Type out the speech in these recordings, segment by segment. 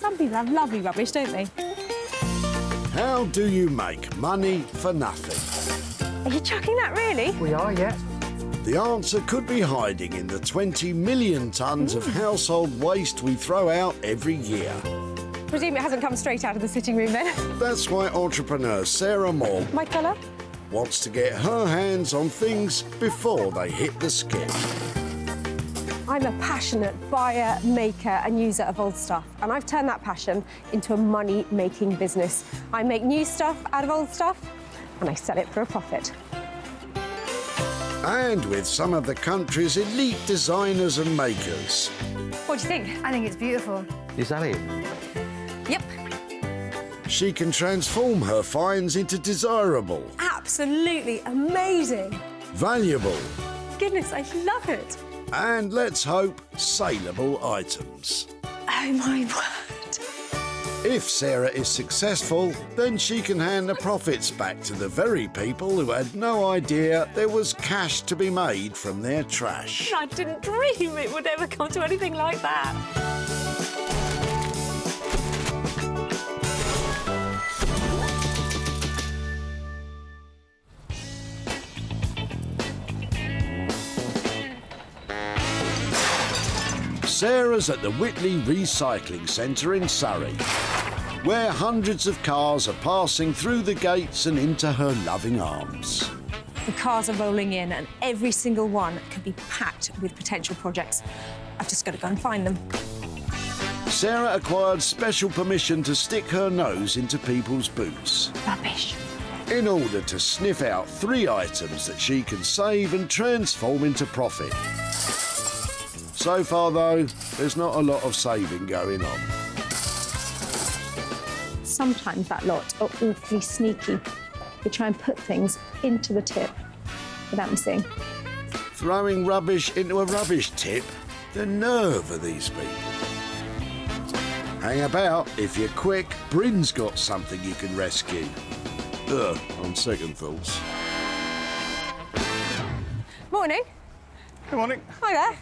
Some people have lovely rubbish, don't they? How do you make money for nothing? Are you chucking that, really? We are, yeah. The answer could be hiding in the 20 million tonnes of household waste we throw out every year. Presume it hasn't come straight out of the sitting room, then? That's why entrepreneur Sarah Moore My colour? wants to get her hands on things before they hit the skip. I'm a passionate buyer, maker and user of old stuff, and I've turned that passion into a money-making business. I make new stuff out of old stuff, and I sell it for a profit. And with some of the country's elite designers and makers. What do you think? I think it's beautiful. Is that it? Yep. She can transform her finds into desirable, Absolutely amazing. valuable, Goodness, I love it. and let's hope, saleable items. Oh, my word. If Sarah is successful, then she can hand the profits back to the very people who had no idea there was cash to be made from their trash. I didn't dream it would ever come to anything like that. Sarah's at the Whitley Recycling Centre in Surrey, where hundreds of cars are passing through the gates and into her loving arms. The cars are rolling in and every single one could be packed with potential projects. I've just got to go and find them. Sarah acquired special permission to stick her nose into people's boots Rubbish. in order to sniff out 3 items that she can save and transform into profit. So far, though, there's not a lot of saving going on. Sometimes that lot are awfully sneaky. They try and put things into the tip without me seeing. Throwing rubbish into a rubbish tip? The nerve of these people. Hang about. If you're quick, Bryn's got something you can rescue. Ugh, on second thoughts. Morning. Good morning. Hi there.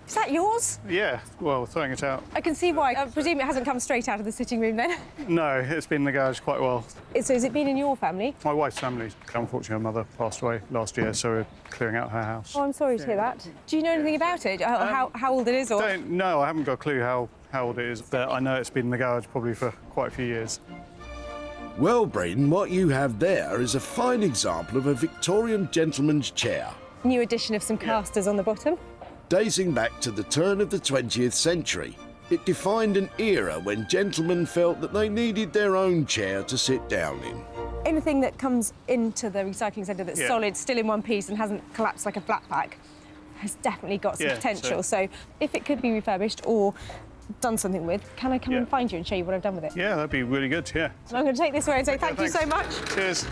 Is that yours? Yeah, well, throwing it out. I can see why. I presume it hasn't come straight out of the sitting room, then? No, it's been in the garage quite a while. So has it been in your family? My wife's family, unfortunately, her mother passed away last year, so we're clearing out her house. Oh, I'm sorry to hear that. Do you know anything about it? How old it is? Or... No, I haven't got a clue how old it is, but I know it's been in the garage probably for quite a few years. Well, Bryn, what you have there is a fine example of a Victorian gentleman's chair, New addition of some casters on the bottom. dating back to the turn of the 20th century. It defined an era when gentlemen felt that they needed their own chair to sit down in. Anything that comes into the recycling centre that's Yeah. solid, still in one piece and hasn't collapsed like a flat pack has definitely got some Yeah, potential. So if it could be refurbished or done something with, can I come and find you and show you what I've done with it? Yeah, that'd be really good, yeah. So I'm going to take this away and say thank you so much. Cheers.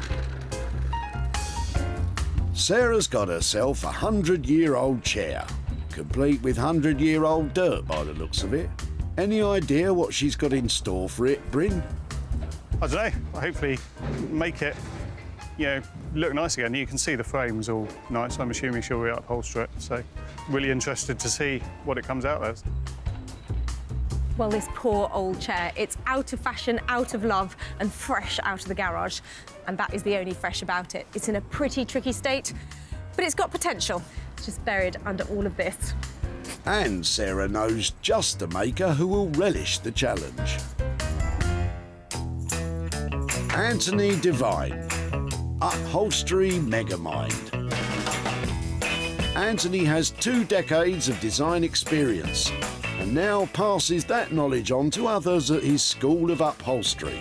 Sarah's got herself a 100-year-old chair, complete with 100-year-old dirt by the looks of it. Any idea what she's got in store for it, Bryn? I don't know, hopefully make it, look nice again. You can see the frame's all nice. I'm assuming she'll reupholster it, so really interested to see what it comes out as. Well, this poor old chair, it's out of fashion, out of love, and fresh out of the garage. And that is the only fresh about it. It's in a pretty tricky state, but it's got potential. It's just buried under all of this. And Sarah knows just a maker who will relish the challenge. Anthony Devine, upholstery megamind. Anthony has 2 decades of design experience and now passes that knowledge on to others at his School of Upholstery.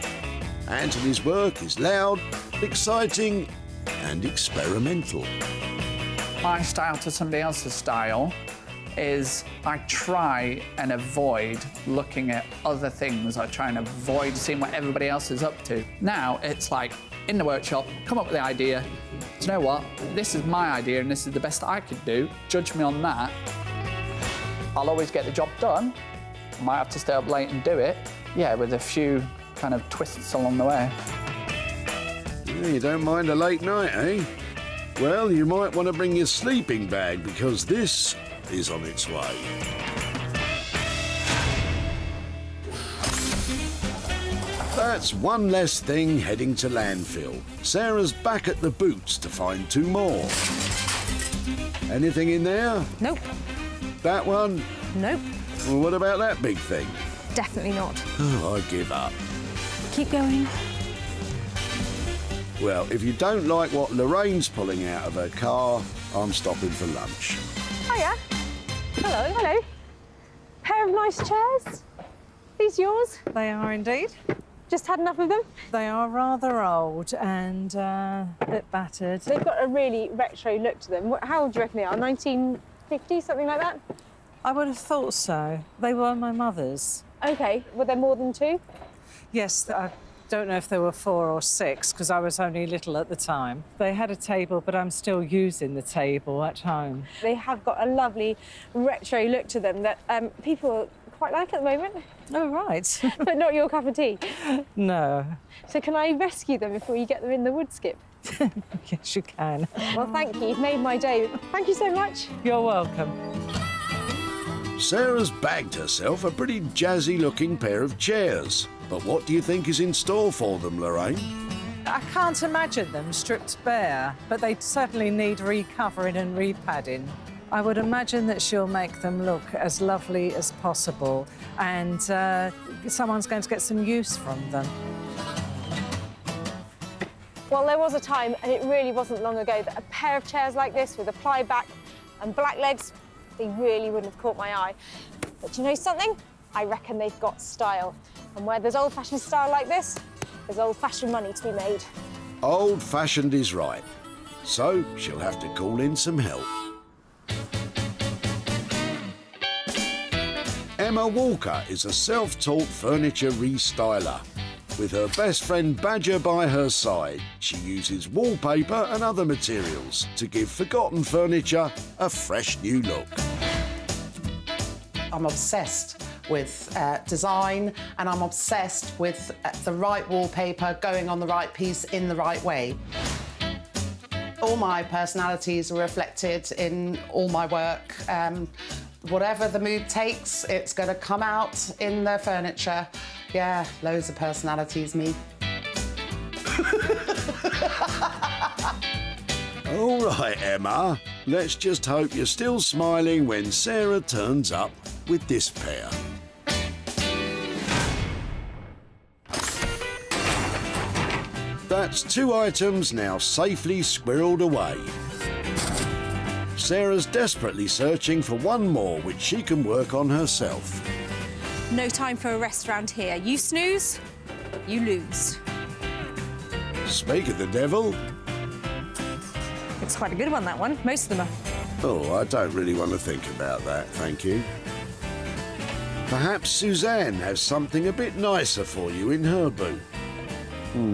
Anthony's work is loud, exciting and experimental. My style to somebody else's style is I try and avoid looking at other things. I try and avoid seeing what everybody else is up to. Now it's like in the workshop, come up with the idea. Do you know what? This is my idea and this is the best I could do. Judge me on that. I'll always get the job done. I might have to stay up late and do it. Yeah, with a few kind of twists along the way. Yeah, you don't mind a late night, eh? Well, you might want to bring your sleeping bag because this is on its way. That's one less thing heading to landfill. Sarah's back at the boots to find 2 more. Anything in there? Nope. That one? Nope. Well, what about that big thing? Definitely not. Oh, I give up. Keep going. Well, if you don't like what Lorraine's pulling out of her car, I'm stopping for lunch. Hiya. Hello. Hello. Pair of nice chairs. These yours? They are indeed. Just had enough of them? They are rather old and a bit battered. They've got a really retro look to them. How old do you reckon they are? 1950, something like that? I would have thought so. They were my mother's. OK. Were there more than 2? Yes, I don't know if there were 4 or 6 because I was only little at the time. They had a table, but I'm still using the table at home. They have got a lovely retro look to them that people quite like at the moment. Oh, right. But not your cup of tea. No. So can I rescue them before you get them in the wood skip? Yes, you can. Well, thank you. You've made my day. Thank you so much. You're welcome. Sarah's bagged herself a pretty jazzy-looking pair of chairs. But what do you think is in store for them, Lorraine? I can't imagine them stripped bare, but they certainly need recovering and repadding. I would imagine that she'll make them look as lovely as possible and someone's going to get some use from them. Well, there was a time, and it really wasn't long ago, that a pair of chairs like this with a ply back and black legs, they really wouldn't have caught my eye. But you know something? I reckon they've got style. And where there's old-fashioned style like this, there's old-fashioned money to be made. Old-fashioned is right. So she'll have to call in some help. Emma Walker is a self-taught furniture restyler. With her best friend Badger by her side, she uses wallpaper and other materials to give forgotten furniture a fresh new look. I'm obsessed with design, and I'm obsessed with the right wallpaper going on the right piece in the right way. All my personalities are reflected in all my work. Whatever the mood takes, it's going to come out in the furniture. Yeah, loads of personalities, me. All right, Emma. Let's just hope you're still smiling when Sarah turns up with this pair. That's 2 items now safely squirreled away. Sarah's desperately searching for one more which she can work on herself. No time for a rest round here. You snooze, you lose. Speak of the devil. It's quite a good one, that one. Most of them are. Oh, I don't really want to think about that, thank you. Perhaps Suzanne has something a bit nicer for you in her boot.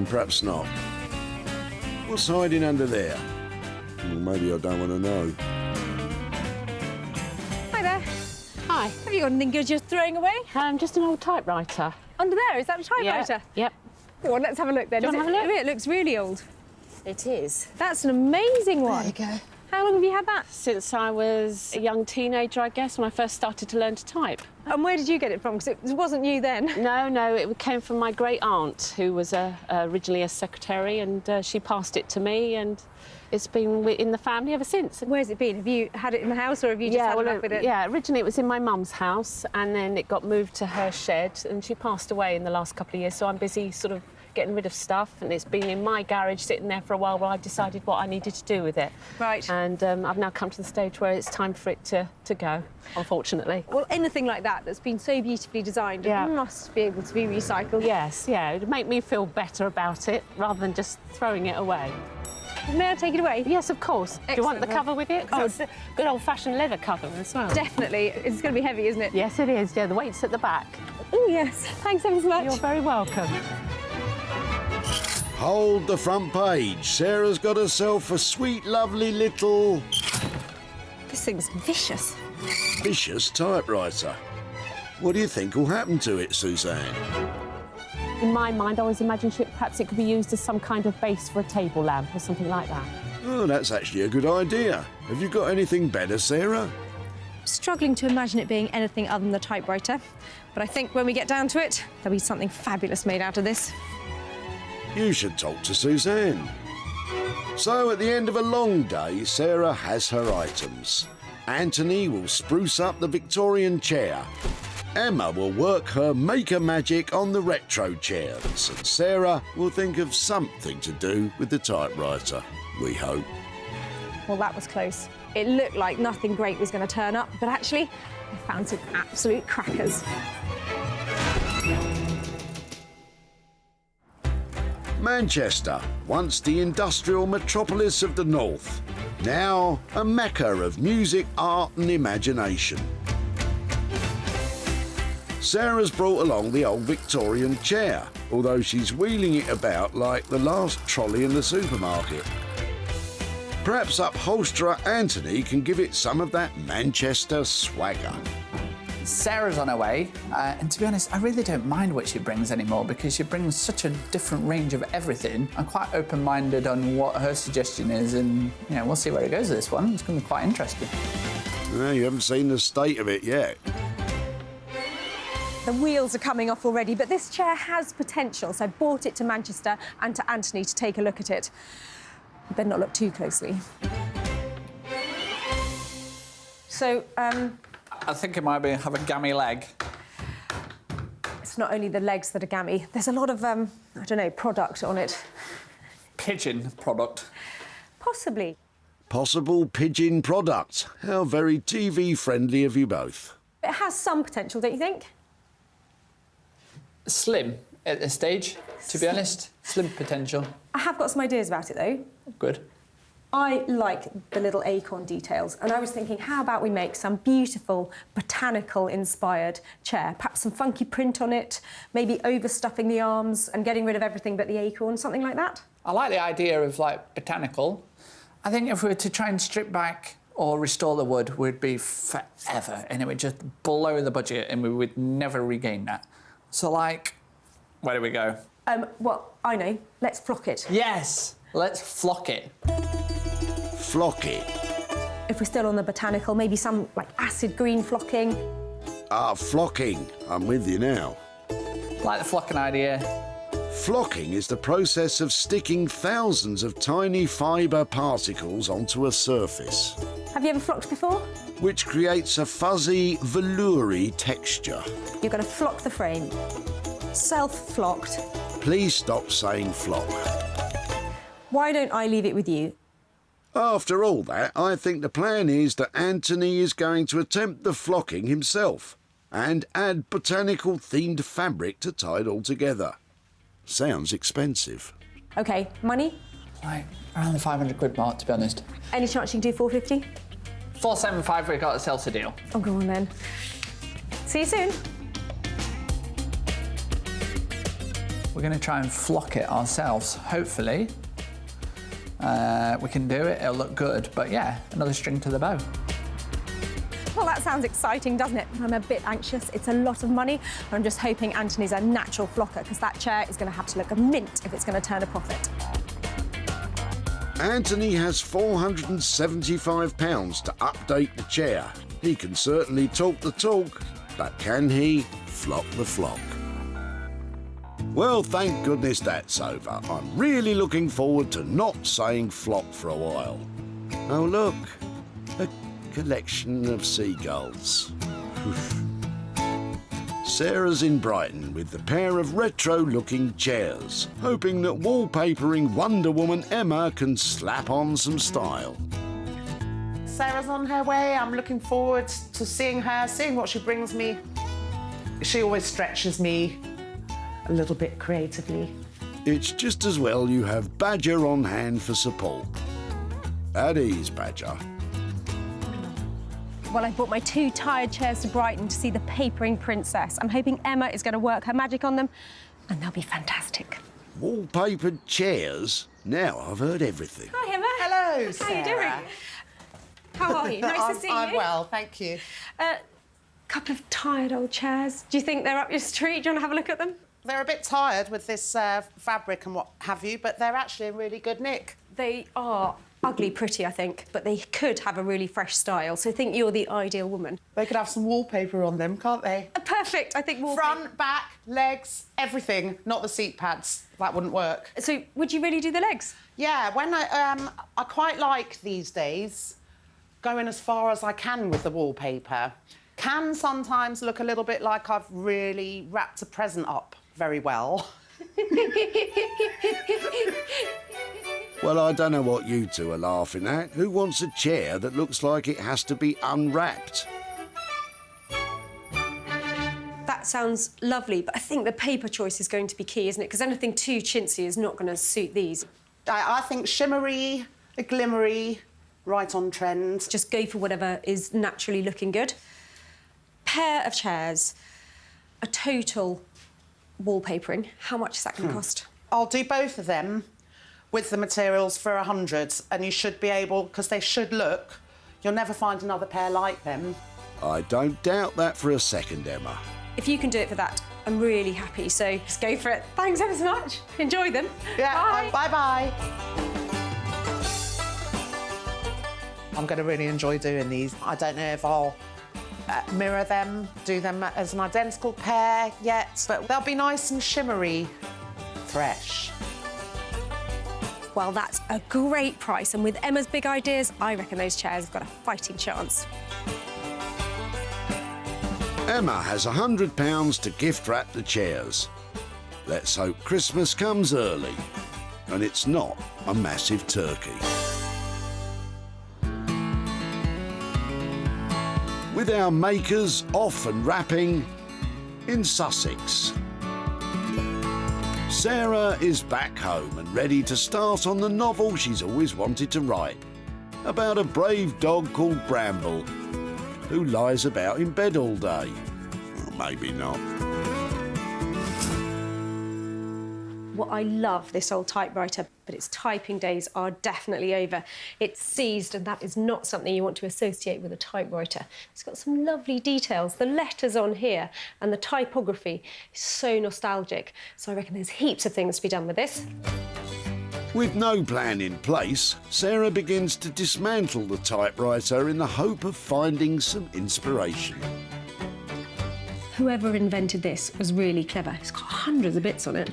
Perhaps not. What's hiding under there? Maybe I don't want to know. Hi there. Hi. Have you got anything good you're throwing away? Just an old typewriter. Under there, is that a typewriter? Yep. Go on, let's have a look then. Do you want to have a look? It looks really old. It is. That's an amazing one. There you go. How long have you had that? Since I was a young teenager, I guess, when I first started to learn to type. And where did you get it from? Because it wasn't you then. No, it came from my great aunt, who was originally a secretary, and she passed it to me, and it's been in the family ever since. Where's it been? Have you had it in the house, or have you just had enough with it? Yeah, originally it was in my mum's house, and then it got moved to her shed, and she passed away in the last couple of years, so I'm busy sort of getting rid of stuff, and it's been in my garage sitting there for a while while I decided what I needed to do with it. Right. And I've now come to the stage where it's time for it to go, unfortunately. Well, anything like that that's been so beautifully designed must be able to be recycled. Yes, yeah, it'd make me feel better about it rather than just throwing it away. May I take it away? Yes, of course. Do you want the Excellent. cover with it? Oh, it's a good old-fashioned leather cover as well. Definitely. It's going to be heavy, isn't it? Yes, it is. Yeah, the weight's at the back. Oh, yes. Thanks ever so much. You're very welcome. Hold the front page. Sarah's got herself a sweet, lovely little This thing's vicious. vicious typewriter. What do you think will happen to it, Suzanne? In my mind, I always imagined perhaps it could be used as some kind of base for a table lamp or something like that. Oh, that's actually a good idea. Have you got anything better, Sarah? struggling to imagine it being anything other than the typewriter, but I think when we get down to it, there'll be something fabulous made out of this. You should talk to Suzanne. So at the end of a long day, Sarah has her items. Anthony will spruce up the Victorian chair. Emma will work her maker magic on the retro chairs, and Sarah will think of something to do with the typewriter, we hope. Well, that was close. It looked like nothing great was going to turn up, but actually, I found some absolute crackers. Manchester, once the industrial metropolis of the north, now a mecca of music, art and imagination. Sarah's brought along the old Victorian chair, although she's wheeling it about like the last trolley in the supermarket. Perhaps upholsterer Anthony can give it some of that Manchester swagger. Sarah's on her way, and to be honest, I really don't mind what she brings anymore because she brings such a different range of everything. I'm quite open-minded on what her suggestion is, and we'll see where it goes with this one. It's going to be quite interesting. Well, you haven't seen the state of it yet. The wheels are coming off already, but this chair has potential, so I brought it to Manchester and to Anthony to take a look at it. You better not look too closely. So, I think it might have a gammy leg. it's not only the legs that are gammy. There's a lot of, I don't know, product on it. Pigeon product. Possibly. Possible pigeon product. How very TV-friendly of you both. It has some potential, don't you think? Slim at this stage, to be honest. Slim potential. I have got some ideas about it, though. Good. I like the little acorn details, and I was thinking, how about we make some beautiful botanical-inspired chair? Perhaps some funky print on it, maybe overstuffing the arms and getting rid of everything but the acorn, something like that? I like the idea of, botanical. I think if we were to try and strip back or restore the wood, we'd be forever, and it would just blow the budget, and we would never regain that. So, where do we go? Well, I know. Let's flock it. Yes! Let's flock it. Flock it. If we're still on the botanical, maybe some, acid green flocking. Ah, flocking. I'm with you now. Like the flocking idea. Flocking is the process of sticking thousands of tiny fibre particles onto a surface, Have you ever flocked before? which creates a fuzzy, veloury texture. You're going to flock the frame. Self-flocked. Please stop saying flock. Why don't I leave it with you? After all that, I think the plan is that Anthony is going to attempt the flocking himself and add botanical-themed fabric to tie it all together. Sounds expensive. OK, money? Around the 500 quid mark, to be honest. Any chance you can do 450? 475, we got a sales deal. Oh, go on then. See you soon. We're going to try and flock it ourselves, hopefully. We can do it, it'll look good, but yeah, another string to the bow. Well, that sounds exciting, doesn't it? I'm a bit anxious. It's a lot of money. I'm just hoping Anthony's a natural flocker, because that chair is going to have to look a mint if it's going to turn a profit. Anthony has £475 to update the chair. He can certainly talk the talk, but can he flock the flock? Well, thank goodness that's over. I'm really looking forward to not saying flock for a while. Oh, look, a collection of seagulls. Sarah's in Brighton with the pair of retro-looking chairs, hoping that wallpapering Wonder Woman Emma can slap on some style. Sarah's on her way. I'm looking forward to seeing her, seeing what she brings me. She always stretches me a little bit creatively. It's just as well you have Badger on hand for support. At ease, Badger. Well, I brought my 2 tired chairs to Brighton to see the papering princess. I'm hoping Emma is going to work her magic on them, and they'll be fantastic. Wallpapered chairs? Now I've heard everything. Hi, Emma. Hello, Sarah. How are you doing? How are you? Nice to see you. I'm well, thank you. Couple of tired old chairs. Do you think they're up your street? Do you want to have a look at them? They're a bit tired with this fabric and what have you, but they're actually in really good nick. They are. Ugly pretty, I think, but they could have a really fresh style, so I think you're the ideal woman. They could have some wallpaper on them, can't they? Perfect, I think wallpaper. Front, back, legs, everything. Not the seat pads. That wouldn't work. So would you really do the legs? Yeah, when I quite like these days going as far as I can with the wallpaper. Can sometimes look a little bit like I've really wrapped a present up very well. Well, I don't know what you two are laughing at. Who wants a chair that looks like it has to be unwrapped? That sounds lovely, but I think the paper choice is going to be key, isn't it? Because anything too chintzy is not going to suit these. I think shimmery, a glimmery, right on trend. Just go for whatever is naturally looking good. Pair of chairs, a total wallpapering. How much is that going to cost? I'll do both of them with the materials for 100, and you should be able, because they should look, you'll never find another pair like them. I don't doubt that for a second, Emma. If you can do it for that, I'm really happy, so just go for it. Thanks ever so much. Enjoy them. Yeah, Bye. bye-bye. I'm going to really enjoy doing these. I don't know if I'll mirror them, do them as an identical pair yet, but they'll be nice and shimmery, fresh. Well, that's a great price, and with Emma's big ideas, I reckon those chairs have got a fighting chance. Emma has £100 to gift wrap the chairs. Let's hope Christmas comes early and it's not a massive turkey. With our makers off and wrapping in Sussex. Sarah is back home and ready to start on the novel she's always wanted to write, about a brave dog called Bramble, who lies about in bed all day. Or maybe not. Well, I love this old typewriter, but its typing days are definitely over. It's seized, and that is not something you want to associate with a typewriter. It's got some lovely details. The letters on here and the typography is so nostalgic. So I reckon there's heaps of things to be done with this. With no plan in place, Sarah begins to dismantle the typewriter in the hope of finding some inspiration. Whoever invented this was really clever. It's got hundreds of bits on it.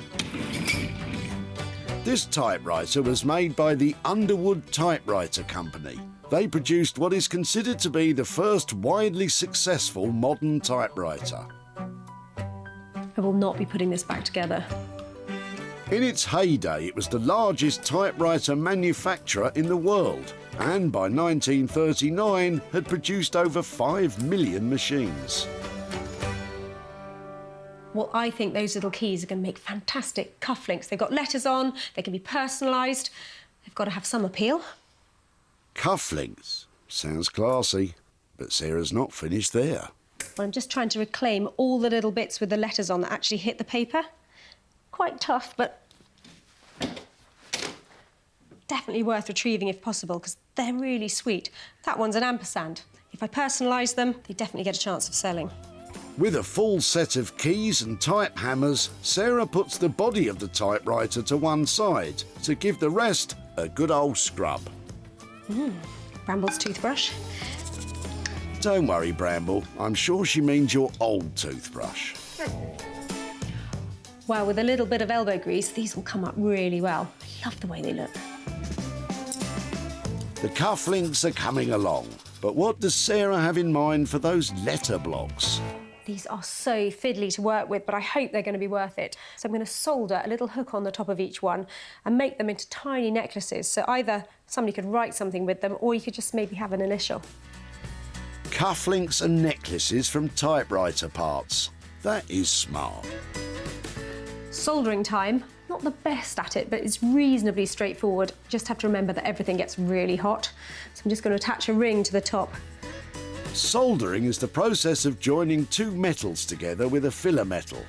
This typewriter was made by the Underwood Typewriter Company. They produced what is considered to be the first widely successful modern typewriter. I will not be putting this back together. In its heyday, it was the largest typewriter manufacturer in the world, and by 1939 had produced over 5 million machines. Well, I think those little keys are going to make fantastic cufflinks. They've got letters on, they can be personalised. They've got to have some appeal. Cufflinks. Sounds classy, but Sarah's not finished there. Well, I'm just trying to reclaim all the little bits with the letters on that actually hit the paper. Quite tough, but definitely worth retrieving if possible, because they're really sweet. That one's an ampersand. If I personalise them, they definitely get a chance of selling. With a full set of keys and type hammers, Sarah puts the body of the typewriter to one side to give the rest a good old scrub. Bramble's toothbrush. Don't worry, Bramble. I'm sure she means your old toothbrush. Well, with a little bit of elbow grease, these will come up really well. I love the way they look. The cufflinks are coming along, but what does Sarah have in mind for those letter blocks? These are so fiddly to work with, but I hope they're going to be worth it. So I'm going to solder a little hook on the top of each one and make them into tiny necklaces. So either somebody could write something with them, or you could just maybe have an initial. Cufflinks and necklaces from typewriter parts. That is smart. Soldering time. Not the best at it, but it's reasonably straightforward. Just have to remember that everything gets really hot. So I'm just going to attach a ring to the top. Soldering is the process of joining two metals together with a filler metal.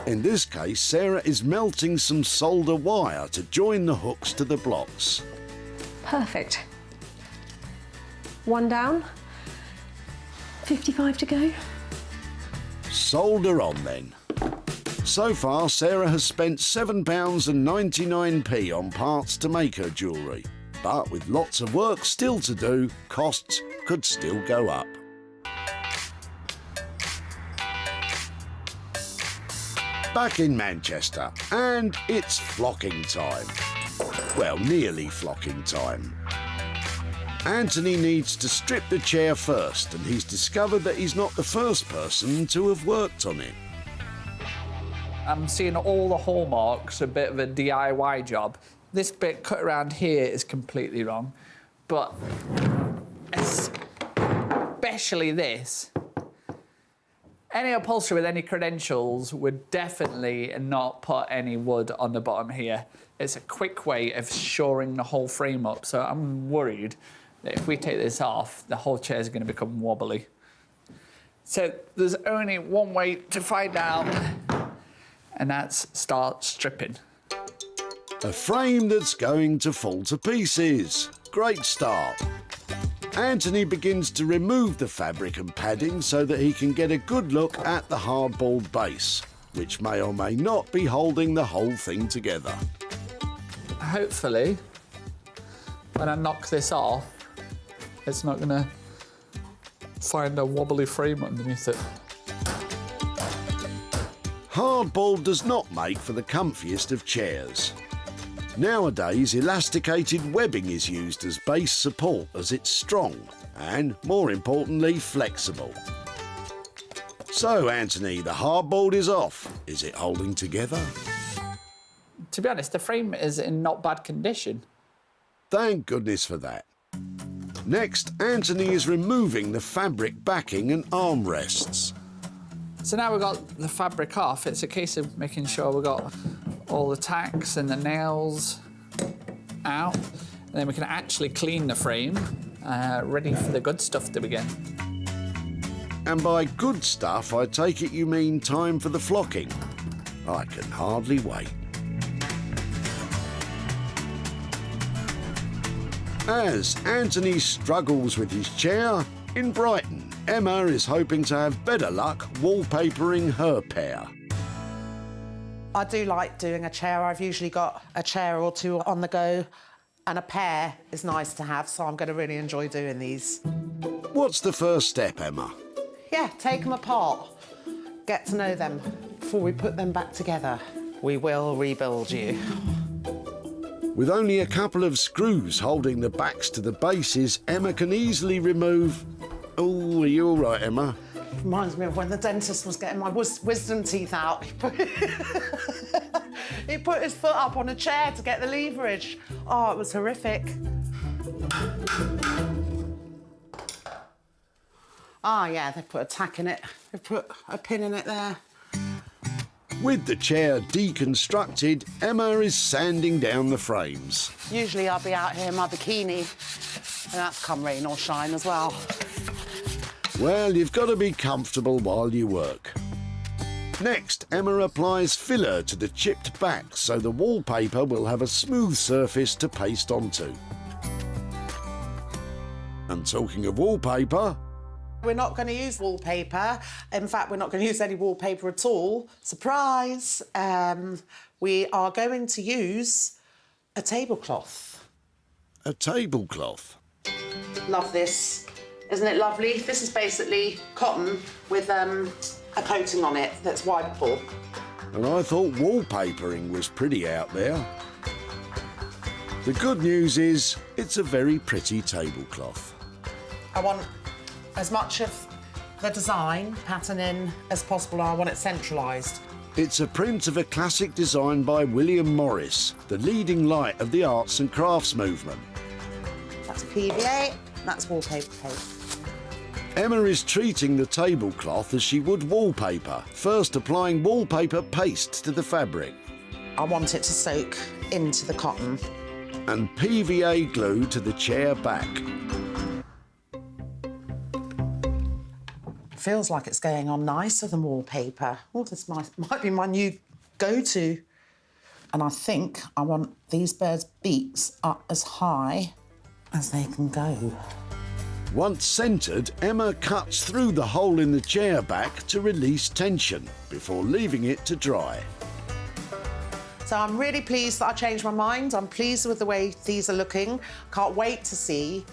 In this case, Sarah is melting some solder wire to join the hooks to the blocks. Perfect. One down. 55 to go. Solder on then. So far, Sarah has spent £7.99 on parts to make her jewellery. But with lots of work still to do, costs could still go up. Back in Manchester, and it's flocking time. Well, nearly flocking time. Anthony needs to strip the chair first, and he's discovered that he's not the first person to have worked on it. I'm seeing all the hallmarks, a bit of a DIY job. This bit cut around here is completely wrong, but especially this. Any upholsterer with any credentials would definitely not put any wood on the bottom here. It's a quick way of shoring the whole frame up, so I'm worried that if we take this off, the whole chair is going to become wobbly. So there's only one way to find out, and that's start stripping. A frame that's going to fall to pieces. Great start. Anthony begins to remove the fabric and padding so that he can get a good look at the hardboiled base, which may or may not be holding the whole thing together. Hopefully, when I knock this off, it's not going to find a wobbly frame underneath it. Hardboiled does not make for the comfiest of chairs. Nowadays, elasticated webbing is used as base support as it's strong and, more importantly, flexible. So, Anthony, the hardboiled is off. Is it holding together? To be honest, the frame is in not bad condition. Thank goodness for that. Next, Anthony is removing the fabric backing and armrests. So now we've got the fabric off, it's a case of making sure we've got all the tacks and the nails out, and then we can actually clean the frame, ready for the good stuff to begin. And by good stuff, I take it you mean time for the flocking. I can hardly wait. As Anthony struggles with his chair, in Brighton, Emma is hoping to have better luck wallpapering her pair. I do like doing a chair. I've usually got a chair or two on the go, and a pair is nice to have, so I'm going to really enjoy doing these. What's the first step, Emma? Yeah, take them apart, get to know them before we put them back together. We will rebuild you. With only a couple of screws holding the backs to the bases, Emma can easily remove... Oh, are you all right, Emma? Reminds me of when the dentist was getting my wisdom teeth out. He put his foot up on a chair to get the leverage. Oh, it was horrific. Ah, yeah, they put a tack in it. They put a pin in it there. With the chair deconstructed, Emma is sanding down the frames. Usually I'll be out here in my bikini, and that's come rain or shine as well. Well, you've got to be comfortable while you work. Next, Emma applies filler to the chipped back so the wallpaper will have a smooth surface to paste onto. And talking of wallpaper... We're not going to use wallpaper. In fact, we're not going to use any wallpaper at all. Surprise! We are going to use a tablecloth. A tablecloth? Love this. Isn't it lovely? This is basically cotton with a coating on it that's wipeable. And I thought wallpapering was pretty out there. The good news is it's a very pretty tablecloth. I want as much of the design patterning as possible. I want it centralised. It's a print of a classic design by William Morris, the leading light of the arts and crafts movement. That's PVA, that's wallpaper paste. Emma is treating the tablecloth as she would wallpaper, first applying wallpaper paste to the fabric. I want it to soak into the cotton. And PVA glue to the chair back. Feels like it's going on nicer than wallpaper. Oh, this might be my new go-to. And I think I want these birds' beaks up as high as they can go. Once centred, Emma cuts through the hole in the chair back to release tension before leaving it to dry. So I'm really pleased that I changed my mind. I'm pleased with the way these are looking. Can't wait to see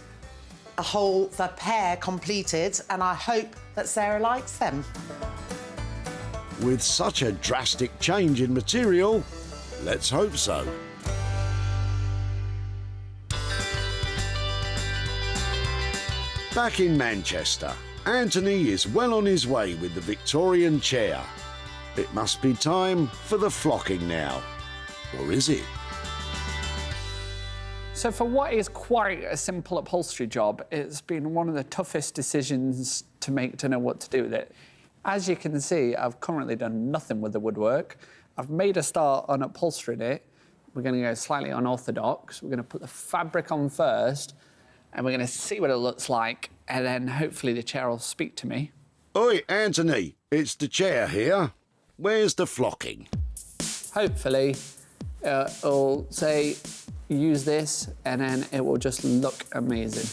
the pair completed, and I hope that Sarah likes them. With such a drastic change in material, let's hope so. Back in Manchester, Anthony is well on his way with the Victorian chair. It must be time for the flocking now. Or is it? So for what is quite a simple upholstery job, it's been one of the toughest decisions to make to know what to do with it. As you can see, I've currently done nothing with the woodwork. I've made a start on upholstering it. We're going to go slightly unorthodox. We're going to put the fabric on first, and we're going to see what it looks like, and then hopefully the chair will speak to me. Oi, Anthony, it's the chair here. Where's the flocking? Hopefully it'll say, use this, and then it will just look amazing.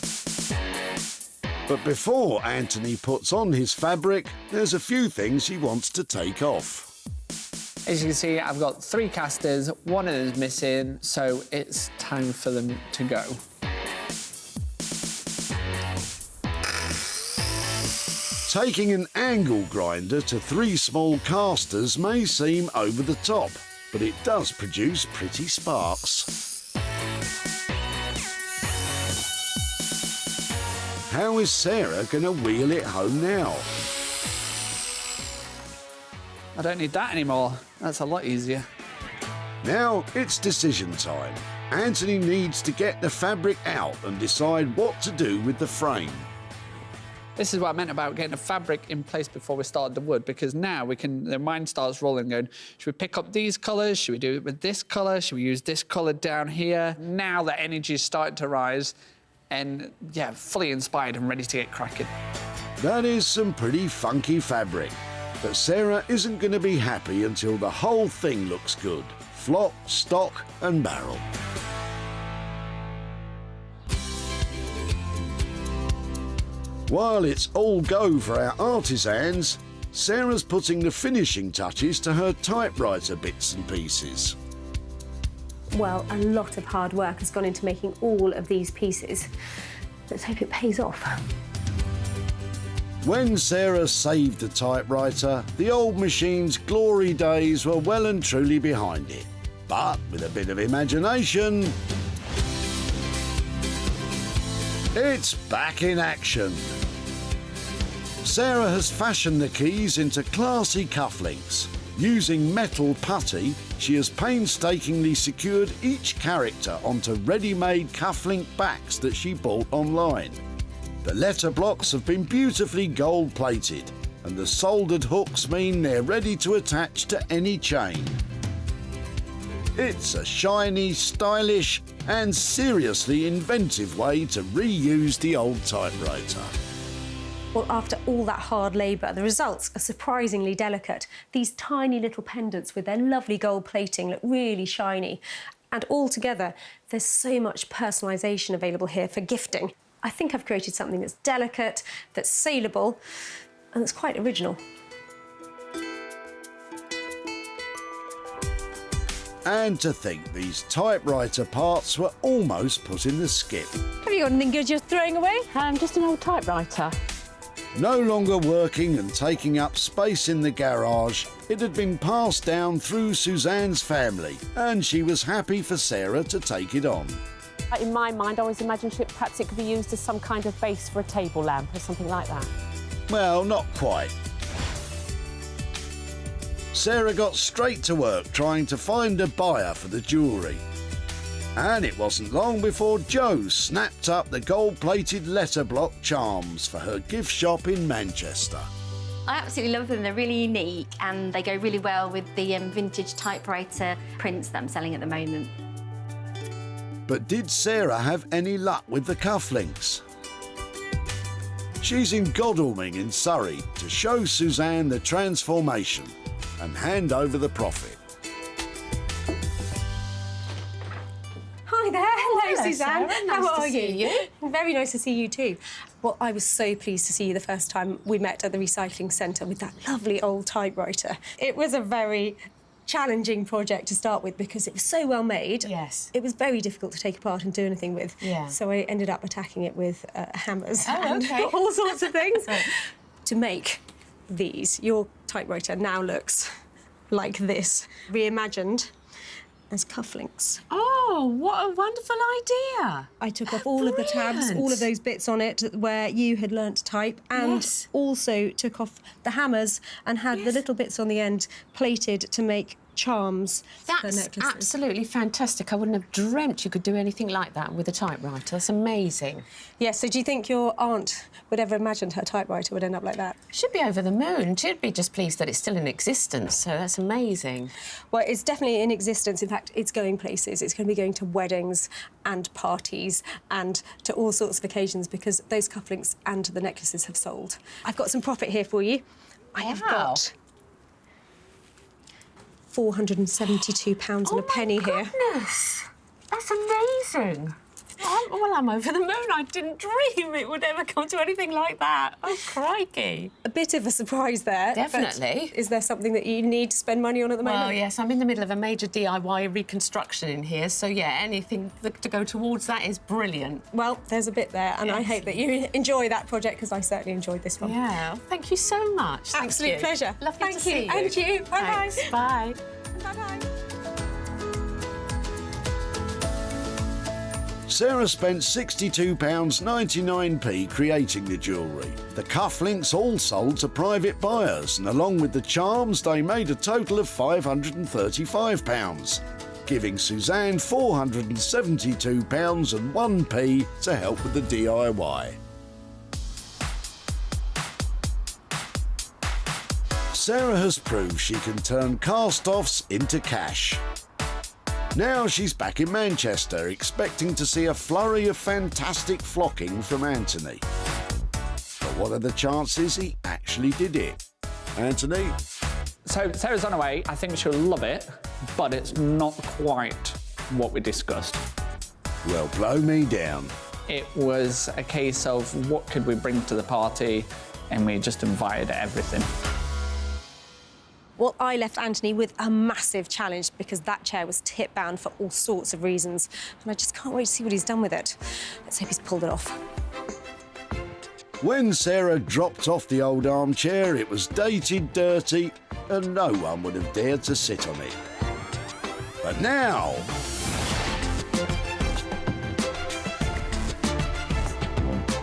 But before Anthony puts on his fabric, there's a few things he wants to take off. As you can see, I've got 3 casters, one of them is missing, so it's time for them to go. Taking an angle grinder to 3 small casters may seem over the top, but it does produce pretty sparks. How is Sarah going to wheel it home now? I don't need that anymore. That's a lot easier. Now it's decision time. Anthony needs to get the fabric out and decide what to do with the frame. This is what I meant about getting the fabric in place before we started the wood, because now the mind starts rolling, going, should we pick up these colours? Should we do it with this colour? Should we use this colour down here? Now the energy is starting to rise, and yeah, fully inspired and ready to get cracking. That is some pretty funky fabric, but Sarah isn't going to be happy until the whole thing looks good. Flock, stock and barrel. While it's all go for our artisans, Sarah's putting the finishing touches to her typewriter bits and pieces. Well, a lot of hard work has gone into making all of these pieces. Let's hope it pays off. When Sarah saved the typewriter, the old machine's glory days were well and truly behind it. But with a bit of imagination, it's back in action. Sarah has fashioned the keys into classy cufflinks. Using metal putty, she has painstakingly secured each character onto ready-made cufflink backs that she bought online. The letter blocks have been beautifully gold-plated, and the soldered hooks mean they're ready to attach to any chain. It's a shiny, stylish, and seriously inventive way to reuse the old typewriter. Well, after all that hard labour, the results are surprisingly delicate. These tiny little pendants with their lovely gold plating look really shiny. And all together, there's so much personalisation available here for gifting. I think I've created something that's delicate, that's saleable, and that's quite original. And to think these typewriter parts were almost put in the skip. Have you got anything good you're throwing away? Just an old typewriter. No longer working and taking up space in the garage, it had been passed down through Suzanne's family, and she was happy for Sarah to take it on. In my mind, I always imagined perhaps it could be used as some kind of base for a table lamp or something like that. Well, not quite. Sarah got straight to work trying to find a buyer for the jewellery. And it wasn't long before Jo snapped up the gold-plated letter block charms for her gift shop in Manchester. I absolutely love them. They're really unique and they go really well with the vintage typewriter prints that I'm selling at the moment. But did Sarah have any luck with the cufflinks? She's in Godalming in Surrey to show Suzanne the transformation and hand over the profit. Hi there. Hello, Suzanne. Sarah. Nice How to are see you. Very nice to see you too. Well, I was so pleased to see you the first time we met at the recycling centre with that lovely old typewriter. It was a very challenging project to start with because it was so well made. Yes. It was very difficult to take apart and do anything with. Yeah. So I ended up attacking it with hammers Oh, and okay. all sorts of things. To make these, your typewriter now looks like this, reimagined as cufflinks. Oh, what a wonderful idea. I took off all of the tabs, Brilliant. all of those bits on it where you had learnt to type, and Yes. also took off the hammers and had the little bits on the end plated to make charms for That's necklaces. absolutely fantastic. I wouldn't have dreamt you could do anything like that with a typewriter. That's amazing. Yeah, so do you think your aunt would ever imagined her typewriter would end up like that? She'd be over the moon. She'd be just pleased that it's still in existence, so that's amazing. Well, it's definitely in existence. In fact, it's going places. It's going to be going to weddings and parties and to all sorts of occasions because those cufflinks and the necklaces have sold. I've got some profit here for you. I have Wow. got £472 and a penny here. Goodness, that's amazing. I'm over the moon. I didn't dream it would ever come to anything like that. Oh, crikey. A bit of a surprise there. but Definitely. Is there something that you need to spend money on at the moment? Well, yes, I'm in the middle of a major DIY reconstruction in here, so, yeah, anything to go towards that is brilliant. Well, there's a bit there, and I Yes. hope that you enjoy that project because I certainly enjoyed this one. Yeah, thank you so much. Thank Absolute you. pleasure. Lovely Thank to see you. And you. Bye-bye. Thanks. Bye. Bye-bye. Sarah spent £62.99 creating the jewellery. The cufflinks all sold to private buyers, and along with the charms, they made a total of £535, giving Suzanne £472.01 to help with the DIY. Sarah has proved she can turn cast-offs into cash. Now she's back in Manchester, expecting to see a flurry of fantastic flocking from Anthony. But what are the chances he actually did it? Anthony? So Sarah's on her way. I think she'll love it, but it's not quite what we discussed. Well, blow me down. It was a case of what could we bring to the party, and we just invited everything. Well, I left Anthony with a massive challenge because that chair was tip-bound for all sorts of reasons, and I just can't wait to see what he's done with it. Let's hope he's pulled it off. When Sarah dropped off the old armchair, it was dated, dirty, and no one would have dared to sit on it. But now...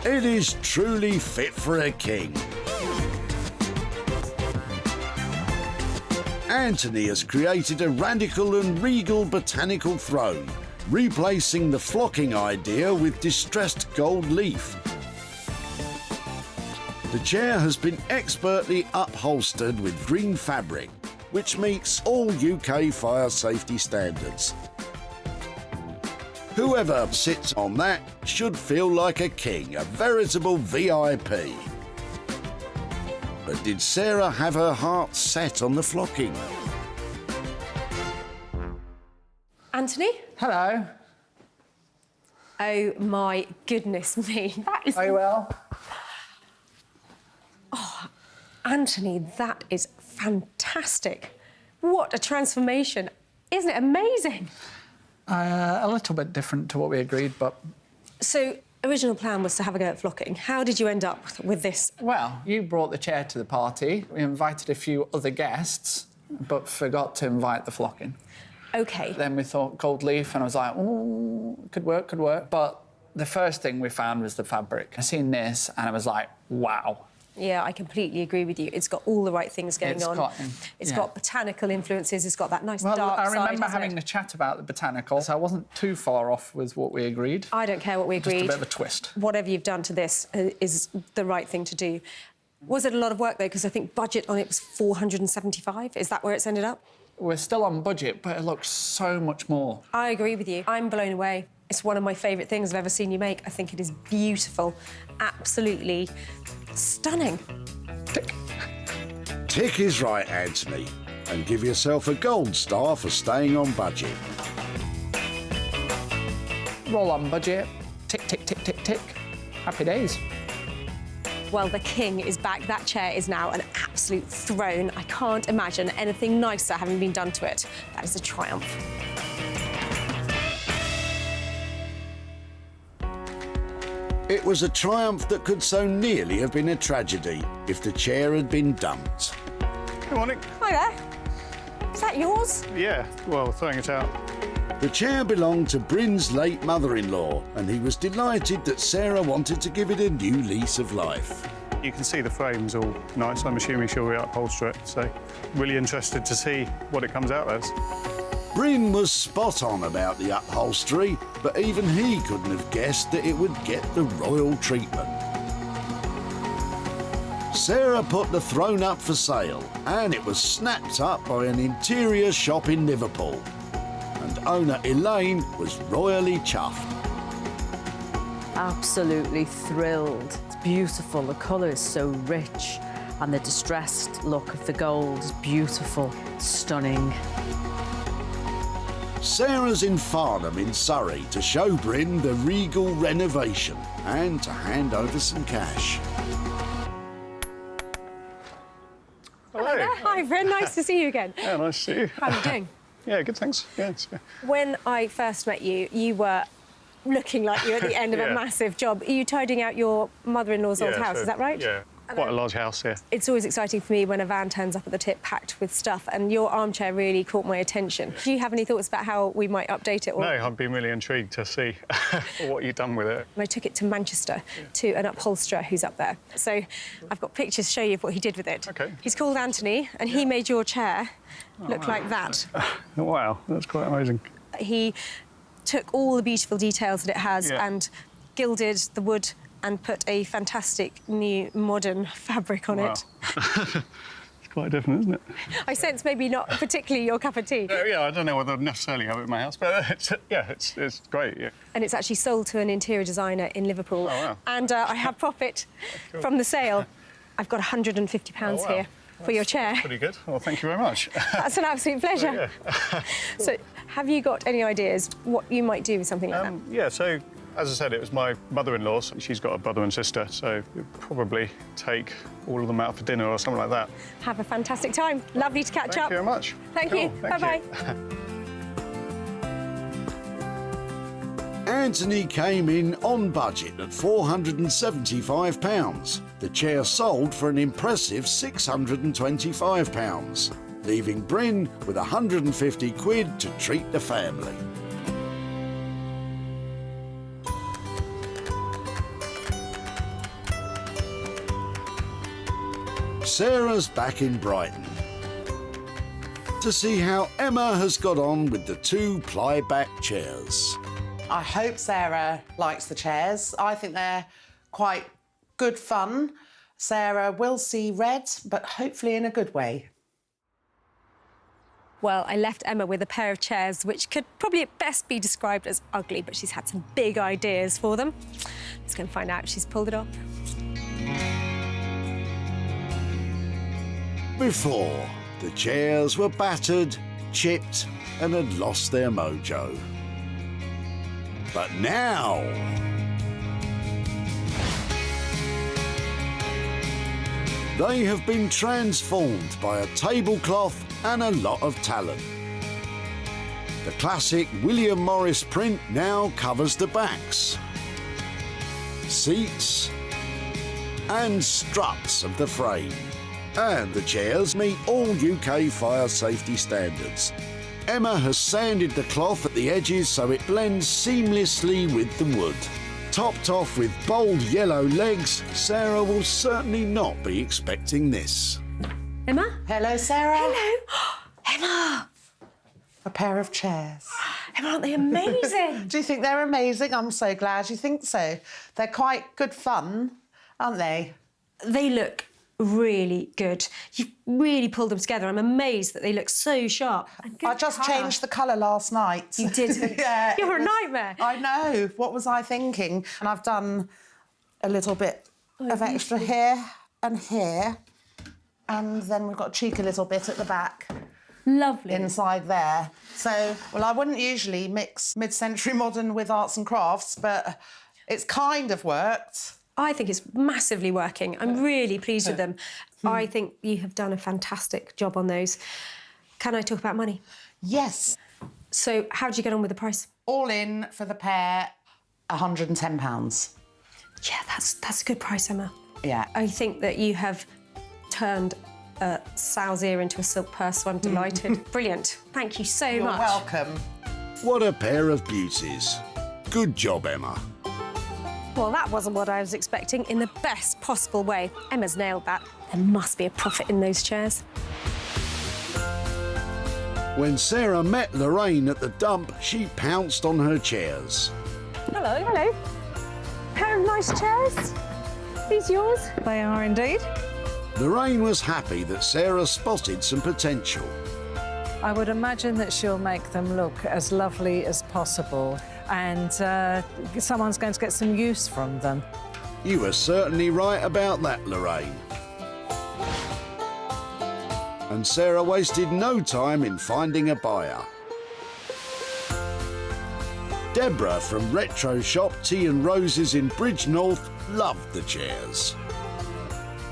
it is truly fit for a king. Anthony has created a radical and regal botanical throne, replacing the flocking idea with distressed gold leaf. The chair has been expertly upholstered with green fabric, which meets all UK fire safety standards. Whoever sits on that should feel like a king, a veritable VIP. But did Sarah have her heart set on the flocking? Anthony? Hello. Oh, my goodness me. That is... Are you well? Anthony, that is fantastic. What a transformation. Isn't it amazing? A little bit different to what we agreed, but... So, original plan was to have a go at flocking. How did you end up with this? Well, you brought the chair to the party. We invited a few other guests, but forgot to invite the flocking. OK. Then we thought gold leaf, and I was like, oh, could work, could work. But the first thing we found was the fabric. I seen this, and I was like, wow. Yeah, I completely agree with you. It's got all the right things going on. It's got botanical influences. It's got that nice Well, dark I side, remember hasn't having it? a chat about the botanical, so I wasn't too far off with what we agreed. I don't care what we agreed. Just a bit of a twist. Whatever you've done to this is the right thing to do. Was it a lot of work, though? Because I think budget on it was 475. Is that where it's ended up? We're still on budget, but it looks so much more. I agree with you. I'm blown away. It's one of my favourite things I've ever seen you make. I think it is beautiful. Absolutely stunning. Tick. Tick is right, Anthony, and give yourself a gold star for staying on budget. Roll on budget. Tick, tick, tick, tick, tick. Happy days. Well, the king is back. That chair is now an absolute throne. I can't imagine anything nicer having been done to it. That is a triumph. It was a triumph that could so nearly have been a tragedy if the chair had been dumped. Good morning. Hi there. Is that yours? Yeah, well, throwing it out. The chair belonged to Bryn's late mother-in-law, and he was delighted that Sarah wanted to give it a new lease of life. You can see the frame's all nice. I'm assuming she'll re-upholster it, so really interested to see what it comes out as. Bryn was spot on about the upholstery, but even he couldn't have guessed that it would get the royal treatment. Sarah put the throne up for sale, and it was snapped up by an interior shop in Liverpool. And owner Elaine was royally chuffed. Absolutely thrilled. It's beautiful. The colour is so rich, and the distressed look of the gold is beautiful, stunning. Sarah's in Farnham in Surrey to show Bryn the regal renovation and to hand over some cash. Hello. Hi, Bryn. Nice to see you again. Yeah, nice to see you. How are you doing? Yeah, good, thanks. Yeah, When I first met you, you were looking like you were at the end of a Yeah. massive job. Are you tidying out your mother-in-law's old house, so- is that right? Yeah, quite a large house, yeah. It's always exciting for me when a van turns up at the tip packed with stuff, and your armchair really caught my attention. Do you have any thoughts about how we might update it? Or... No, I've been really intrigued to see what you've done with it. I took it to Manchester to an upholsterer who's up there. So I've got pictures to show you of what he did with it. OK. He's called Anthony, and he made your chair look like that. Wow, that's quite amazing. He took all the beautiful details that it has and gilded the wood and put a fantastic new modern fabric on it. It's quite different, isn't it? I sense maybe not particularly your cup of tea. Yeah, I don't know whether I'd necessarily have it in my house, but it's great, yeah. And it's actually sold to an interior designer in Liverpool. Oh, wow. And I have profit from the sale. I've got £150 Oh, wow. here for your chair. Pretty good. Well, thank you very much. That's an absolute pleasure. So, have you got any ideas what you might do with something like that? Yeah, so, as I said, it was my mother-in-law's. She's got a brother and sister, so we'd probably take all of them out for dinner or something like that. Have a fantastic time. Lovely to catch up. Thank you very much. Thank Cool, you. thank Bye-bye. Anthony came in on budget at £475. The chair sold for an impressive £625, leaving Bryn with 150 quid to treat the family. Sarah's back in Brighton to see how Emma has got on with the 2 ply-back chairs. I hope Sarah likes the chairs. I think they're quite good fun. Sarah will see red, but hopefully in a good way. Well, I left Emma with a pair of chairs which could probably at best be described as ugly, but she's had some big ideas for them. Let's go and find out if she's pulled it off. Before, the chairs were battered, chipped, and had lost their mojo. But now... they have been transformed by a tablecloth and a lot of talent. The classic William Morris print now covers the backs, seats, and struts of the frame. And the chairs meet all UK fire safety standards. Emma has sanded the cloth at the edges so it blends seamlessly with the wood. Topped off with bold yellow legs, Sarah will certainly not be expecting this. Emma? Hello, Sarah. Hello. Emma! A pair of chairs. Emma, aren't they amazing? Do you think they're amazing? I'm so glad you think so. They're quite good fun, aren't they? They look really good. You've really pulled them together. I'm amazed that they look so sharp. I just changed the colour last night. You did? Yeah. You're a nightmare. I know. What was I thinking? And I've done a little bit of extra here and here. And then we've got a cheeky little bit at the back. Lovely. Inside there. So, well, I wouldn't usually mix mid-century modern with arts and crafts, but it's kind of worked. I think it's massively working. I'm really pleased with them. I think you have done a fantastic job on those. Can I talk about money? Yes. So how did you get on with the price? All in for the pair, £110. Yeah, that's a good price, Emma. Yeah. I think that you have turned a sow's ear into a silk purse, so I'm delighted. Brilliant. Thank you so You're much. welcome. What a pair of beauties. Good job, Emma. Well, that wasn't what I was expecting in the best possible way. Emma's nailed that. There must be a profit in those chairs. When Sarah met Lorraine at the dump, she pounced on her chairs. Hello. Hello. Pair of nice chairs. These yours? They are indeed. Lorraine was happy that Sarah spotted some potential. I would imagine that she'll make them look as lovely as possible, and someone's going to get some use from them. You were certainly right about that, Lorraine. And Sarah wasted no time in finding a buyer. Deborah from retro shop Tea and Roses in Bridge North loved the chairs.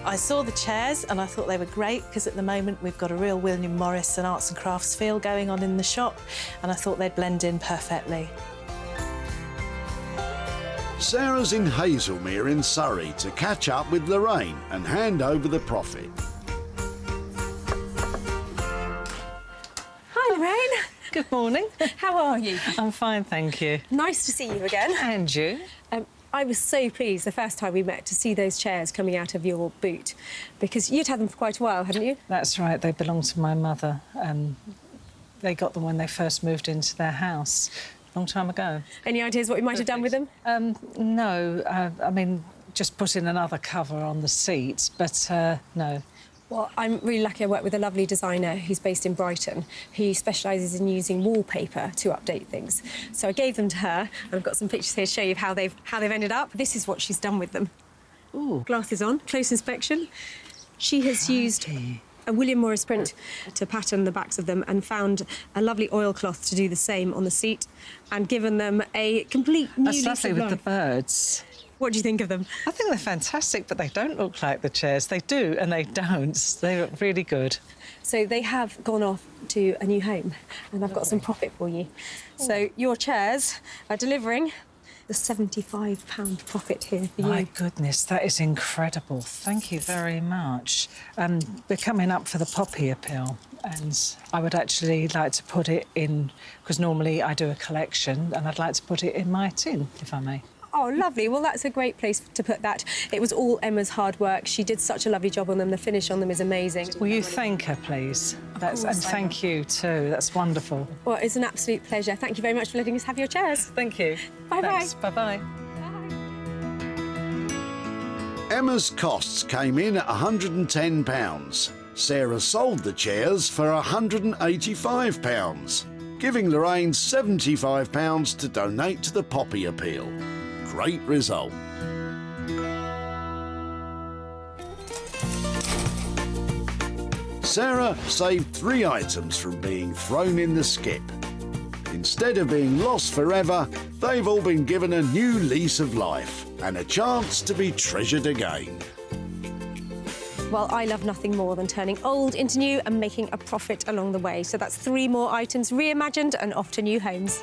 I saw the chairs and I thought they were great because at the moment we've got a real William Morris and arts and crafts feel going on in the shop, and I thought they'd blend in perfectly. Sarah's in Hazelmere in Surrey to catch up with Lorraine and hand over the profit. Hi, Lorraine. Good morning. How are you? I'm fine, thank you. Nice to see you again. And you? I was so pleased the first time we met to see those chairs coming out of your boot, because you'd had them for quite a while, hadn't you? That's right, they belong to my mother. They got them when they first moved into their house a long time ago. Any ideas what we might have done with them? No, I mean, just put in another cover on the seat, but no. Well, I'm really lucky I work with a lovely designer who's based in Brighton. He specialises in using wallpaper to update things. So I gave them to her, and I've got some pictures here to show you how they've ended up. This is what she's done with them. Ooh. Glasses on, close inspection. She has used a William Morris print to pattern the backs of them and found a lovely oilcloth to do the same on the seat and given them a complete new lease That's of lovely with life. the birds. What do you think of them? I think they're fantastic, but they don't look like the chairs. They do and they don't. They look really good. So they have gone off to a new home, and I've got some profit for you. So your chairs are delivering the £75 profit here for My you. goodness, that is incredible. Thank you very much. We're coming up for the Poppy Appeal, and I would actually like to put it in, because normally I do a collection, and I'd like to put it in my tin, if I may. Oh, lovely. Well, that's a great place to put that. It was all Emma's hard work. She did such a lovely job on them. The finish on them is amazing. Will you thank her, please? And thank you too. That's wonderful. Well, it's an absolute pleasure. Thank you very much for letting us have your chairs. Thank you. Bye-bye. Thanks. Bye-bye. Emma's costs came in at £110. Sarah sold the chairs for £185, giving Lorraine £75 to donate to the Poppy Appeal. Great result. Sarah saved 3 items from being thrown in the skip. Instead of being lost forever, they've all been given a new lease of life and a chance to be treasured again. Well, I love nothing more than turning old into new and making a profit along the way. So that's 3 more items reimagined and off to new homes.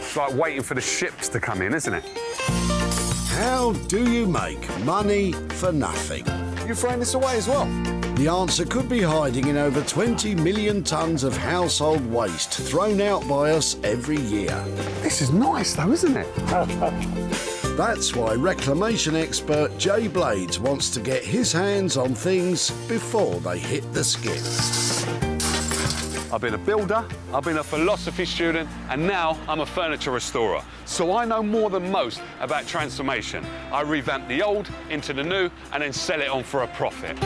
It's like waiting for the ships to come in, isn't it? How do you make money for nothing? You're throwing this away as well? The answer could be hiding in over 20 million tonnes of household waste thrown out by us every year. This is nice, though, isn't it? That's why reclamation expert Jay Blades wants to get his hands on things before they hit the skip. I've been a builder, I've been a philosophy student, and now I'm a furniture restorer. So I know more than most about transformation. I revamp the old into the new and then sell it on for a profit.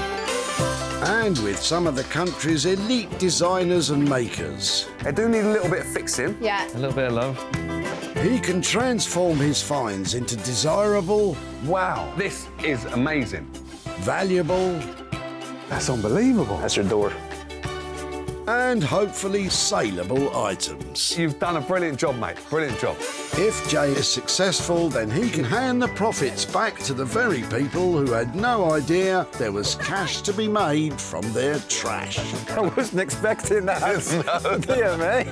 And with some of the country's elite designers and makers, They do need a little bit of fixing. Yeah. A little bit of love. he can transform his finds into desirable, Wow, this is amazing. valuable, That's unbelievable. That's your door. and hopefully saleable items. You've done a brilliant job, mate. Brilliant job. If Jay is successful, then he can hand the profits back to the very people who had no idea there was cash to be made from their trash. I wasn't expecting that. No. Dear me.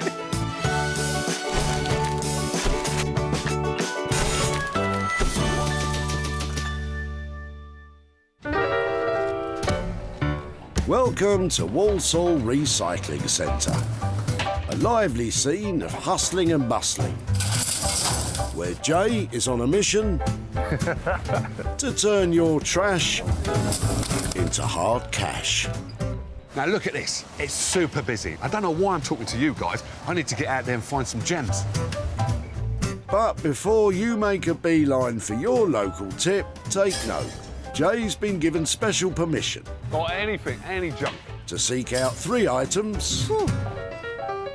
Welcome to Walsall Recycling Centre, a lively scene of hustling and bustling, where Jay is on a mission to turn your trash into hard cash. Now look at this. It's super busy. I don't know why I'm talking to you guys. I need to get out there and find some gems. But before you make a beeline for your local tip, take note. Jay's been given special permission Or anything, any junk. to seek out 3 items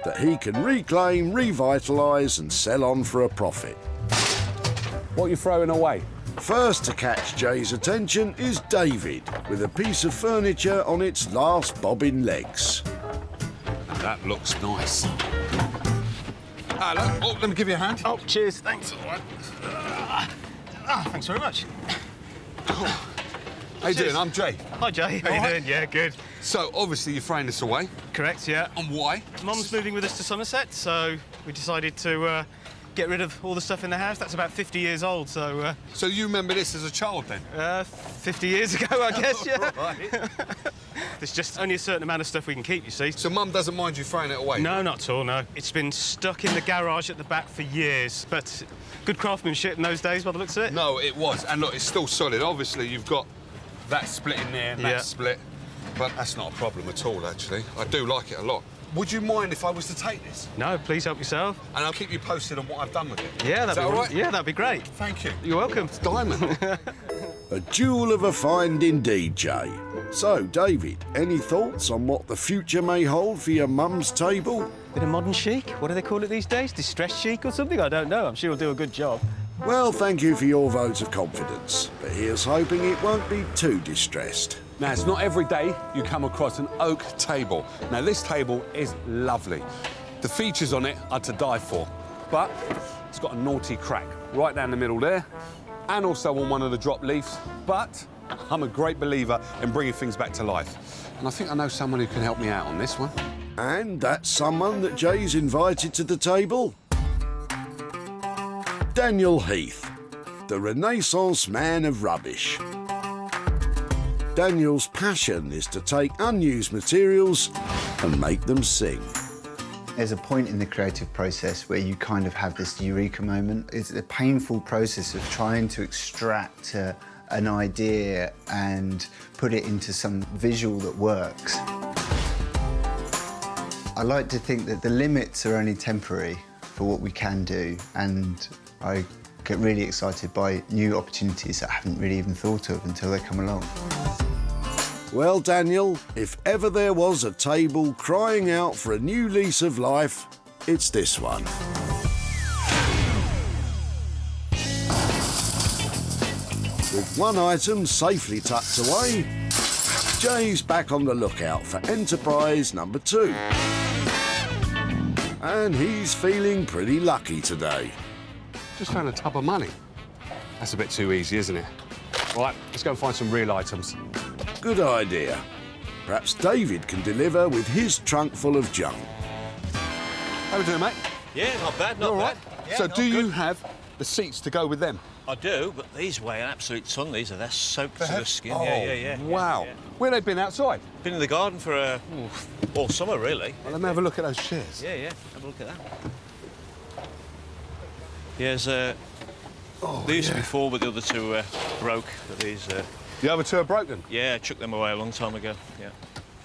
that he can reclaim, revitalise and sell on for a profit. What are you throwing away? First to catch Jay's attention is David, with a piece of furniture on its last bobbing legs. That looks nice. Hello. Oh, let me give you a hand. Oh, cheers. Thanks. Thanks very much. How you doing? I'm Jay. Hi, Jay. How you doing? Yeah, good. So, obviously, you're throwing this away. Correct, yeah. And why? Mum's moving with us to Somerset, so we decided to get rid of all the stuff in the house. That's about 50 years old, so... So you remember this as a child, then? 50 years ago, I guess, yeah. Right. There's just only a certain amount of stuff we can keep, you see. So Mum doesn't mind you throwing it away? No, not at all, no. It's been stuck in the garage at the back for years, but good craftsmanship in those days, by the looks of it. No, it was. And look, it's still solid. Obviously, you've got that split in there and that split. But that's not a problem at all, actually. I do like it a lot. Would you mind if I was to take this? No, please help yourself. And I'll keep you posted on what I've done with it. Yeah, Is that'd that be all right? Yeah, that'd be great. Thank you. You're welcome. It's diamond. A jewel of a find indeed, Jay. So, David, any thoughts on what the future may hold for your mum's table? Bit of modern chic. What do they call it these days? Distressed chic or something? I don't know. I'm sure he'll do a good job. Well, thank you for your vote of confidence, but here's hoping it won't be too distressed. Now, it's not every day you come across an oak table. Now, this table is lovely. The features on it are to die for, but it's got a naughty crack right down the middle there, and also on one of the drop leaves. But I'm a great believer in bringing things back to life, and I think I know someone who can help me out on this one. And that's someone that Jay's invited to the table. Daniel Heath, the Renaissance man of rubbish. Daniel's passion is to take unused materials and make them sing. There's a point in the creative process where you kind of have this eureka moment. It's a painful process of trying to extract an idea and put it into some visual that works. I like to think that the limits are only temporary for what we can do, and I get really excited by new opportunities that I haven't really even thought of until they come along. Well, Daniel, if ever there was a table crying out for a new lease of life, it's this one. With one item safely tucked away, Jay's back on the lookout for enterprise number 2. And he's feeling pretty lucky today. Just found a tub of money. That's a bit too easy, isn't it? Right, let's go and find some real items. Good idea. Perhaps David can deliver with his trunk full of junk. How are we doing, mate? Yeah, not bad, not All bad. right. Yeah, So no, do you good. have the seats to go with them? I do, but these weigh an absolute ton. These are, they're soaked to the skin. Oh, Yeah. wow. Yeah. Where they been outside? Been in the garden for all summer, really. Well, let me have a look at those chairs. Yeah, have a look at that. Yeah, there's they used to be 4, but the other 2 broke. But these. The other 2 are broken? Yeah, I chucked them away a long time ago. Yeah.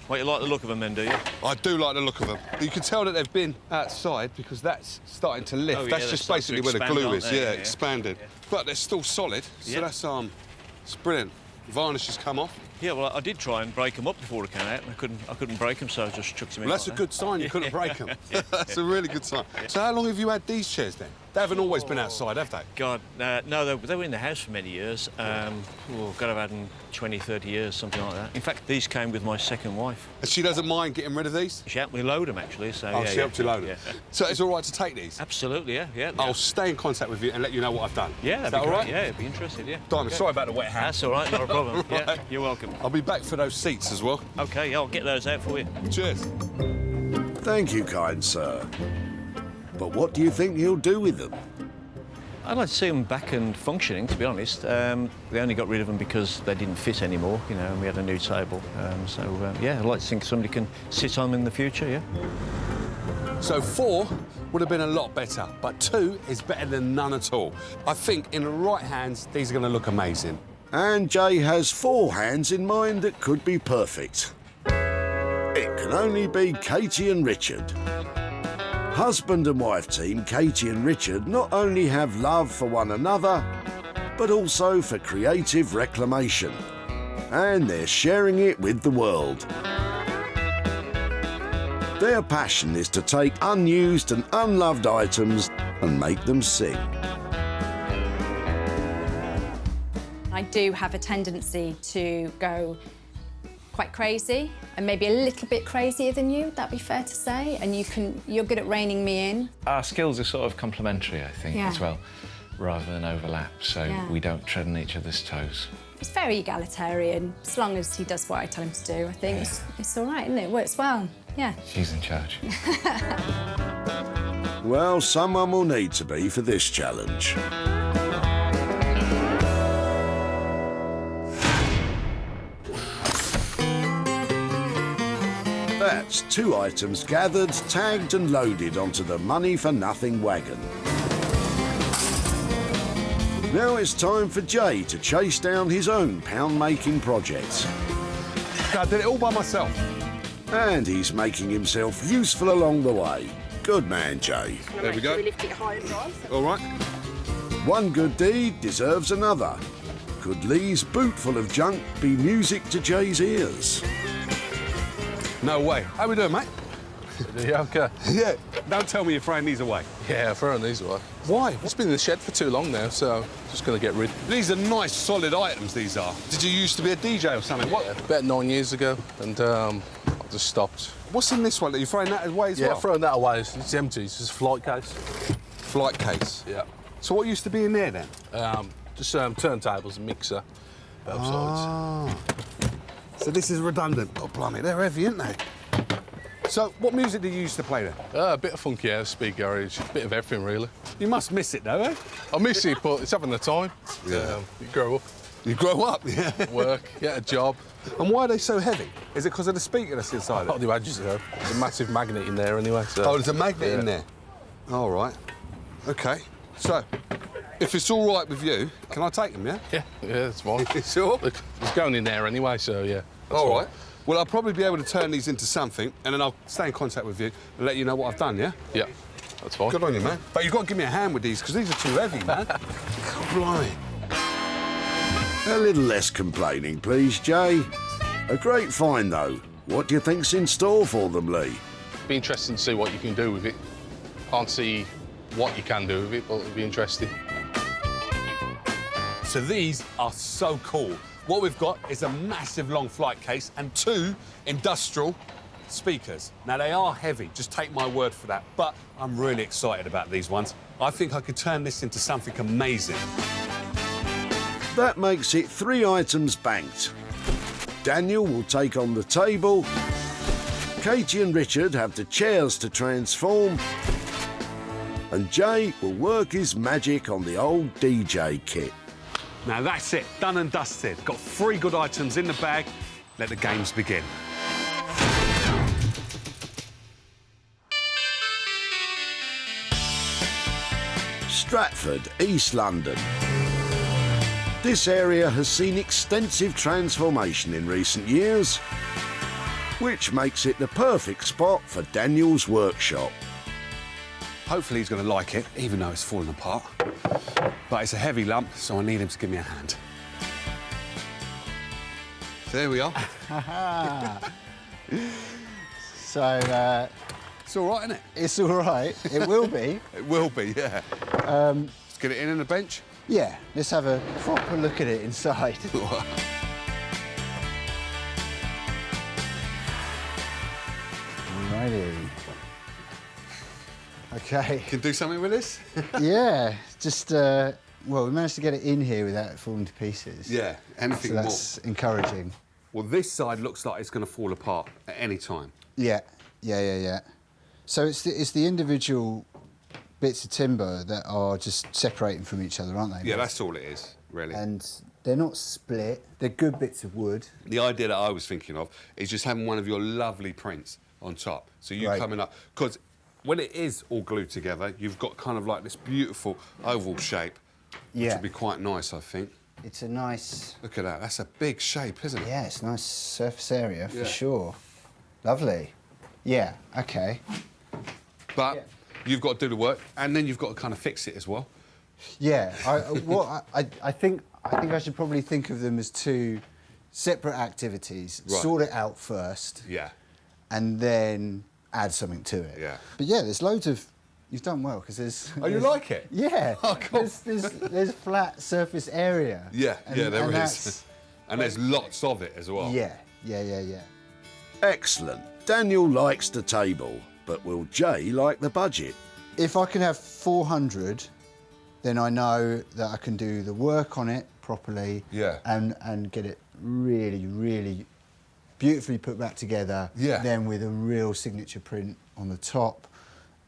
Well, you like the look of them then, do you? I do like the look of them. You can tell that they've been outside because that's starting to lift. Oh, yeah, that's they're just starting basically to where the expand, glue aren't is, they? yeah, Yeah. expanded. But they're still solid, so Yeah. that's it's brilliant. Varnish has come off. Yeah, well, I did try and break them up before they came out, and I couldn't break them, so I just chucked them in. Well, that's like a good sign you couldn't break them. That's a really good sign. Yeah. So how long have you had these chairs then? They haven't always been outside, have they? God, no, they were in the house for many years. God, I've had them 20, 30 years, something like that. In fact, these came with my second wife. And she doesn't mind getting rid of these? She helped me load them, actually, so... Oh, yeah, she yeah, helped you load them? Yeah. So it's all right to take these? Absolutely, yeah. I'll stay in contact with you and let you know what I've done. Yeah, Is that'd that be all great. right? Yeah, I'd be interested, yeah. Diamond, Okay. sorry about the wet hand. That's all right, not a problem. Right. Yeah, you're welcome. I'll be back for those seats as well. OK, yeah, I'll get those out for you. Cheers. Thank you, kind sir. But what do you think he'll do with them? I'd like to see them back and functioning, to be honest. We only got rid of them because they didn't fit anymore, you know, and we had a new table. Yeah, I'd like to think somebody can sit on them in the future, yeah. So 4 would have been a lot better, but 2 is better than none at all. I think in the right hands, these are going to look amazing. And Jay has 4 hands in mind that could be perfect. It can only be Katie and Richard. Husband and wife team Katie and Richard not only have love for one another, but also for creative reclamation. And they're sharing it with the world. Their passion is to take unused and unloved items and make them sing. I do have a tendency to go quite crazy, and maybe a little bit crazier than you, that'd be fair to say, and you're good at reining me in. Our skills are sort of complementary, I think, Yeah. as well, rather than overlap, so Yeah. we don't tread on each other's toes. It's very egalitarian, as long as he does what I tell him to do. I think it's all right, isn't it? It works well, yeah. She's in charge. Well, someone will need to be for this challenge. That's 2 items gathered, tagged and loaded onto the money for nothing wagon. Now it's time for Jay to chase down his own pound-making project. I did it all by myself. And he's making himself useful along the way. Good man, Jay. There we go. All right. One good deed deserves another. Could Lee's boot full of junk be music to Jay's ears? No way. How we doing, mate? Yeah, OK. Yeah. Don't tell me you're throwing these away. Yeah, I'm throwing these away. Why? It's been in the shed for too long now, so just going to get rid. These are nice, solid items, these are. Did you used to be a DJ or something? What? Yeah, about 9 years ago, and I just stopped. What's in this one? Are you throwing that away as Yeah, well? throwing that away. It's empty. It's just a flight case. Flight case? Yeah. So what used to be in there, then? Just turntables, a mixer, both sides. So this is redundant. Oh, blimey, they're heavy, aren't they? So what music did you used to play then? A bit of funky house, speed garage, a bit of everything, really. You must miss it, though, eh? I miss it, but it's having the time. Yeah. You grow up. You grow up, yeah. Work, get a job. And why are they so heavy? Is it because of the speaker that's inside I'll it? do edges, though. There's a massive magnet in there anyway, so... Oh, there's a magnet in there? All right. OK. So, if it's all right with you, can I take them, yeah? Yeah, it's fine. Sure? Look, it's going in there anyway, so, yeah. All right. Well, I'll probably be able to turn these into something, and then I'll stay in contact with you and let you know what I've done, yeah? Yeah, that's fine. Good on you, man. But you've got to give me a hand with these, because these are too heavy, man. Blimey. A little less complaining, please, Jay. A great find, though. What do you think's in store for them, Lee? Be interesting to see what you can do with it. Can't see what you can do with it, but it'll be interesting. So these are so cool. What we've got is a massive long flight case and 2 industrial speakers. Now, they are heavy, just take my word for that, but I'm really excited about these ones. I think I could turn this into something amazing. That makes it 3 items banked. Daniel will take on the table. Katie and Richard have the chairs to transform. And Jay will work his magic on the old DJ kit. Now, that's it, done and dusted. Got 3 good items in the bag. Let the games begin. Stratford, East London. This area has seen extensive transformation in recent years. which makes it the perfect spot for Daniel's workshop. Hopefully he's going to like it, even though it's falling apart. But it's a heavy lump, so I need him to give me a hand. So there we are. So, it's all right, isn't it? It's all right. It will be. It will be, yeah. Let's get it in on the bench. Yeah, let's have a proper look at it inside. Righty. Okay. Can do something with this? Yeah, just, well, we managed to get it in here without it falling to pieces. Yeah, anything so that's more. Encouraging. Well, this side looks like it's going to fall apart at any time. Yeah. So it's the individual bits of timber that are just separating from each other, aren't they? Yeah, that's all it is, really. And they're not split. They're good bits of wood. The idea that I was thinking of is just having one of your lovely prints on top. So you coming up, because when it is all glued together, you've got kind of like this beautiful oval shape, which would be quite nice, I think. It's a nice... Look at that, that's a big shape, isn't it? Yeah, it's a nice surface area, for sure. Lovely. Yeah, OK. But you've got to do the work, and then you've got to kind of fix it as well. Yeah, I think I should probably think of them as two separate activities. Right. Sort it out first. Yeah. And then add something to it. Yeah. But yeah, there's loads of... You've done well, because there's... Oh, you like it? Yeah. Oh, cool. There's flat surface area. Yeah, there is. That's... And there's lots of it as well. Yeah. Excellent. Daniel likes the table, but will Jay like the budget? If I can have 400, then I know that I can do the work on it properly. Yeah. And get it really, really beautifully put back together. Yeah. Then with a real signature print on the top,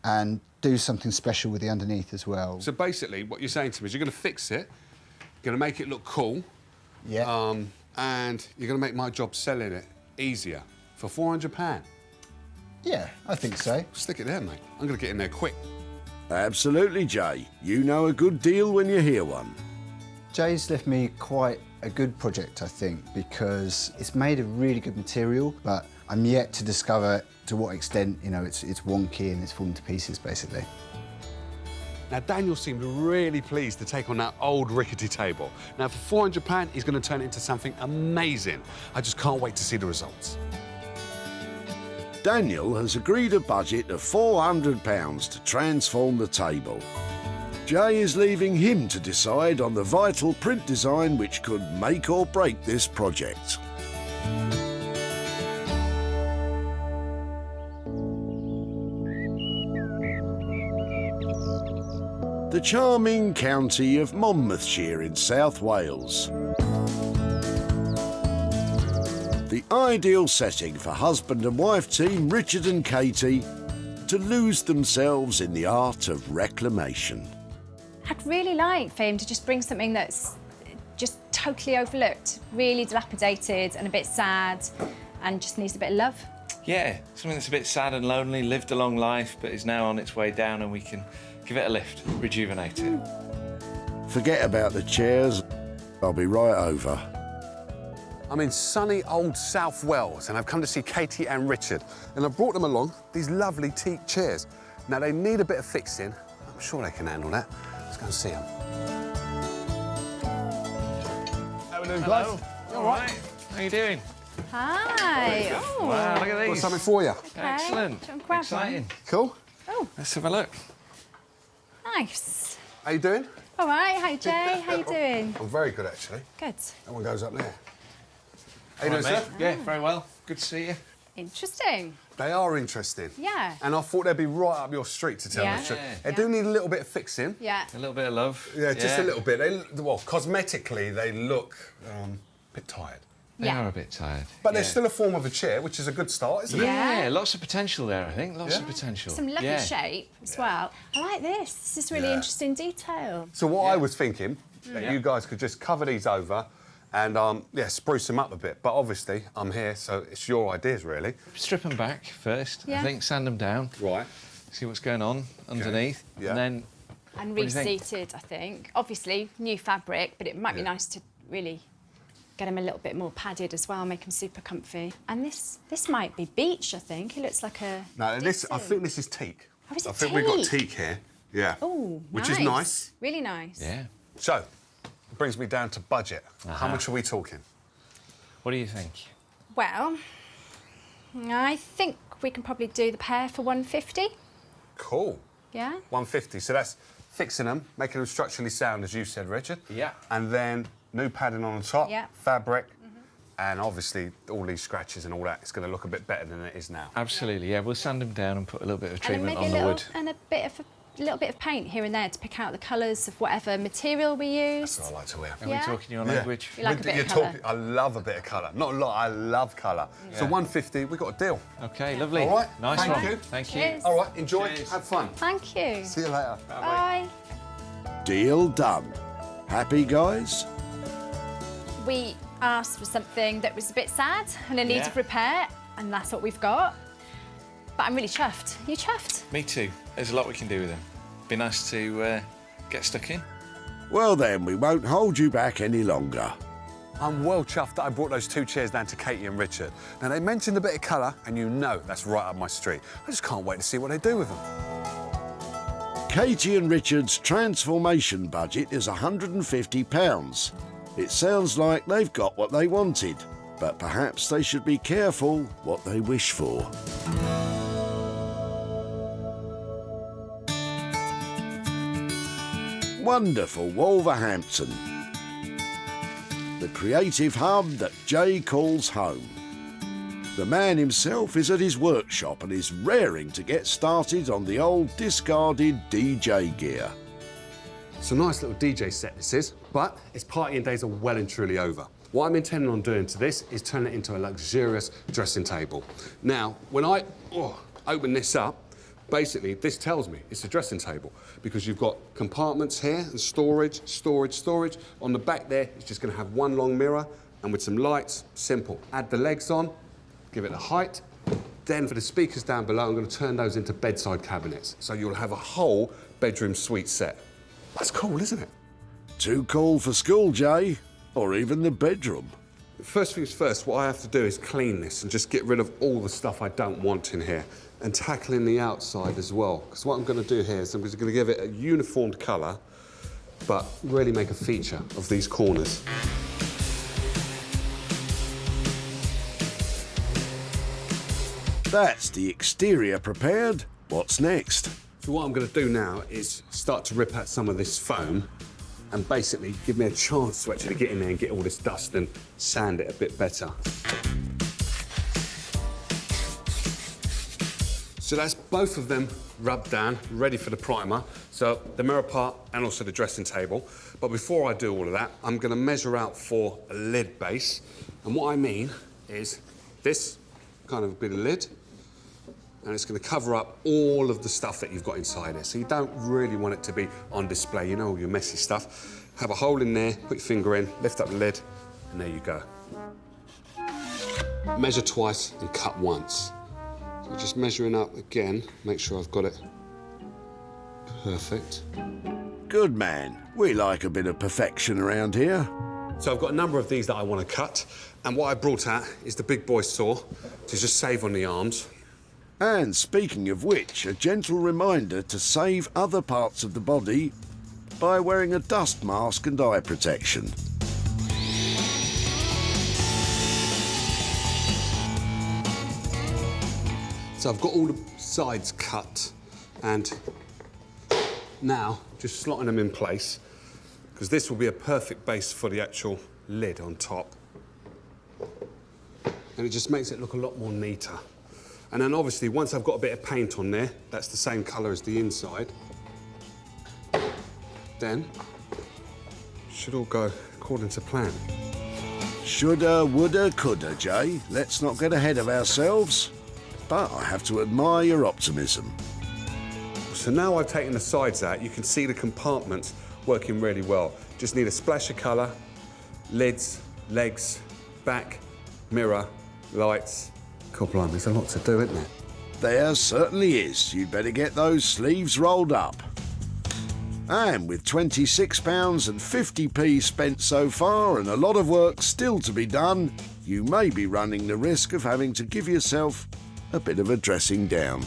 and do something special with the underneath as well. So basically, what you're saying to me is you're going to fix it, you're going to make it look cool. Yeah. And you're going to make my job selling it easier for £400. Yeah, I think so. Stick it there, mate. I'm going to get in there quick. Absolutely, Jay. You know a good deal when you hear one. Jay's left me quite a good project, I think, because it's made of really good material, but I'm yet to discover to what extent, you know, it's wonky and it's falling to pieces, basically. Now, Daniel seemed really pleased to take on that old rickety table. Now, for £400, he's going to turn it into something amazing. I just can't wait to see the results. Daniel has agreed a budget of £400 to transform the table. Jay is leaving him to decide on the vital print design which could make or break this project. The charming county of Monmouthshire in South Wales. The ideal setting for husband and wife team Richard and Katie to lose themselves in the art of reclamation. I'd really like for him to just bring something that's just totally overlooked, really dilapidated and a bit sad and just needs a bit of love. Yeah, something that's a bit sad and lonely, lived a long life, but is now on its way down, and we can give it a lift, rejuvenate it. Forget about the chairs. I'll be right over. I'm in sunny old South Wales, and I've come to see Katie and Richard. And I've brought them along these lovely teak chairs. Now, they need a bit of fixing. I'm sure they can handle that. Let's go and see them. How are we doing, guys? You all right? How are you doing? Hi. Oh. Wow, look at these. Got something for you. Okay. Excellent. Do you want to grab Exciting. Cool. Oh. Let's have a look. Nice. How you doing? All right. Hi, Jay. How you doing? I'm very good, actually. Good. That one goes up there. How you All doing, right, sir? mate. Yeah, very well. Good to see you. Interesting. They are interesting. Yeah. And I thought they'd be right up your street, to tell you the truth. They do need a little bit of fixing. Yeah. A little bit of love. Yeah, just a little bit. Well, cosmetically, they look a bit tired. They are a bit tired. But they're still a form of a chair, which is a good start, isn't it? Yeah, lots of potential there, I think. Lots of potential. Some lovely shape as well. I like this. This is really interesting detail. So what I was thinking, that you guys could just cover these over and, spruce them up a bit. But obviously, I'm here, so it's your ideas, really. Strip them back first, Yeah. I think. Sand them down. Right. See what's going on underneath. Yeah. And then... And what do you think? reseated, I think. Obviously, new fabric, but it might be nice to really get them a little bit more padded as well, make them super comfy. And this might be beach, I think. It looks like a... No, I think this is teak. Oh, is it I think we've got teak? teak here. Yeah. Oh, Which is nice. Really nice. Yeah. So, it brings me down to budget. How much are we talking? What do you think? Well, I think we can probably do the pair for 150. Cool. Yeah? 150. So that's fixing them, making them structurally sound, as you said, Richard. Yeah. And then new padding on the top, Yeah. fabric, and obviously all these scratches and all that. It's going to look a bit better than it is now. Absolutely, yeah. We'll sand them down and put a little bit of treatment and on the wood. And a little bit of paint here and there to pick out the colours of whatever material we use. That's what I like to wear. Are we talking your language? You like a bit of colour? I love a bit of colour. Not a lot, I love colour. Yeah. So 150, we got a deal. OK, lovely. All right. Nice Thank one. you. Thank you. Cheers. All right, enjoy. Cheers. Have fun. Thank you. See you later. Bye. Deal done. Happy, guys? We asked for something that was a bit sad and in need Yeah. of repair, and that's what we've got. But I'm really chuffed. You chuffed? Me too. There's a lot we can do with them. Be nice to get stuck in. Well then, we won't hold you back any longer. I'm well chuffed that I brought those 2 chairs down to Katie and Richard. Now, they mentioned a bit of colour, and you know that's right up my street. I just can't wait to see what they do with them. Katie and Richard's transformation budget is £150. It sounds like they've got what they wanted, but perhaps they should be careful what they wish for. Wonderful Wolverhampton, the creative hub that Jay calls home. The man himself is at his workshop and is raring to get started on the old discarded DJ gear. It's a nice little DJ set, this is, but its partying days are well and truly over. What I'm intending on doing to this is turn it into a luxurious dressing table. Now, when I open this up, basically, this tells me it's a dressing table because you've got compartments here and storage. On the back there, it's just going to have one long mirror and with some lights, simple. Add the legs on, give it a height. Then for the speakers down below, I'm going to turn those into bedside cabinets. So you'll have a whole bedroom suite set. That's cool, isn't it? Too cool for school, Jay, or even the bedroom. First things first, what I have to do is clean this and just get rid of all the stuff I don't want in here and tackling the outside as well. Because what I'm going to do here is I'm just going to give it a uniformed colour, but really make a feature of these corners. That's the exterior prepared. What's next? So what I'm going to do now is start to rip out some of this foam and basically give me a chance to actually get in there and get all this dust and sand it a bit better. So that's both of them rubbed down, ready for the primer. So the mirror part and also the dressing table. But before I do all of that, I'm going to measure out for a lid base. And what I mean is this kind of bit of lid, and it's going to cover up all of the stuff that you've got inside it. So you don't really want it to be on display, you know, all your messy stuff. Have a hole in there, put your finger in, lift up the lid, and there you go. Measure twice and cut once. So just measuring up again, make sure I've got it perfect. Good man. We like a bit of perfection around here. So I've got a number of these that I want to cut, and what I brought out is the big boy saw to just save on the arms. And speaking of which, a gentle reminder to save other parts of the body by wearing a dust mask and eye protection. So I've got all the sides cut, and now just slotting them in place, because this will be a perfect base for the actual lid on top. And it just makes it look a lot more neater. And then obviously, once I've got a bit of paint on there, that's the same colour as the inside, then should all go according to plan. Shoulda, woulda, coulda, Jay. Let's not get ahead of ourselves. But I have to admire your optimism. So now I've taken the sides out, you can see the compartments working really well. Just need a splash of colour, lids, legs, back, mirror, lights. God blimey, there's a lot to do, isn't there? There certainly is. You'd better get those sleeves rolled up. And with £26.50 spent so far and a lot of work still to be done, you may be running the risk of having to give yourself a bit of a dressing down.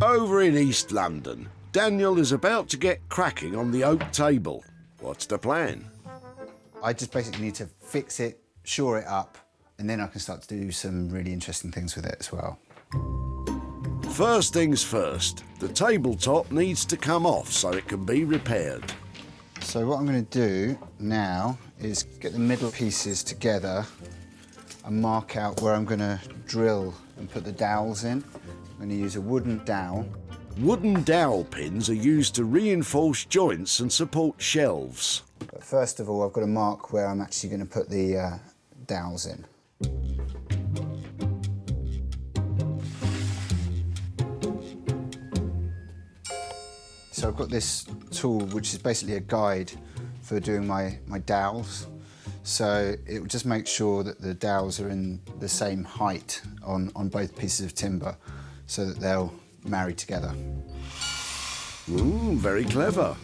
Over in East London, Daniel is about to get cracking on the oak table. What's the plan? I just basically need to fix it, shore it up, and then I can start to do some really interesting things with it as well. First things first, the tabletop needs to come off so it can be repaired. So what I'm going to do now is get the middle pieces together and mark out where I'm going to drill and put the dowels in. I'm going to use a wooden dowel. Wooden dowel pins are used to reinforce joints and support shelves. But first of all, I've got to mark where I'm actually going to put the dowels in. So I've got this tool, which is basically a guide for doing my dowels. So it will just make sure that the dowels are in the same height on both pieces of timber so that they'll marry together. Ooh, very clever.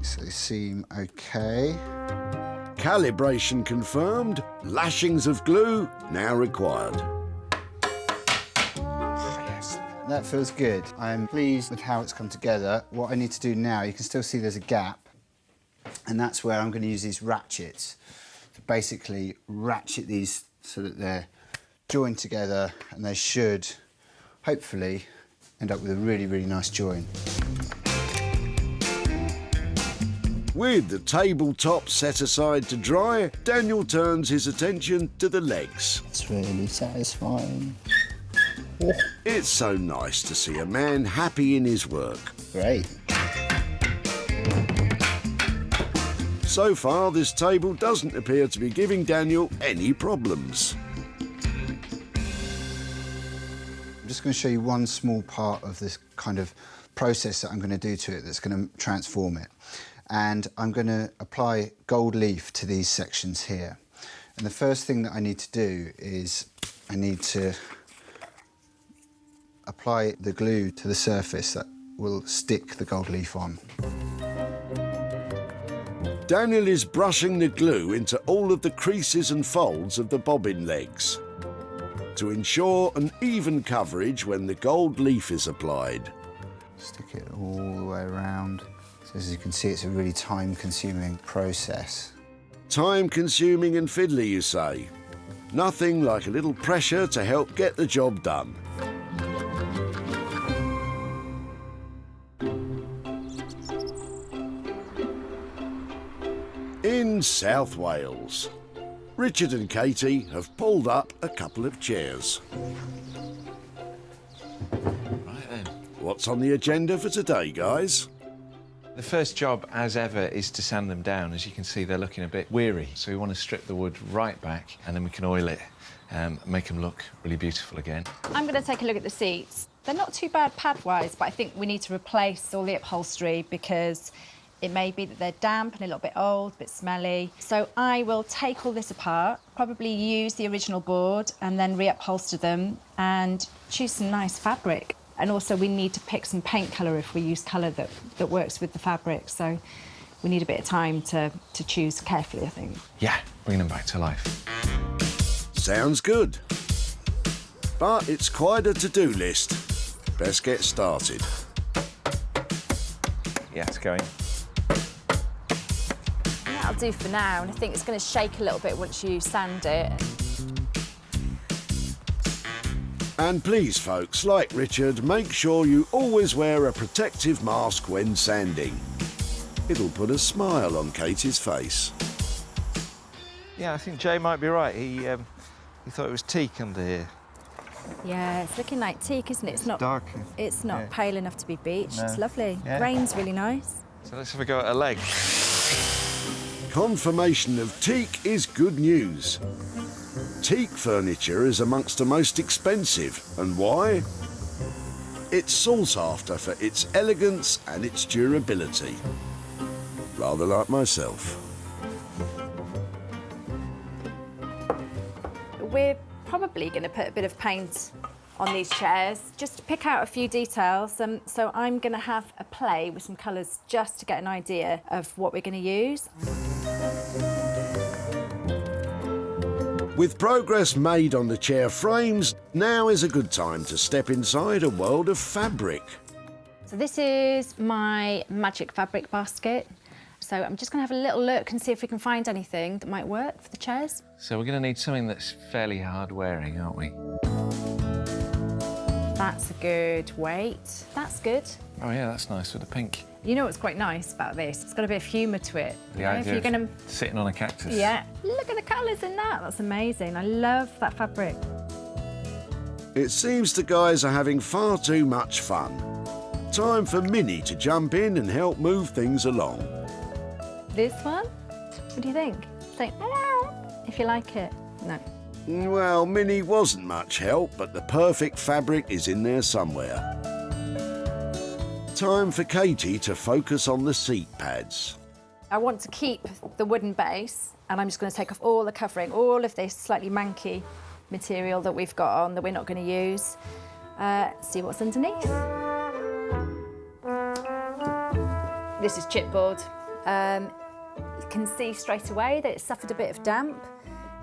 So they seem okay. Calibration confirmed. Lashings of glue now required. That feels good. I'm pleased with how it's come together. What I need to do now, you can still see there's a gap, and that's where I'm going to use these ratchets to basically ratchet these so that they're joined together, and they should hopefully end up with a really, really nice join. With the tabletop set aside to dry, Daniel turns his attention to the legs. It's really satisfying. It's so nice to see a man happy in his work. Great. So far, this table doesn't appear to be giving Daniel any problems. I'm just going to show you one small part of this kind of process that I'm going to do to it that's going to transform it. And I'm going to apply gold leaf to these sections here. And the first thing that I need to do is I need to apply the glue to the surface that will stick the gold leaf on. Daniel is brushing the glue into all of the creases and folds of the bobbin legs to ensure an even coverage when the gold leaf is applied. Stick it all the way around. So as you can see, it's a really time-consuming process. Time-consuming and fiddly, you say? Nothing like a little pressure to help get the job done. In South Wales, Richard and Katie have pulled up a couple of chairs. Right then. What's on the agenda for today, guys? The first job, as ever, is to sand them down. As you can see, they're looking a bit weary, so we want to strip the wood right back and then we can oil it and make them look really beautiful again. I'm going to take a look at the seats. They're not too bad pad-wise, but I think we need to replace all the upholstery because it may be that they're damp and a little bit old, a bit smelly. So I will take all this apart, probably use the original board and then reupholster them and choose some nice fabric. And also we need to pick some paint colour if we use colour that works with the fabric. So we need a bit of time to choose carefully, I think. Yeah, bring them back to life. Sounds good. But it's quite a to-do list. Best get started. Yeah, it's going. That'll do for now, and I think it's going to shake a little bit once you sand it. And please, folks, like Richard, make sure you always wear a protective mask when sanding. It'll put a smile on Katie's face. Yeah, I think Jay might be right. He thought it was teak under here. Yeah, it's looking like teak, isn't it? It's not dark. It's not pale enough to be beach. No. It's lovely. Yeah. Grain's really nice. So let's have a go at a leg. Confirmation of teak is good news. Teak furniture is amongst the most expensive. And why? It's sought after for its elegance and its durability. rather like myself. We're probably going to put a bit of paint on these chairs, just to pick out a few details. So I'm going to have a play with some colours just to get an idea of what we're going to use. With progress made on the chair frames, now is a good time to step inside a world of fabric. So this is my magic fabric basket. So I'm just going to have a little look and see if we can find anything that might work for the chairs. So we're going to need something that's fairly hard wearing, aren't we? That's a good weight. That's good. Oh yeah, that's nice with the pink. You know what's quite nice about this? It's got a bit of humour to it. The You know, idea if you're of sitting on a cactus. Yeah. Look at the colours in that. That's amazing. I love that fabric. It seems the guys are having far too much fun. Time for Minnie to jump in and help move things along. This one? What do you think? Say, if you like it. No. Well, Minnie wasn't much help, but the perfect fabric is in there somewhere. Time for Katie to focus on the seat pads. I want to keep the wooden base, and I'm just going to take off all the covering, all of this slightly manky material that we've got on that we're not going to use. See what's underneath. This is chipboard. You can see straight away that it's suffered a bit of damp.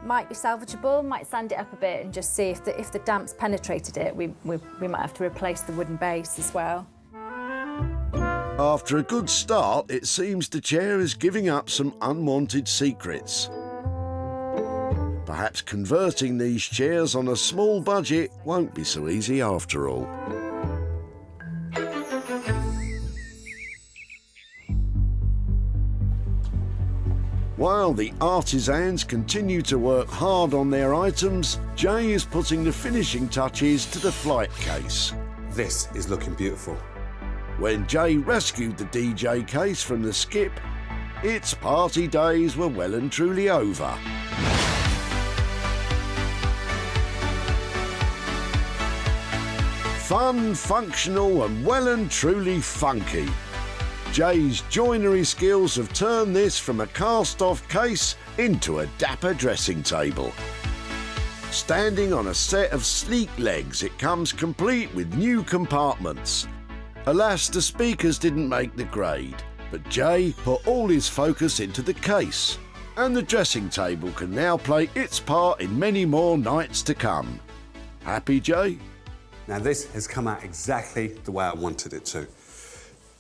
Might be salvageable, might sand it up a bit and just see if the damp's penetrated it. We might have to replace the wooden base as well. After a good start, it seems the chair is giving up some unwanted secrets. Perhaps converting these chairs on a small budget won't be so easy after all. While the artisans continue to work hard on their items, Jay is putting the finishing touches to the flight case. This is looking beautiful. When Jay rescued the DJ case from the skip, its party days were well and truly over. Fun, functional and well and truly funky. Jay's joinery skills have turned this from a cast-off case into a dapper dressing table. Standing on a set of sleek legs, it comes complete with new compartments. Alas, the speakers didn't make the grade, but Jay put all his focus into the case, and the dressing table can now play its part in many more nights to come. Happy, Jay? Now this has come out exactly the way I wanted it to.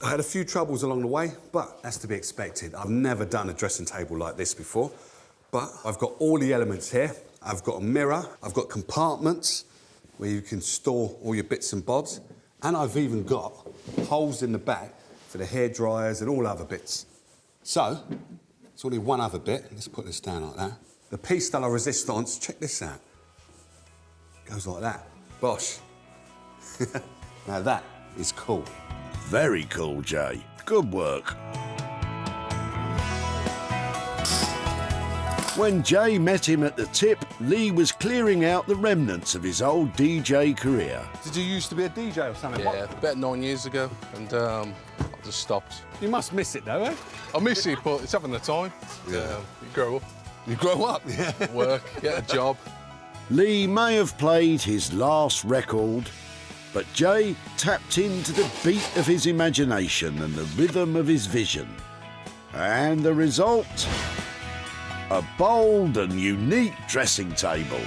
I had a few troubles along the way, but that's to be expected. I've never done a dressing table like this before, but I've got all the elements here. I've got a mirror, I've got compartments where you can store all your bits and bobs, and I've even got holes in the back for the hair dryers and all other bits. So, it's only one other bit. Let's put this down like that. The piece de la resistance, check this out. Goes like that. Bosh. Now that is cool. Very cool, Jay. Good work. When Jay met him at the tip, Lee was clearing out the remnants of his old DJ career. Did you used to be a DJ or something? Yeah, about 9 years ago, and I just stopped. You must miss it though, eh? I miss it, but it's having the time. Yeah. You grow up. You grow up, yeah. Work, get a job. Lee may have played his last record, but Jay tapped into the beat of his imagination and the rhythm of his vision. And the result? A bold and unique dressing table.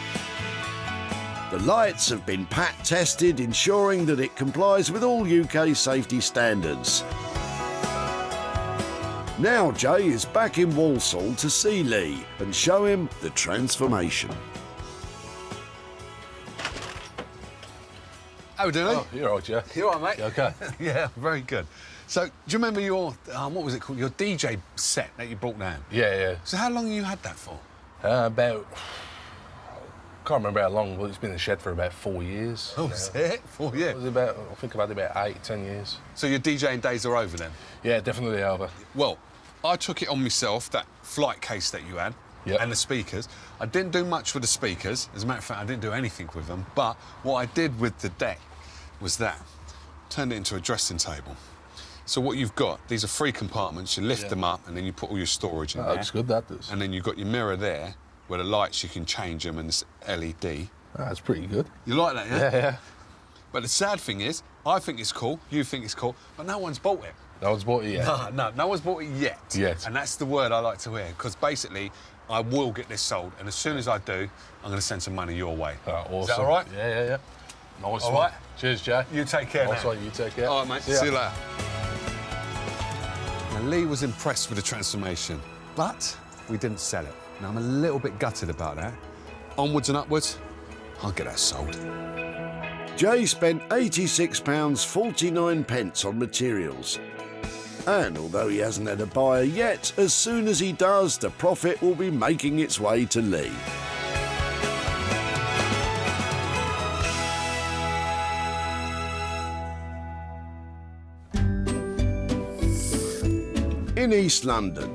The lights have been pat tested, ensuring that it complies with all UK safety standards. Now Jay is back in Walsall to see Lee and show him the transformation. How are we doing? Oh, you're all right, Joe. You all right, mate? You okay? Yeah, very good. So, do you remember your, what was it called, your DJ set that you brought down? Yeah. So how long have you had that for? About... can't remember how long, but it's been in the shed for about 4 years. Oh, is it? 4 years? It was about, I think I've had about 8, 10 years. So your DJing days are over then? Yeah, definitely over. Well, I took it on myself, that flight case that you had, and the speakers. I didn't do much with the speakers. As a matter of fact, I didn't do anything with them. But what I did with the deck was that. Turned it into a dressing table. So what you've got, these are 3 compartments. You lift them up, and then you put all your storage in there. That looks good, that does. And then you've got your mirror there, where the lights, you can change them, and it's LED. That's pretty good. You like that, yeah? Yeah, yeah. But the sad thing is, I think it's cool, you think it's cool, but no one's bought it. No one's bought it yet? No one's bought it yet. Yet. And that's the word I like to hear, because basically, I will get this sold, and as soon as I do, I'm going to send some money your way. Awesome. Is that all right? Yeah, yeah, yeah. Nice All one. right? Cheers, Jay. You take care, Nice man. one, you take care. All right, mate. See you later. Now, Lee was impressed with the transformation, but we didn't sell it. Now, I'm a little bit gutted about that. Onwards and upwards, I'll get that sold. Jay spent £86.49 on materials. And although he hasn't had a buyer yet, as soon as he does, the profit will be making its way to Lee. In East London,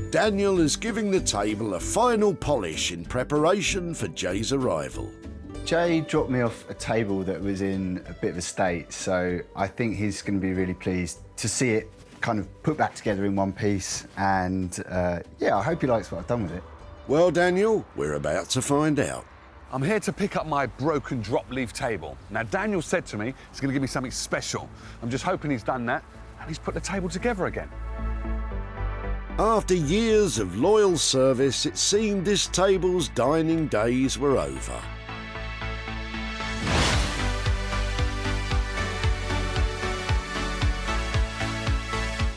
Daniel is giving the table a final polish in preparation for Jay's arrival. Jay dropped me off a table that was in a bit of a state, so I think he's going to be really pleased to see it kind of put back together in one piece, and yeah, I hope he likes what I've done with it. Well, Daniel, we're about to find out. I'm here to pick up my broken drop leaf table. Now, Daniel said to me he's going to give me something special. I'm just hoping he's done that, and he's put the table together again. After years of loyal service, it seemed this table's dining days were over.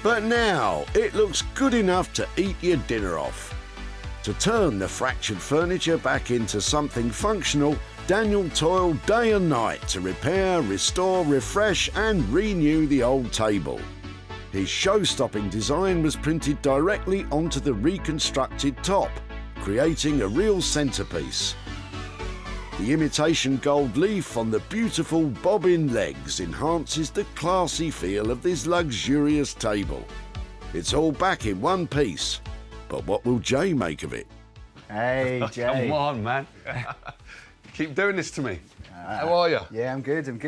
But now, it looks good enough to eat your dinner off. To turn the fractured furniture back into something functional, Daniel toiled day and night to repair, restore, refresh and renew the old table. His show-stopping design was printed directly onto the reconstructed top, creating a real centrepiece. The imitation gold leaf on the beautiful bobbin legs enhances the classy feel of this luxurious table. It's all back in one piece, but what will Jay make of it? Hey, Jay. Come on, man. Keep doing this to me. How are you? Yeah, I'm good, I'm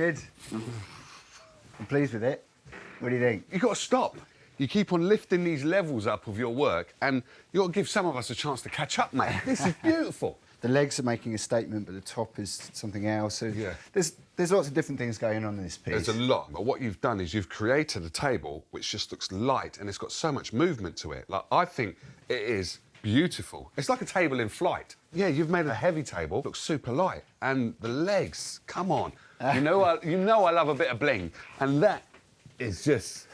pleased with it. What do you think? You've got to stop. You keep on lifting these levels up of your work, and you've got to give some of us a chance to catch up, mate. This is beautiful. The legs are making a statement, but the top is something else. So Yeah. there's lots of different things going on in this piece. There's a lot, but what you've done is you've created a table which just looks light, and it's got so much movement to it. Like, I think it is beautiful. It's like a table in flight. Yeah, you've made a heavy table, looks super light, and the legs, come on. You know I love a bit of bling, and that is just...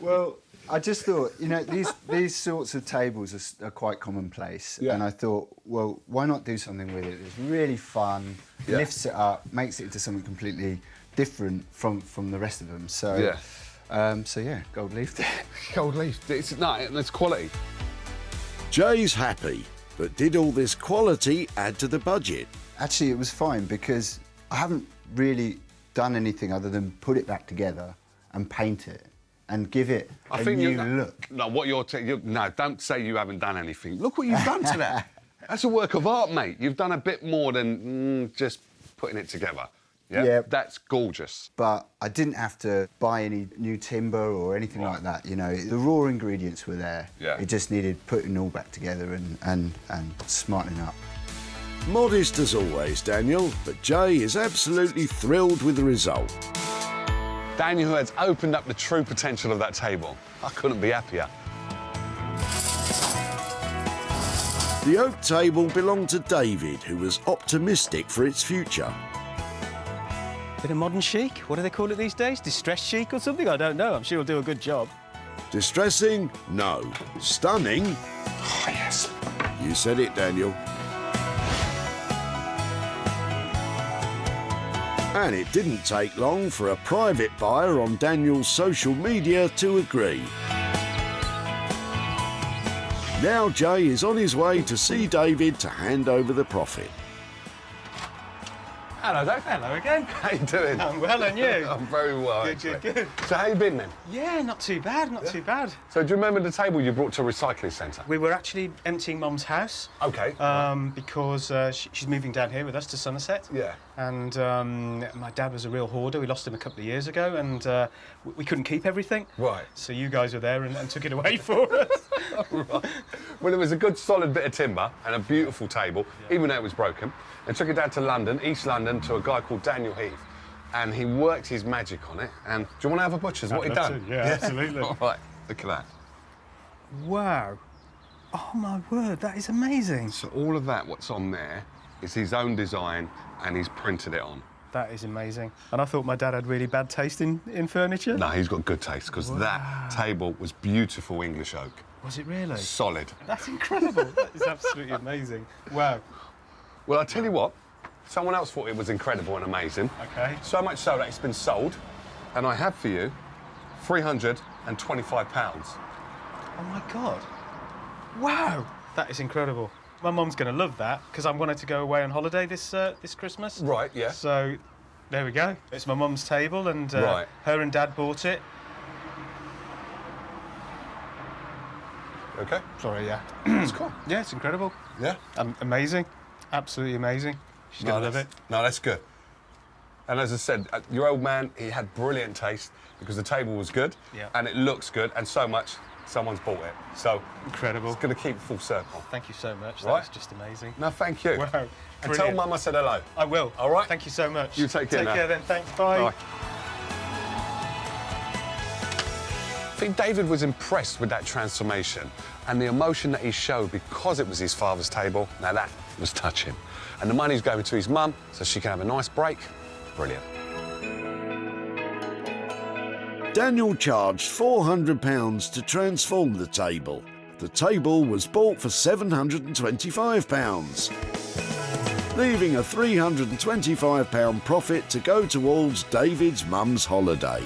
Well, I just thought, you know, these sorts of tables are quite commonplace, Yeah. and I thought, well, why not do something with it that's really fun, Yeah. lifts it up, makes it into something completely different from the rest of them. So, yeah, gold leaf. Gold leaf. It's quality. Jay's happy, but did all this quality add to the budget? Actually, it was fine because I haven't really done anything other than put it back together and paint it and give it a new look. No, what no, don't say you haven't done anything. Look what you've done to that. That's a work of art, mate. You've done a bit more than just putting it together. Yeah? Yeah. That's gorgeous. But I didn't have to buy any new timber or anything like that, you know. The raw ingredients were there. Yeah. It just needed putting all back together and smartening up. Modest as always, Daniel, but Jay is absolutely thrilled with the result. Daniel has opened up the true potential of that table. I couldn't be happier. The oak table belonged to David, who was optimistic for its future. Bit of modern chic? What do they call it these days? Distress chic or something? I don't know. I'm sure he'll do a good job. Distressing? No. Stunning? Oh, yes. You said it, Daniel. And it didn't take long for a private buyer on Daniel's social media to agree. Now Jay is on his way to see David to hand over the profit. Hello, Dave. Hello again. How you doing? I'm well, and you? I'm very well, Good, actually. good, good. So how you been then? Yeah, not too bad, not too bad. So do you remember the table you brought to a recycling centre? We were actually emptying Mum's house. OK. Because she's moving down here with us to Somerset. Yeah. And my dad was a real hoarder. We lost him a couple of years ago, and we couldn't keep everything. Right. So you guys were there and took it away for us. Right. Well, it was a good solid bit of timber and a beautiful table, even though it was broken. And took it down to London, East London, to a guy called Daniel Heath. And he worked his magic on it. And do you want to have a butcher's? What he done? Yeah, absolutely. All right, look at that. Wow. Oh, my word, that is amazing. So all of that, what's on there, is his own design, and he's printed it on. That is amazing. And I thought my dad had really bad taste in furniture. No, he's got good taste, because that table was beautiful English oak. Was it really? Solid. That's incredible. That is absolutely amazing. Wow. Well, I'll tell you what, someone else thought it was incredible and amazing. OK. So much so that it's been sold, and I have for you £325. Oh, my God. Wow. That is incredible. My mum's going to love that, because I'm wanting to go away on holiday this Christmas. Right, yeah. So, there we go. It's my mum's table, and right. her and Dad bought it. OK? Sorry, yeah. It's cool. Yeah, it's incredible. Yeah? Amazing. Absolutely amazing. She's going to love it. No, that's good. And as I said, your old man, he had brilliant taste because the table was good, yeah, and it looks good, and so much someone's bought it. So incredible. It's going to keep it full circle. Thank you so much. Right? That's just amazing. No, thank you. Wow. And Brilliant. tell Mum I said hello. I will. All right? Thank you so much. You take care now. Take care then. Thanks. Bye. Bye. I think David was impressed with that transformation and the emotion that he showed because it was his father's table. Now that was touching. And the money's going to his mum so she can have a nice break. Brilliant. Daniel charged £400 to transform the table. The table was bought for £725, leaving a £325 profit to go towards David's mum's holiday.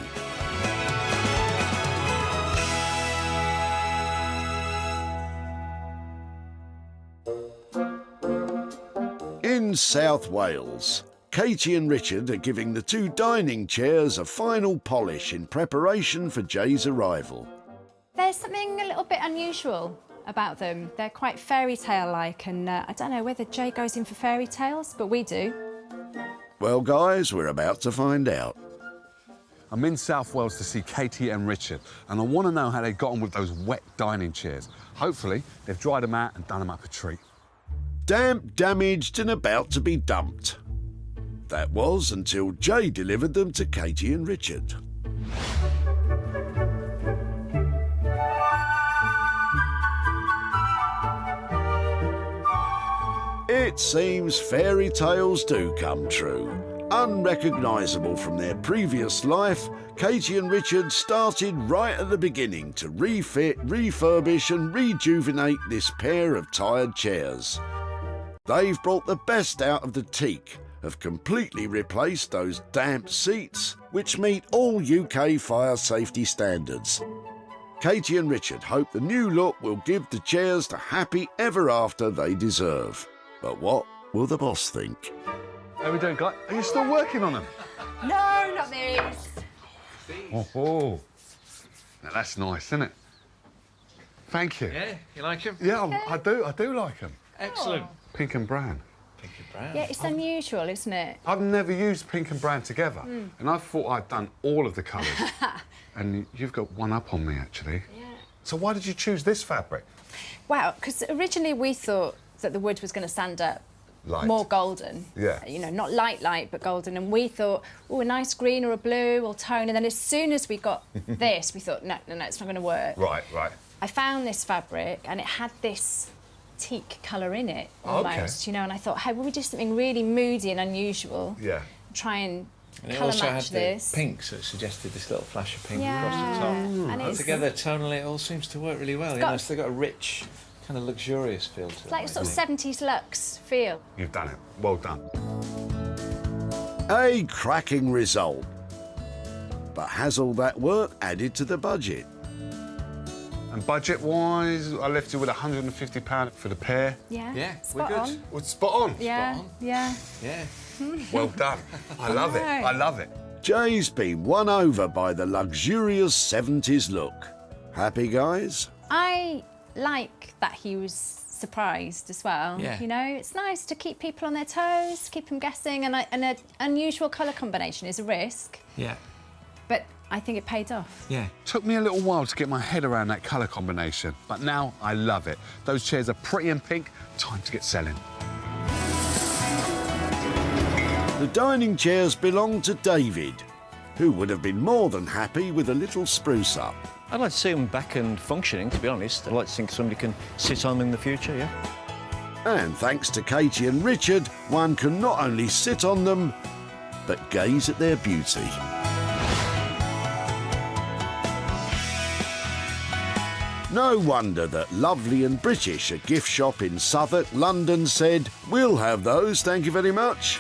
In South Wales, Katie and Richard are giving the two dining chairs a final polish in preparation for Jay's arrival. There's something a little bit unusual about them. They're quite fairy tale-like, and I don't know whether Jay goes in for fairy tales, but we do. Well, guys, we're about to find out. I'm in South Wales to see Katie and Richard, and I want to know how they got on with those wet dining chairs. Hopefully, they've dried them out and done them up a treat. Damp, damaged and about to be dumped. That was until Jay delivered them to Katie and Richard. It seems fairy tales do come true. Unrecognisable from their previous life, Katie and Richard started right at the beginning to refit, refurbish and rejuvenate this pair of tired chairs. They've brought the best out of the teak, have completely replaced those damp seats, which meet all UK fire safety standards. Katie and Richard hope the new look will give the chairs the happy ever after they deserve. But what will the boss think? How are we doing, guys? Are you still working on them? No, not these. Oh. Now that's nice, isn't it? Thank you. Yeah, you like them? Yeah, I do like them. Excellent. Pink and brown. Pink and brown. Yeah, it's unusual, isn't it? I've never used pink and brown together, and I thought I'd done all of the colours. And you've got one up on me, actually. Yeah. So why did you choose this fabric? Wow, because originally we thought that the wood was going to stand up Light. more golden. Yeah. You know, not light, but golden. And we thought, oh, a nice green or a blue or tone. And then as soon as we got this, we thought, no, it's not going to work. Right. I found this fabric and it had this teak colour in it, Okay. almost, you know, and I thought, hey, will we do something really moody and unusual? Yeah. Try and And it colour also had match the this. pink, so it suggested this little flash of pink Yeah, across the top. and it's Together, tonally, it all seems to work really well. You know, so they've got a rich, kind of luxurious feel to it. like sort of 70s luxe feel. You've done it. Well done. A cracking result. But has all that work added to the budget? And budget-wise, I left you with £150 for the pair. Yeah. Yeah, Spot we're good. on. Well, spot on. Yeah. Spot on. Yeah. Yeah. Well done. I love it. I love it. Jay's been won over by the luxurious 70s look. Happy, guys? I like that he was surprised as well. Yeah. You know, it's nice to keep people on their toes, keep them guessing, and an unusual colour combination is a risk, Yeah. but I think it paid off. Yeah. Took me a little while to get my head around that colour combination, but now I love it. Those chairs are pretty and pink. Time to get selling. The dining chairs belong to David, who would have been more than happy with a little spruce up. I'd like to see them back and functioning, to be honest. I'd like to think somebody can sit on them in the future, yeah. And thanks to Katie and Richard, one can not only sit on them, but gaze at their beauty. No wonder that Lovely and British, a gift shop in Southwark, London, said, "We'll have those, thank you very much."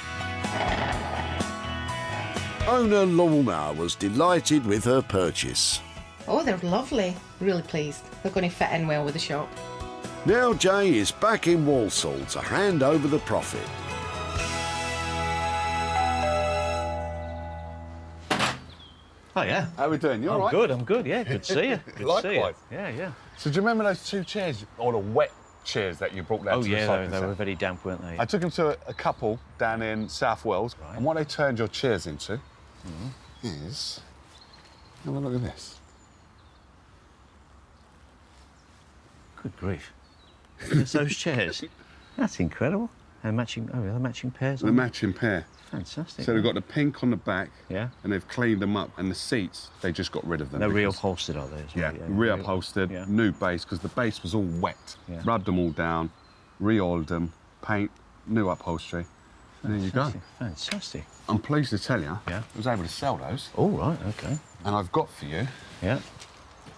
Owner Lorna was delighted with her purchase. Oh, they're lovely. Really pleased. They're going to fit in well with the shop. Now Jay is back in Walsall to hand over the profit. Oh, yeah. How are we doing? You all right? I'm good, yeah. Good to see you. Good to see you. Likewise. Yeah, yeah. So do you remember those two chairs, or the wet chairs that you brought down Oh, to yeah, the cycling they centre? were very damp, weren't they? I took them to a couple down in South Wales, and what they turned your chairs into is... Have a look at this. Good grief. There's those chairs. That's incredible. They're matching, they're matching pairs. The aren't they? matching pair. Fantastic. So they've got the pink on the back, Yeah. and they've cleaned them up, and the seats, they just got rid of them. They're because- reupholstered, are they? As well? Yeah, reupholstered, Yeah. new base, because the base was all wet. Yeah. Rubbed them all down, re-oiled them, paint, new upholstery. And there you go. Fantastic. I'm pleased to tell you, Yeah. I was able to sell those. Oh, right, OK. And I've got for you Yeah.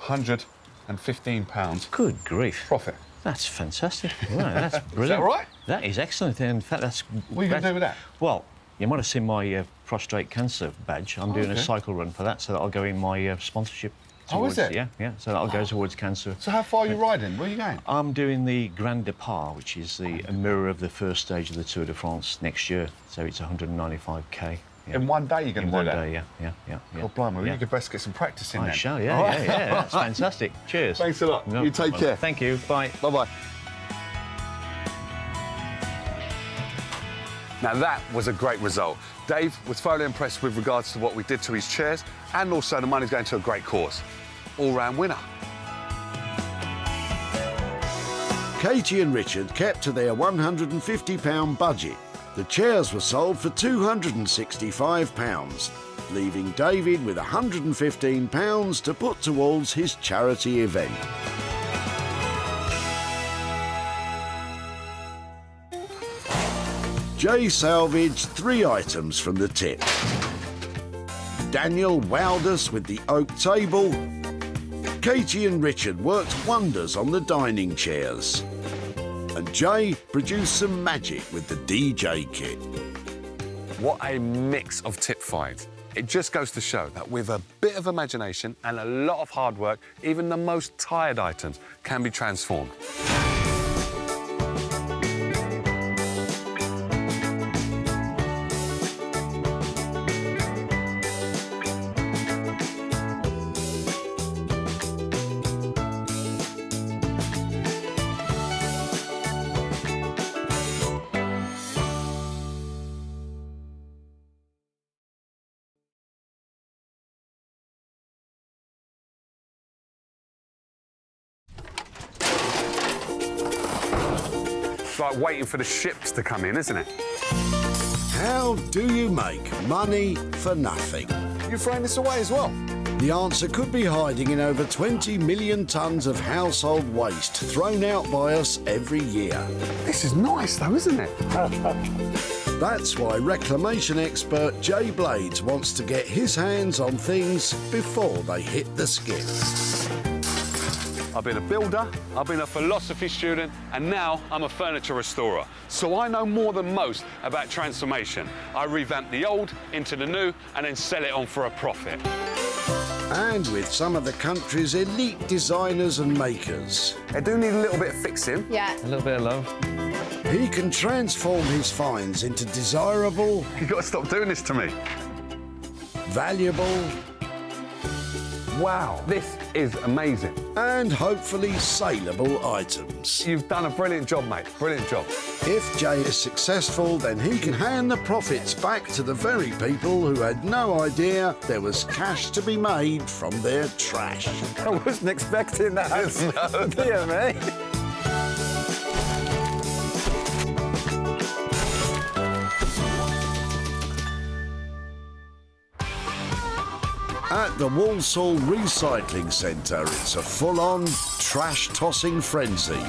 £115 Good grief. profit. That's fantastic. Right, that's brilliant. all right? That is excellent. In fact, that's... What are you going to do with that? Well, you might have seen my prostate cancer badge. I'm doing a okay. cycle run for that, so that'll go in my sponsorship. Oh, is towards- it? Yeah, yeah. So that'll go towards cancer. So how far are you riding? Where are you going? I'm doing the Grand Depart, which is a mirror of the first stage of the Tour de France next year. So it's 195k. Yeah. In one day you're going to do one that? day, yeah. God blimey, well, Yeah. you could best get some practice in I then. shall, yeah, All right. yeah. That's fantastic. Cheers. Thanks a lot. No You take problem. care. Thank you. Bye. Bye-bye. Now that was a great result. Dave was thoroughly impressed with regards to what we did to his chairs, and also the money's going to a great cause. All-round winner. Katie and Richard kept to their £150 budget. The chairs were sold for £265, leaving David with £115 to put towards his charity event. Jay salvaged 3 items from the tip. Daniel wowed us with the oak table. Katie and Richard worked wonders on the dining chairs. And Jay produced some magic with the DJ kit. What a mix of tip finds. It just goes to show that with a bit of imagination and a lot of hard work, even the most tired items can be transformed. It's like waiting for the ships to come in, isn't it? How do you make money for nothing? You're throwing this away as well? The answer could be hiding in over 20 million tonnes of household waste thrown out by us every year. This is nice though, isn't it? That's why reclamation expert Jay Blades wants to get his hands on things before they hit the skip. I've been a builder, I've been a philosophy student, and now I'm a furniture restorer. So I know more than most about transformation. I revamp the old into the new and then sell it on for a profit. and with some of the country's elite designers and makers. They do need a little bit of fixing. Yeah. A little bit of love. He can transform his finds into desirable... You've got to stop doing this to me. Valuable... Wow, this is amazing. And hopefully saleable items. You've done a brilliant job, mate. Brilliant job. If Jay is successful, then he can hand the profits back to the very people who had no idea there was cash to be made from their trash. I wasn't expecting that. No. Dear me. At the Walsall Recycling Centre, it's a full-on trash-tossing frenzy.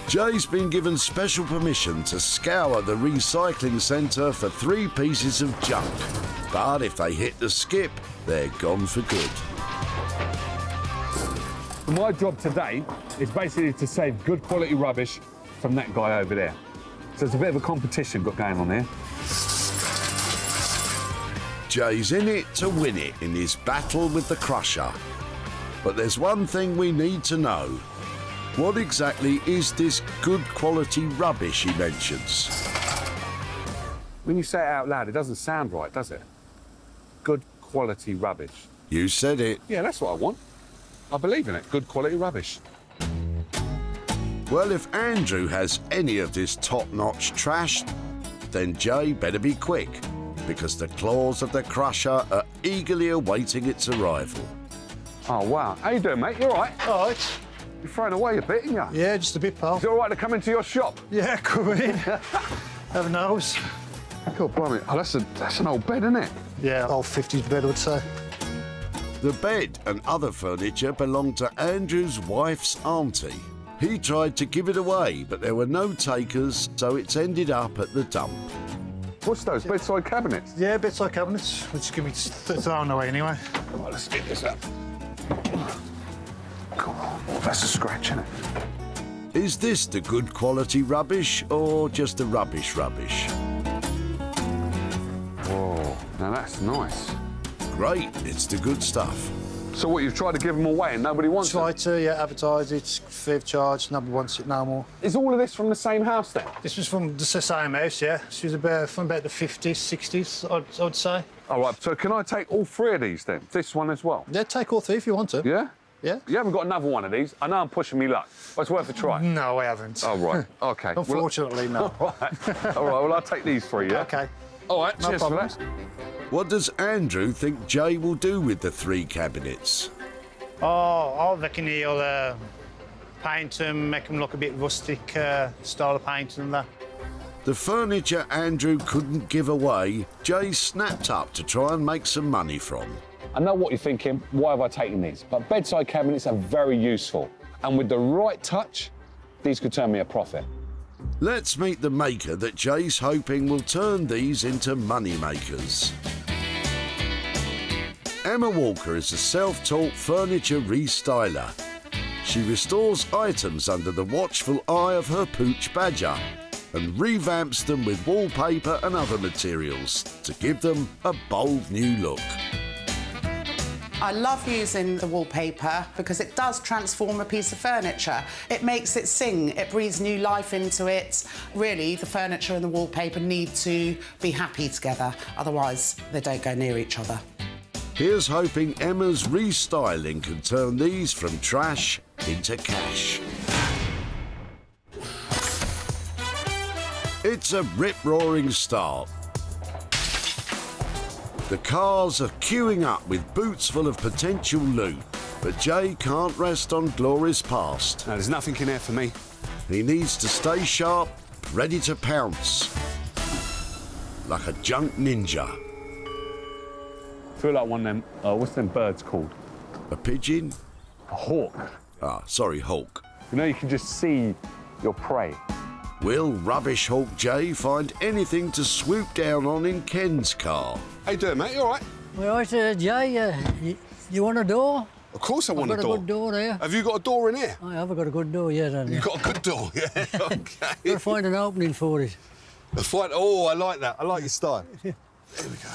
Jay's been given special permission to scour the recycling centre for 3 pieces of junk. But if they hit the skip, they're gone for good. My job today is basically to save good quality rubbish from that guy over there. So there's a bit of a competition got going on here. Jay's in it to win it in his battle with the crusher. But there's one thing we need to know. What exactly is this good quality rubbish he mentions? When you say it out loud, it doesn't sound right, does it? Good quality rubbish. You said it. Yeah, that's what I want. I believe in it. Good quality rubbish. Well, if Andrew has any of this top-notch trash, then Jay better be quick, because the claws of the crusher are eagerly awaiting its arrival. Oh, wow. How you doing, mate? You all right? All right. You're throwing away a bit, aren't you? Yeah, just a bit, pal. Is it all right to come into your shop? Yeah, come in. Have a nose. God, blimey. Oh, that's an old bed, isn't it? Yeah, old 50s bed, I would say. The bed and other furniture belonged to Andrew's wife's auntie. He tried to give it away, but there were no takers, so it's ended up at the dump. What's those, bedside cabinets? Yeah, bedside cabinets, which can be thrown away anyway. Right, let's get this up. Come on, that's a scratch, isn't it? Is this the good quality rubbish or just the rubbish? Whoa, now that's nice. Great, it's the good stuff. So what, you've tried to give them away and nobody wants it? Tried to, yeah, advertise it, free of charge, nobody wants it no more. Is all of this from the same house then? This was from the same house, yeah. She was from about the 50s, 60s, I'd say. All right, so can I take all 3 of these then? This one as well? Yeah, take all 3 if you want to. Yeah? Yeah. You haven't got another one of these? I know I'm pushing me luck, but it's worth a try. No, I haven't. Oh, right, OK. Unfortunately, no. All right, well, I'll take these 3, yeah? OK. All right, no cheers problem. for that. What does Andrew think Jay will do with the 3 cabinets? Oh, I reckon he'll paint them, make them look a bit rustic, style of painting and that. The furniture Andrew couldn't give away, Jay snapped up to try and make some money from. I know what you're thinking, why have I taken these? But bedside cabinets are very useful. And with the right touch, these could turn me a profit. Let's meet the maker that Jay's hoping will turn these into money makers. Emma Walker is a self-taught furniture restyler. She restores items under the watchful eye of her pooch badger and revamps them with wallpaper and other materials to give them a bold new look. I love using the wallpaper because it does transform a piece of furniture. It makes it sing, it breathes new life into it. Really, the furniture and the wallpaper need to be happy together, otherwise they don't go near each other. Here's hoping Emma's restyling can turn these from trash into cash. It's a rip-roaring start. The cars are queuing up with boots full of potential loot, but Jay can't rest on glory's past. No, there's nothing in there for me. He needs to stay sharp, ready to pounce. Like a junk ninja. I feel like one of them, what's them birds called? A pigeon? A hawk. Ah, sorry, hawk. You know, you can just see your prey. Will Rubbish Hawk Jay find anything to swoop down on in Ken's car? How you doing, mate? You all right? All right, Jay, you want a door? Of course I want a door. I've got a good door there. Have you got a door in here? I have got a good door, yeah. Then. You've got a good door, yeah? OK. Got to find an opening for it. Oh, I like that. I like your style. Here we go.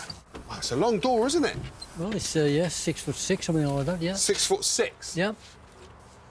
Oh, it's a long door, isn't it? Well, it's, yeah, 6'6", something like that, yeah. 6'6"? Yep.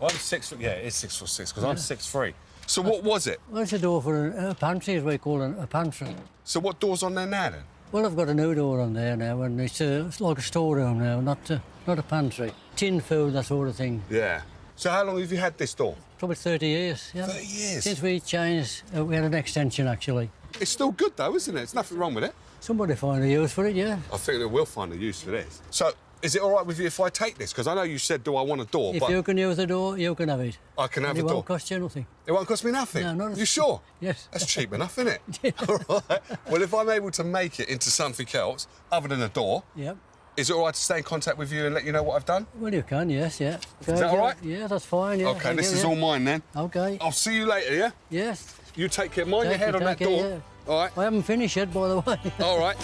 Well, I'm 6 foot, yeah, it is 6'6", because I'm 6'3". So what was it? Well, it's a door for a pantry, as we call it, a pantry. So what door's on there now, then? Well, I've got a new door on there now, and it's like a storeroom now, not a pantry. Tin food, that sort of thing. Yeah. So how long have you had this door? Probably 30 years, yeah. 30 years? Since we changed, we had an extension, actually. It's still good, though, isn't it? There's nothing wrong with it. Somebody find a use for it, yeah. I think they will find a use for this. So, is it all right with you if I take this? Because I know you said, do I want a door, If you can use the door, you can have it. I can have and a door? It won't cost you nothing. It won't cost me nothing? No, not You sure? Yes. That's cheap enough, isn't it? All right. Well, if I'm able to make it into something else other than a door, Yep. is it all right to stay in contact with you and let you know what I've done? Well, you can, yes, yeah. Is that all right? Yeah, that's fine, yeah. OK, this is all mine, then. OK. I'll see you later, yeah? Yes. You take care. Mind your head on that door. Yeah. All right. I haven't finished yet, by the way. All right.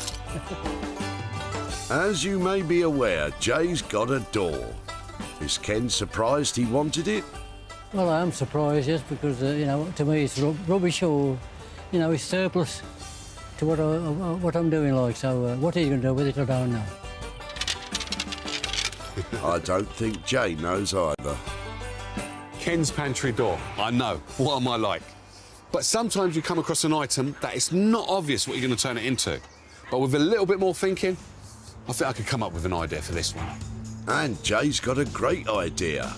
As you may be aware, Jay's got a door. Is Ken surprised he wanted it? Well, I am surprised, yes, because, you know, to me it's rubbish or, you know, it's surplus to what I'm doing, like. So what are you going to do with it, I don't know. I don't think Jay knows either. Ken's pantry door. I know. What am I like? But sometimes you come across an item that it's not obvious what you're going to turn it into. But with a little bit more thinking, I think I could come up with an idea for this one. And Jay's got a great idea.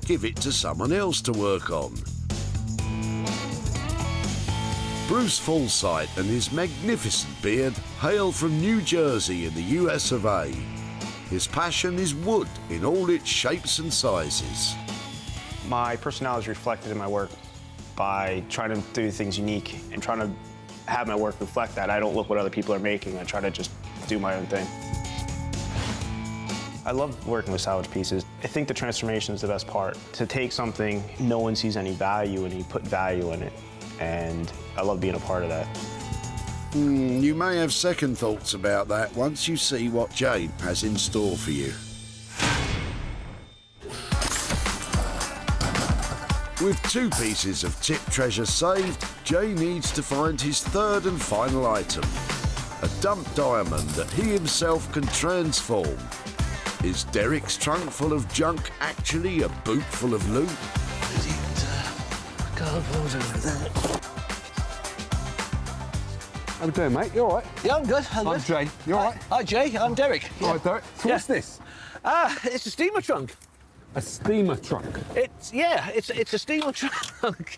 Give it to someone else to work on. Bruce Forsyth and his magnificent beard hail from New Jersey in the US of A. His passion is wood in all its shapes and sizes. My personality is reflected in my work by trying to do things unique and trying to have my work reflect that. I don't look what other people are making. I try to just do my own thing. I love working with salvage pieces. I think the transformation is the best part. To take something no one sees any value in, and you put value in it. And I love being a part of that. You may have second thoughts about that once you see what Jay has in store for you. With 2 pieces of tip treasure saved, Jay needs to find his third and final item. A dump diamond that he himself can transform. Is Derek's trunk full of junk actually a boot full of loot? How you doing, mate? You all right? Yeah, I'm good. I'm Jay. You all right? Hi, Jay. I'm Derek. All right, Derek. So what's this? It's a steamer trunk. A steamer trunk? It's a steamer trunk.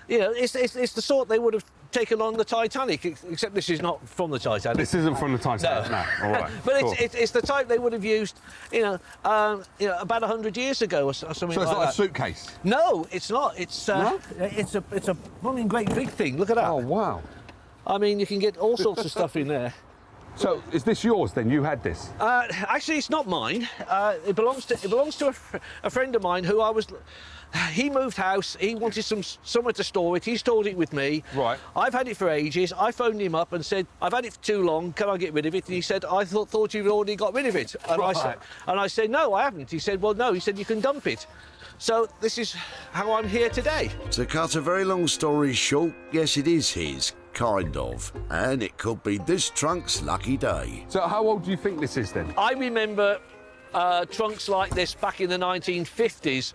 You know, it's the sort they would have taken on the Titanic, except this is not from the Titanic. This isn't from the Titanic, no. All right. But cool. it's the type they would have used, about 100 years ago or something like that. So it's like a suitcase? No, it's not. It's no? it's a blooming great big thing. Look at that. Oh wow. I mean, you can get all sorts of stuff in there. So is this yours then? You had this? Actually, it's not mine. It belongs to a friend of mine who he moved house. He wanted somewhere to store it. He stored it with me. Right. I've had it for ages. I phoned him up and said, I've had it for too long. Can I get rid of it? And he said, I thought you'd already got rid of it. And right. I said, no, I haven't. He said, well, no. He said, you can dump it. So this is how I'm here today. To cut a very long story short, yes, it is his, kind of. And it could be this trunk's lucky day. So how old do you think this is then? I remember trunks like this back in the 1950s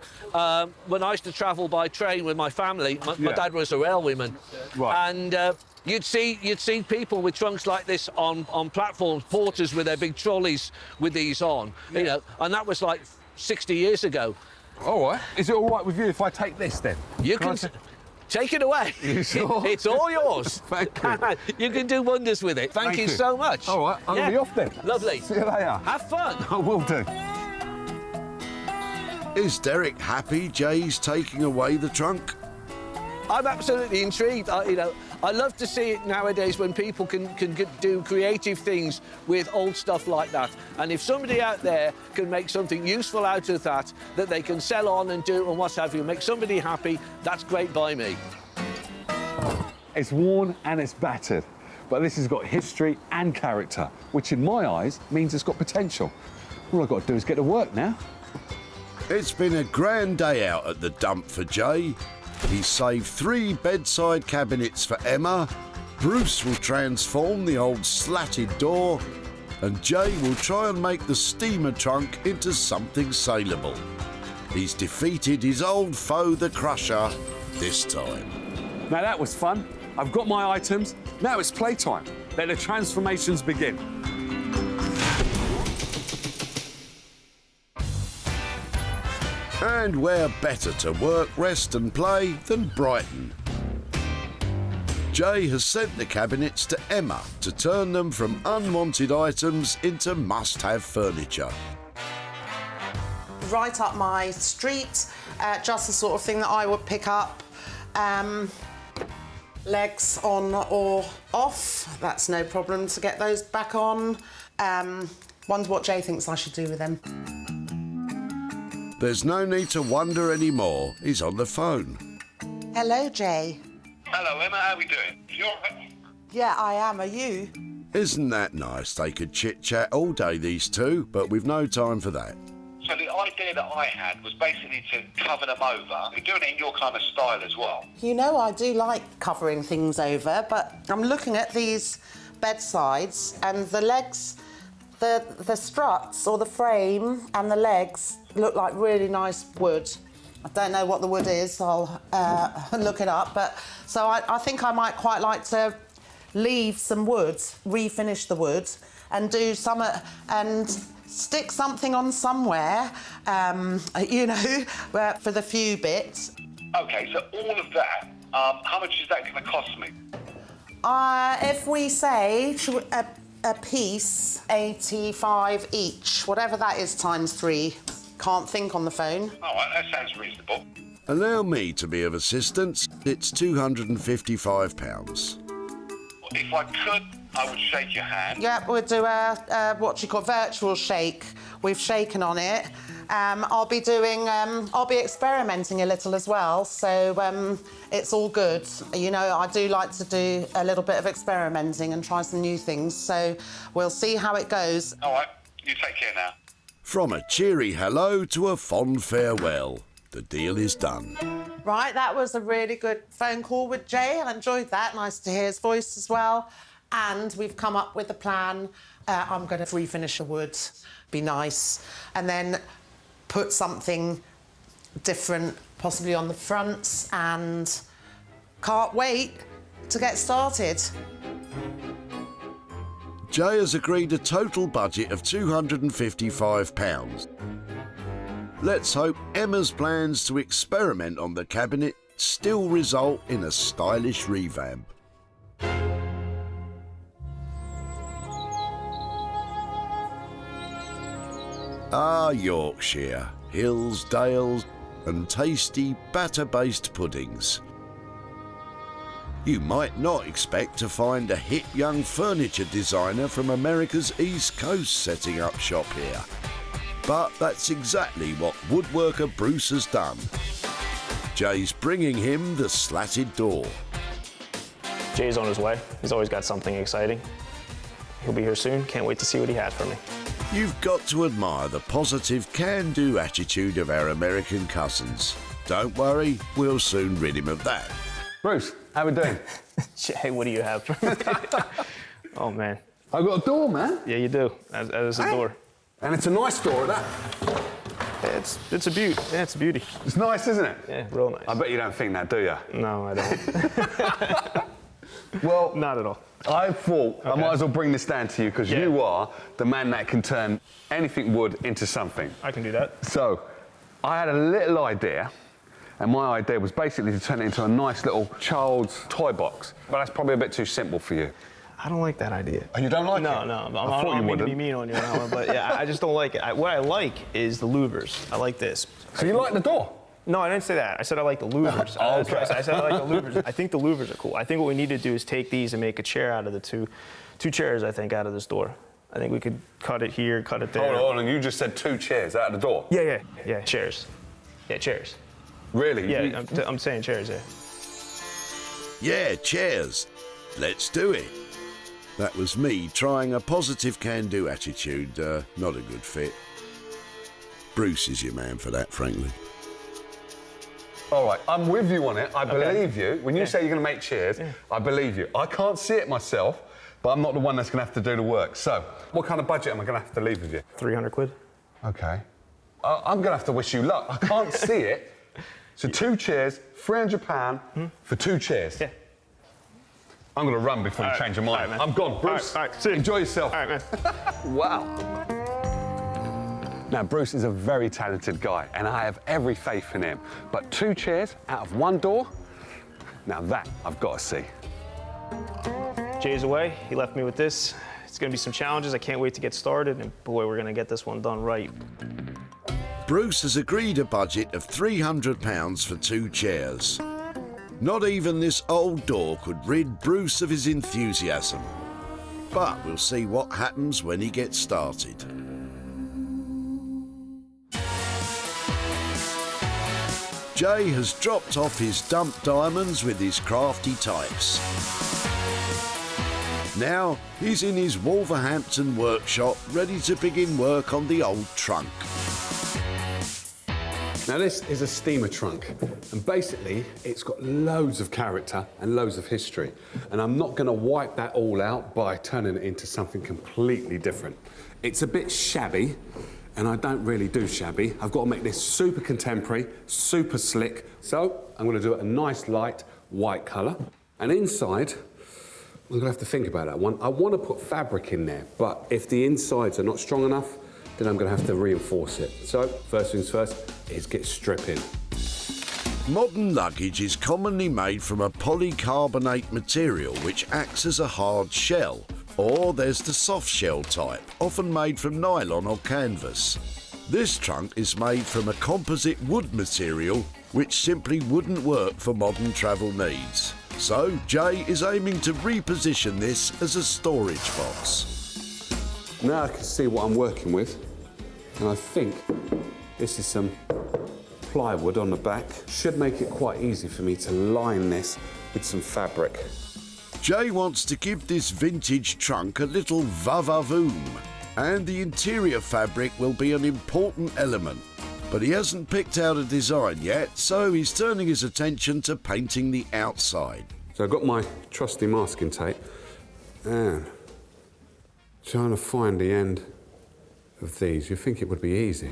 when I used to travel by train with my family. My dad was a railwayman. Right. And you'd see people with trunks like this on platforms, porters with their big trolleys with these on, you know, and that was like 60 years ago. All right. Is it all right with you if I take this then? You can take it away. You sure? It's all yours. Thank you. You can do wonders with it. Thank you so much. All right, I'm going to be off then. Lovely. See you later. Have fun. I will do. Is Derek happy Jay's taking away the trunk? I'm absolutely intrigued. I love to see it nowadays when people can do creative things with old stuff like that. And if somebody out there can make something useful out of that they can sell on and do and what have you, make somebody happy, that's great by me. It's worn and it's battered, but this has got history and character, which in my eyes means it's got potential. All I've got to do is get to work now. It's been a grand day out at the dump for Jay. He saved 3 bedside cabinets for Emma. Bruce will transform the old slatted door. and Jay will try and make the steamer trunk into something saleable. He's defeated his old foe, the Crusher, this time. Now that was fun. I've got my items. Now it's playtime. Let the transformations begin. And where better to work, rest and play than Brighton? Jay has sent the cabinets to Emma to turn them from unwanted items into must-have furniture. Right up my street, just the sort of thing that I would pick up. Legs on or off, that's no problem to get those back on. Wonder what Jay thinks I should do with them. There's no need to wonder anymore. He's on the phone. Hello, Jay. Hello, Emma. How are we doing? You all right? Yeah, I am. Are you? Isn't that nice? They could chit-chat all day, these two, but we've no time for that. So the idea that I had was basically to cover them over. You're doing it in your kind of style as well. You know, I do like covering things over, but I'm looking at these bedsides and the legs, the struts or the frame and the legs look like really nice wood. I don't know what the wood is, I'll look it up, but so I think I might quite like to leave some wood, refinish the wood and do some, and stick something on somewhere, you know, for the few bits. OK, so all of that, how much is that going to cost me? If we say a piece, 85 each, whatever that is times 3. Can't think on the phone. All right, that sounds reasonable. Allow me to be of assistance. It's £255. If I could, I would shake your hand. Yeah, we'll do a what you call virtual shake. We've shaken on it. I'll be experimenting a little as well, so it's all good. You know, I do like to do a little bit of experimenting and try some new things, so we'll see how it goes. All right, you take care now. From a cheery hello to a fond farewell, the deal is done. Right, that was a really good phone call with Jay. I enjoyed that. Nice to hear his voice as well. And we've come up with a plan. I'm going to refinish the wood, be nice, and then put something different, possibly on the fronts, and can't wait to get started. Jay has agreed a total budget of £255. Let's hope Emma's plans to experiment on the cabinet still result in a stylish revamp. Ah, Yorkshire, hills, dales and tasty batter-based puddings. You might not expect to find a hip young furniture designer from America's East Coast setting up shop here. But that's exactly what woodworker Bruce has done. Jay's bringing him the slatted door. Jay's on his way. He's always got something exciting. He'll be here soon. Can't wait to see what he has for me. You've got to admire the positive can-do attitude of our American cousins. Don't worry, we'll soon rid him of that. Bruce, how we doing? Jay, what do you have for me? Oh, man. I got a door, man. Yeah, you do. That is a door. And it's a nice door, that. Yeah, it's a beauty. Yeah, it's a beauty. It's nice, isn't it? Yeah, real nice. I bet you don't think that, do you? No, I don't. Well, not at all. I thought I might as well bring this down to you because you are the man that can turn anything wood into something. I can do that. So, I had a little idea, and my idea was basically to turn it into a nice little child's toy box. But that's probably a bit too simple for you. I don't like that idea. Oh, you don't like it? No. I don't mean to be mean on you, but yeah, I just don't like it. What I like is the louvers. I like this. So you like the door? No, I didn't say that. I said I like the louvers. Okay. I said I like the louvers. I think the louvers are cool. I think what we need to do is take these and make a chair out of the two chairs, I think, out of this door. I think we could cut it here, cut it there. Hold on, you just said 2 chairs out of the door? Yeah, chairs. Yeah, chairs. Really? Yeah, I'm saying chairs, yeah. Yeah, chairs. Let's do it. That was me trying a positive can-do attitude. Not a good fit. Bruce is your man for that, frankly. All right, I'm with you on it. I believe you. When you say you're going to make chairs, I believe you. I can't see it myself, but I'm not the one that's going to have to do the work. So, what kind of budget am I going to have to leave with you? 300 quid. OK. I'm going to have to wish you luck. I can't see it. So 2 chairs, £300 for 2 chairs. Yeah. I'm going to run before you change your mind. I'm gone. Bruce, enjoy yourself. All right, man. Wow. Now, Bruce is a very talented guy, and I have every faith in him. But 2 chairs out of 1 door, now that I've got to see. Jay's away. He left me with this. It's going to be some challenges. I can't wait to get started, and boy, we're going to get this one done right. Bruce has agreed a budget of £300 for 2 chairs. Not even this old door could rid Bruce of his enthusiasm. But we'll see what happens when he gets started. Jay has dropped off his dumped diamonds with his crafty types. Now he's in his Wolverhampton workshop ready to begin work on the old trunk. Now, this is a steamer trunk, and basically it's got loads of character and loads of history, and I'm not going to wipe that all out by turning it into something completely different. It's a bit shabby, and I don't really do shabby. I've got to make this super contemporary, super slick, so I'm going to do it a nice light white colour. And inside, we're going to have to think about that one. I want to put fabric in there, but if the insides are not strong enough, then I'm going to have to reinforce it. So, first things first is get stripping. Modern luggage is commonly made from a polycarbonate material which acts as a hard shell, or there's the soft shell type, often made from nylon or canvas. This trunk is made from a composite wood material which simply wouldn't work for modern travel needs. So, Jay is aiming to reposition this as a storage box. Now I can see what I'm working with. And I think this is some plywood on the back. Should make it quite easy for me to line this with some fabric. Jay wants to give this vintage trunk a little va-va-voom, and the interior fabric will be an important element. But he hasn't picked out a design yet, so he's turning his attention to painting the outside. So I've got my trusty masking tape and trying to find the end of these. You'd think it would be easy.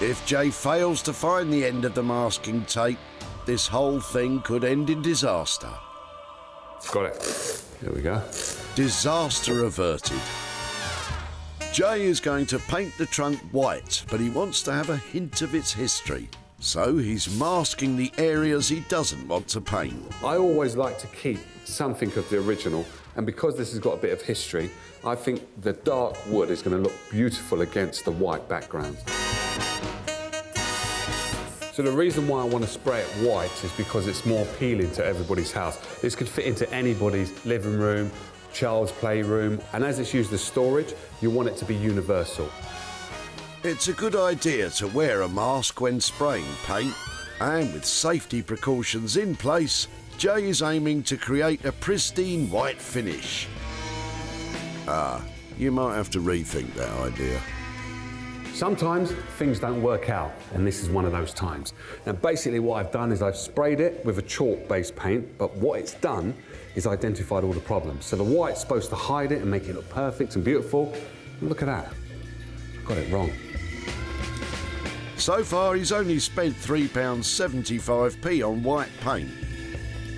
If Jay fails to find the end of the masking tape, this whole thing could end in disaster. Got it. There we go. Disaster averted. Jay is going to paint the trunk white, but he wants to have a hint of its history. So he's masking the areas he doesn't want to paint. I always like to keep something of the original, and because this has got a bit of history, I think the dark wood is going to look beautiful against the white background. So the reason why I want to spray it white is because it's more appealing to everybody's house. This could fit into anybody's living room, child's playroom, and as it's used as storage, you want it to be universal. It's a good idea to wear a mask when spraying paint, and with safety precautions in place, Jay is aiming to create a pristine white finish. You might have to rethink that idea. Sometimes things don't work out, and this is one of those times. Now, basically what I've done is I've sprayed it with a chalk-based paint, but what it's done is identified all the problems. So the white's supposed to hide it and make it look perfect and beautiful. And look at that. Got it wrong. So far, he's only spent £3.75p on white paint.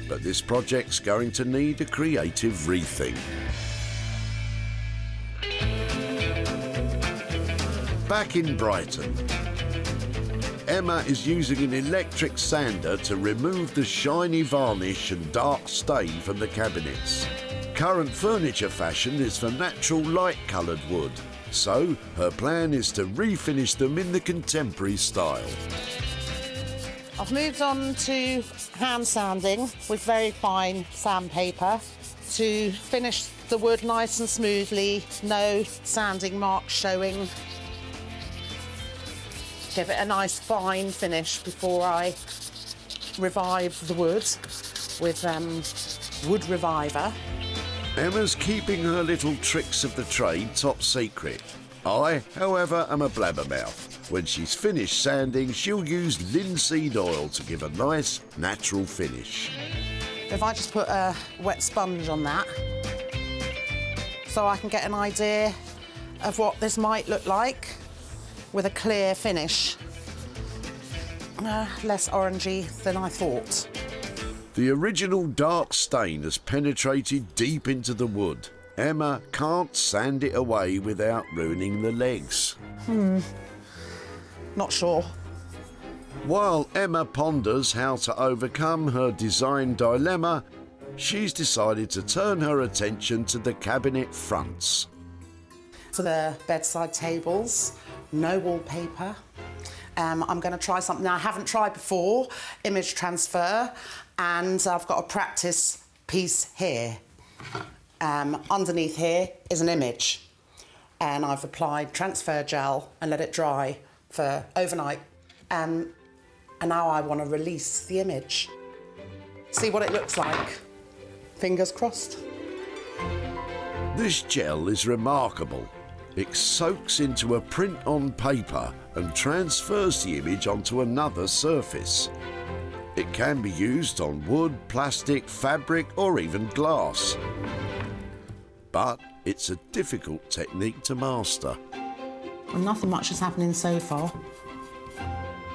But this project's going to need a creative rethink. Back in Brighton, Emma is using an electric sander to remove the shiny varnish and dark stain from the cabinets. Current furniture fashion is for natural light-coloured wood, so her plan is to refinish them in the contemporary style. I've moved on to hand sanding with very fine sandpaper to finish the wood nice and smoothly, no sanding marks showing. Give it a nice fine finish before I revive the wood with Wood Reviver. Emma's keeping her little tricks of the trade top secret. I, however, am a blabbermouth. When she's finished sanding, she'll use linseed oil to give a nice, natural finish. If I just put a wet sponge on that, so I can get an idea of what this might look like with a clear finish. Less orangey than I thought. The original dark stain has penetrated deep into the wood. Emma can't sand it away without ruining the legs. Not sure. While Emma ponders how to overcome her design dilemma, she's decided to turn her attention to the cabinet fronts. For the bedside tables, no wallpaper. I'm going to try something I haven't tried before, image transfer, and I've got a practice piece here. Underneath here is an image, and I've applied transfer gel and let it dry for overnight. And now I want to release the image. See what it looks like. Fingers crossed. This gel is remarkable. It soaks into a print on paper and transfers the image onto another surface. It can be used on wood, plastic, fabric, or even glass. But it's a difficult technique to master. Well, nothing much is happening so far.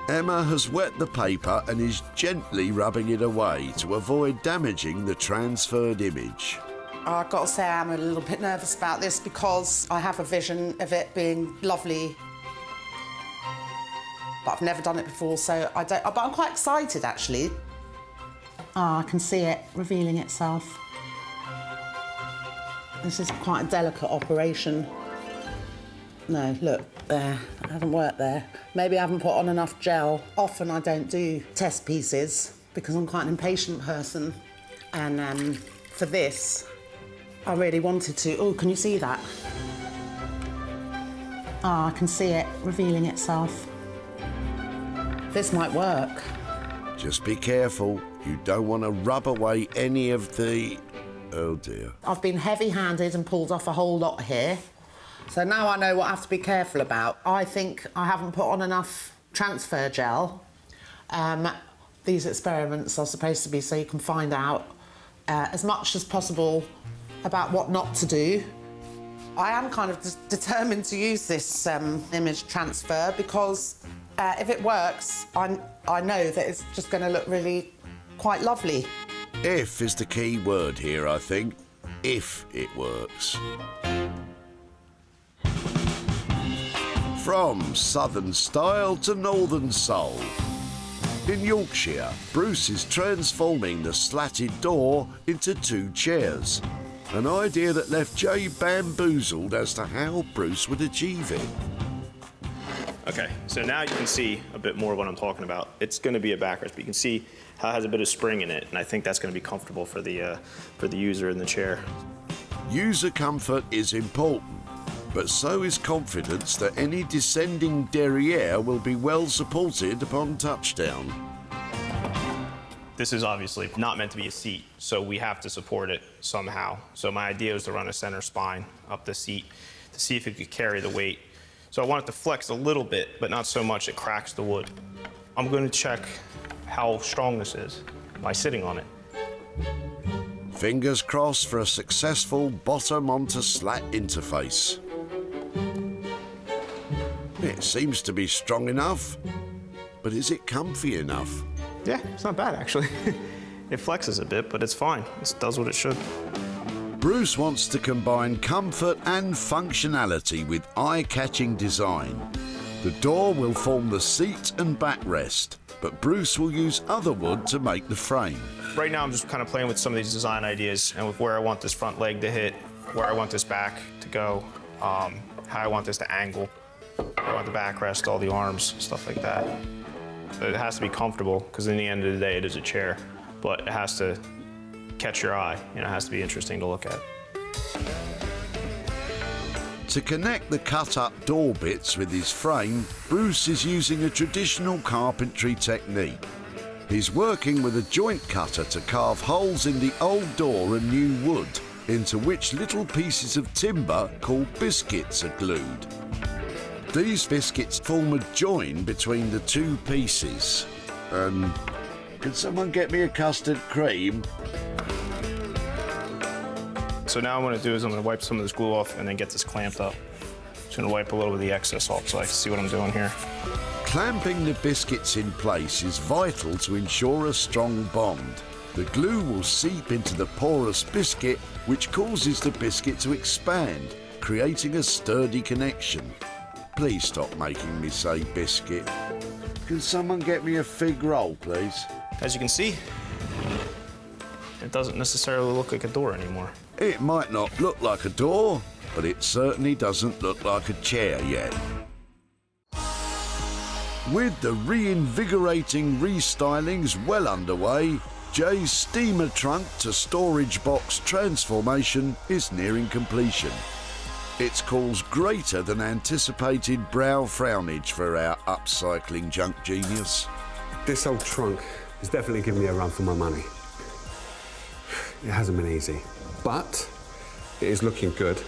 Emma has wet the paper and is gently rubbing it away to avoid damaging the transferred image. I've got to say I'm a little bit nervous about this because I have a vision of it being lovely. But I've never done it before, so I don't. But I'm quite excited, actually. I can see it revealing itself. This is quite a delicate operation. No, look, there. It hasn't worked there. Maybe I haven't put on enough gel. Often I don't do test pieces because I'm quite an impatient person. And for this, I really wanted to. Oh, can you see that? I can see it revealing itself. This might work. Just be careful. You don't want to rub away any of the... Oh dear. I've been heavy-handed and pulled off a whole lot here. So now I know what I have to be careful about. I think I haven't put on enough transfer gel. These experiments are supposed to be so you can find out as much as possible about what not to do. I am kind of determined to use this image transfer because if it works, I know that it's just going to look really quite lovely. If is the key word here, I think. If it works. From southern style to northern soul. In Yorkshire, Bruce is transforming the slatted door into 2 chairs. An idea that left Jay bamboozled as to how Bruce would achieve it. Okay, so now you can see a bit more of what I'm talking about. It's going to be a backrest, but you can see how it has a bit of spring in it, and I think that's going to be comfortable for the user in the chair. User comfort is important, but so is confidence that any descending derriere will be well supported upon touchdown. This is obviously not meant to be a seat, so we have to support it somehow. So my idea was to run a center spine up the seat to see if it could carry the weight. So I want it to flex a little bit, but not so much it cracks the wood. I'm going to check how strong this is by sitting on it. Fingers crossed for a successful bottom onto slat interface. It seems to be strong enough, but is it comfy enough? Yeah, it's not bad actually. It flexes a bit, but it's fine. It does what it should. Bruce wants to combine comfort and functionality with eye-catching design. The door will form the seat and backrest, but Bruce will use other wood to make the frame. Right now I'm just kind of playing with some of these design ideas and with where I want this front leg to hit, where I want this back to go, how I want this to angle, where I want the backrest, all the arms, stuff like that. It has to be comfortable, because in the end of the day it is a chair, but it has to catch your eye, and it has to be interesting to look at. To connect the cut-up door bits with his frame, Bruce is using a traditional carpentry technique. He's working with a joint cutter to carve holes in the old door and new wood, into which little pieces of timber called biscuits are glued. These biscuits form a join between the 2 pieces. Can someone get me a custard cream? So now what I'm gonna do is I'm gonna wipe some of this glue off and then get this clamped up. Just gonna wipe a little of the excess off so I can see what I'm doing here. Clamping the biscuits in place is vital to ensure a strong bond. The glue will seep into the porous biscuit, which causes the biscuit to expand, creating a sturdy connection. Please stop making me say biscuit. Can someone get me a fig roll, please? As you can see, it doesn't necessarily look like a door anymore. It might not look like a door, but it certainly doesn't look like a chair yet. With the reinvigorating restylings well underway, Jay's steamer trunk to storage box transformation is nearing completion. It's caused greater than anticipated brow frownage for our upcycling junk genius. This old trunk has definitely given me a run for my money. It hasn't been easy, but it is looking good.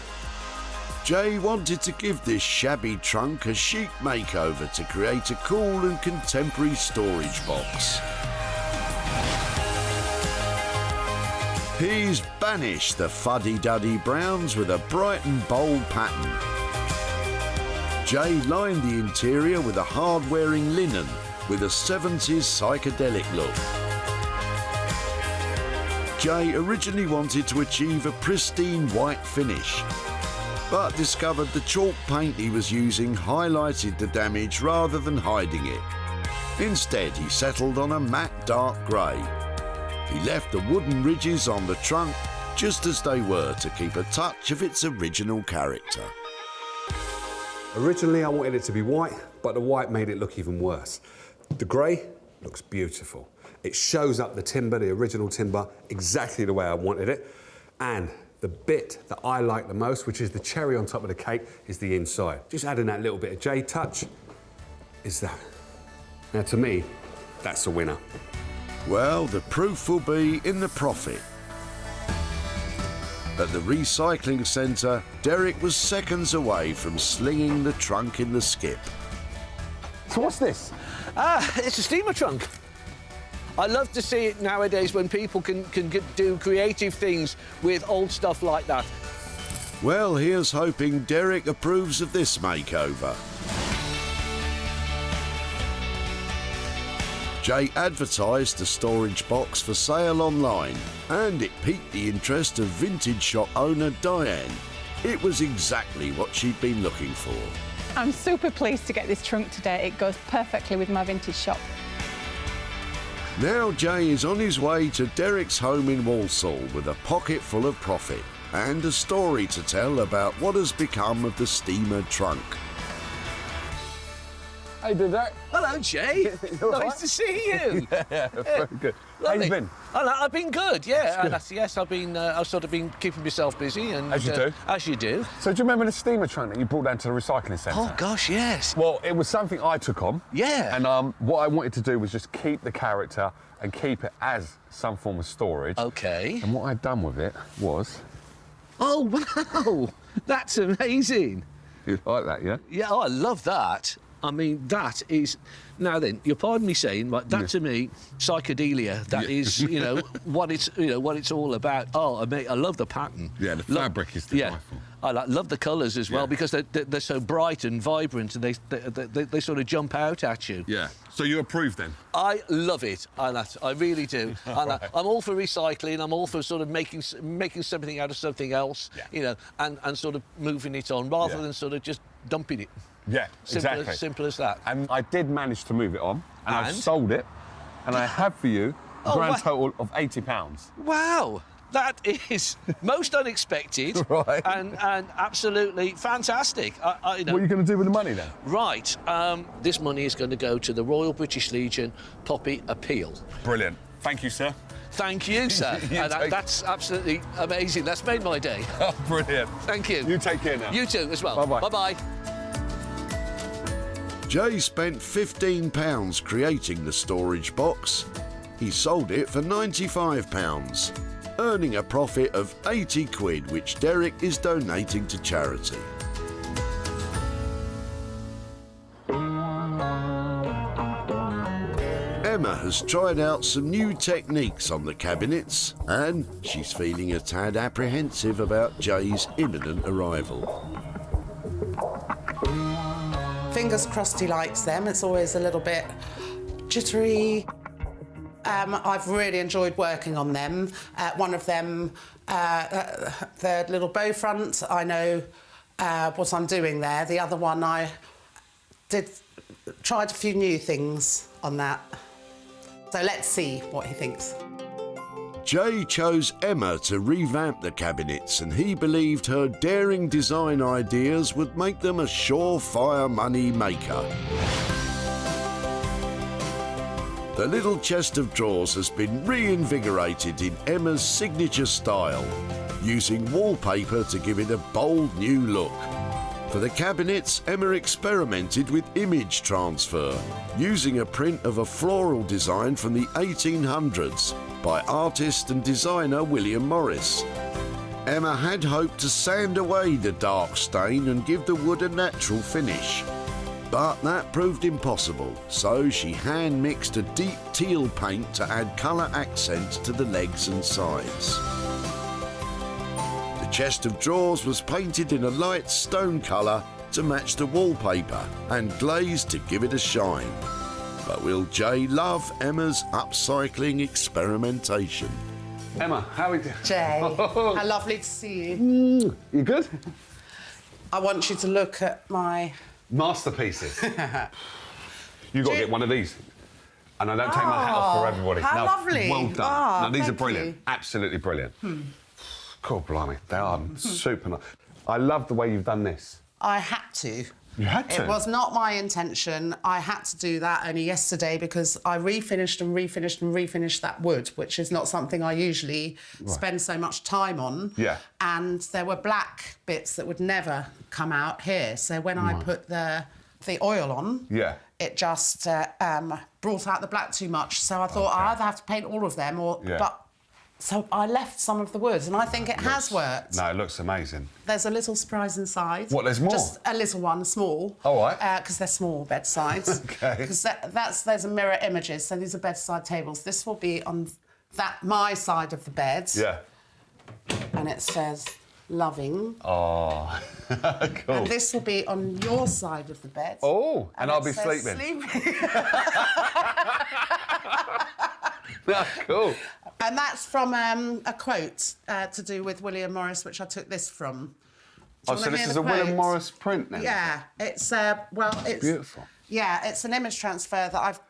Jay wanted to give this shabby trunk a chic makeover to create a cool and contemporary storage box. He's banished the fuddy-duddy browns with a bright and bold pattern. Jay lined the interior with a hard-wearing linen with a 70s psychedelic look. Jay originally wanted to achieve a pristine white finish, but discovered the chalk paint he was using highlighted the damage rather than hiding it. Instead, he settled on a matte dark grey. He left the wooden ridges on the trunk just as they were to keep a touch of its original character. Originally, I wanted it to be white, but the white made it look even worse. The grey looks beautiful. It shows up the timber, the original timber, exactly the way I wanted it. And the bit that I like the most, which is the cherry on top of the cake, is the inside. Just adding that little bit of J touch is that. Now, to me, that's a winner. Well, the proof will be in the profit. At the recycling centre, Derek was seconds away from slinging the trunk in the skip. So what's this? It's a steamer trunk. I love to see it nowadays when people can do creative things with old stuff like that. Well, here's hoping Derek approves of this makeover. Jay advertised the storage box for sale online, and it piqued the interest of vintage shop owner Diane. It was exactly what she'd been looking for. I'm super pleased to get this trunk today. It goes perfectly with my vintage shop. Now Jay is on his way to Derek's home in Walsall with a pocket full of profit and a story to tell about what has become of the steamer trunk. How you doing, Derek? Hello, Jay. Nice to see you. Yeah, very good. How you been? I've been good, yeah. Yes, I've sort of been keeping myself busy. And, As you do. As you do. So do you remember the steamer trunk that you brought down to the recycling centre? Oh, gosh, yes. Well, it was something I took on. Yeah. And what I wanted to do was just keep the character and keep it as some form of storage. OK. And what I'd done with it was... Oh, wow. That's amazing. You like that, yeah? Yeah, I love that. I mean, that is... Now then, you pardon me saying, but that to me, psychedelia, that is, what it's all about. Oh, I love the pattern. Yeah, the fabric is delightful. Yeah. I love the colours as well because they're so bright and vibrant and they sort of jump out at you. Yeah. So you approve then? I love it. I really do. I'm all for recycling. I'm all for sort of making something out of something else, and sort of moving it on rather than sort of just dumping it. Yeah, exactly. Simple as that. And I did manage to move it on, and I've sold it, and I have for you a grand total of £80. Wow! That is most unexpected and absolutely fantastic. What are you going to do with the money then? Right. This money is going to go to the Royal British Legion Poppy Appeal. Brilliant. Thank you, sir. Thank you, sir. That's absolutely amazing. That's made my day. Oh, brilliant. Thank you. You take care now. You too, as well. Bye-bye. Bye-bye. Jay spent £15 creating the storage box. He sold it for £95, earning a profit of 80 quid, which Derek is donating to charity. Emma has tried out some new techniques on the cabinets and she's feeling a tad apprehensive about Jay's imminent arrival. Fingers crossed he likes them. It's always a little bit jittery. I've really enjoyed working on them. One of them, the little bow front, I know what I'm doing there. The other one, I tried a few new things on that. So let's see what he thinks. Jay chose Emma to revamp the cabinets and he believed her daring design ideas would make them a surefire money maker. The little chest of drawers has been reinvigorated in Emma's signature style, using wallpaper to give it a bold new look. For the cabinets, Emma experimented with image transfer, using a print of a floral design from the 1800s by artist and designer William Morris. Emma had hoped to sand away the dark stain and give the wood a natural finish. But that proved impossible, so she hand-mixed a deep teal paint to add colour accents to the legs and sides. The chest of drawers was painted in a light stone colour to match the wallpaper and glazed to give it a shine. But will Jay love Emma's upcycling experimentation? Emma, how are we doing? Jay, how lovely to see you. You good? I want you to look at my... masterpieces. You got to get one of these. And I don't take my hat off for everybody. How lovely. Well done. Oh, no, these are thank brilliant. you. Absolutely brilliant. Cool, blimey. They are super nice. I love the way you've done this. I had to. You had to? It was not my intention. I had to do that only yesterday because I refinished and refinished and refinished that wood, which is not something I usually spend so much time on. Yeah. And there were black bits that would never come out here. So when I put the oil on, it just brought out the black too much. So I thought I either have to paint all of them or... But so I left some of the wood, and I think it has worked. No, it looks amazing. There's a little surprise inside. What, there's more? Just a little one, small. All right. Because they're small bedsides. Okay. Because there's a mirror images, so these are bedside tables. This will be on my side of the bed. Yeah. And it says, loving. Oh, cool. And this will be on your side of the bed. Oh, and I'll be it says sleeping. Sleeping. Cool. And that's from a quote to do with William Morris, which I took this from. Oh, so this is a William Morris print now? Yeah, it's it's beautiful. Yeah, it's an image transfer that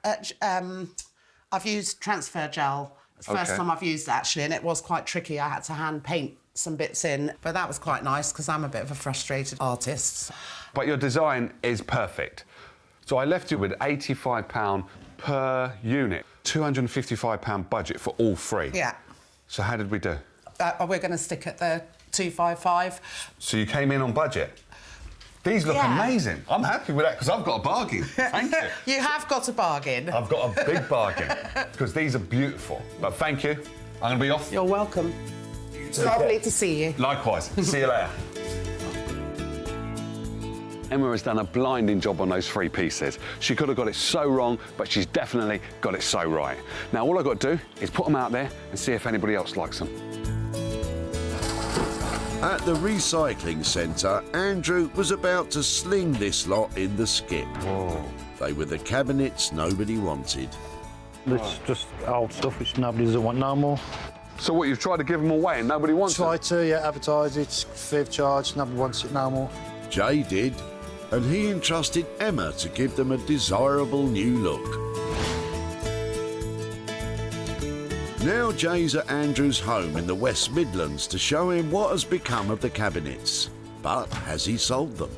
I've used transfer gel. It's the first time I've used it actually, and it was quite tricky. I had to hand paint some bits in, but that was quite nice because I'm a bit of a frustrated artist. But your design is perfect. So I left you with £85 per unit, £255 budget for all three. Yeah. So how did we do? We're going to stick at the 255. So you came in on budget. These look amazing. I'm happy with that because I've got a bargain. Thank you. You have got a bargain. I've got a big bargain because these are beautiful. But thank you. I'm going to be off. You're welcome. It's lovely to see you. Likewise. See you later. Emma has done a blinding job on those three pieces. She could have got it so wrong, but she's definitely got it so right. Now, all I've got to do is put them out there and see if anybody else likes them. At the recycling centre, Andrew was about to sling this lot in the skip. Whoa. They were the cabinets nobody wanted. It's just old stuff which nobody doesn't want no more. So what, you've tried to give them away and nobody wants Tried to, yeah, advertise it, free of charge, nobody wants it no more. Jay did, and he entrusted Emma to give them a desirable new look. Now Jay's at Andrew's home in the West Midlands to show him what has become of the cabinets. But has he sold them?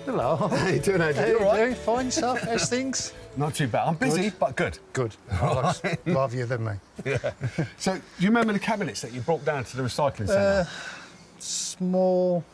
Hello. How you doing, Andrew? You all right? Fine stuff, how's things? Not too bad. I'm busy, but good. Good. I'd rather you than me. Yeah. So, do you remember the cabinets that you brought down to the recycling centre? Small.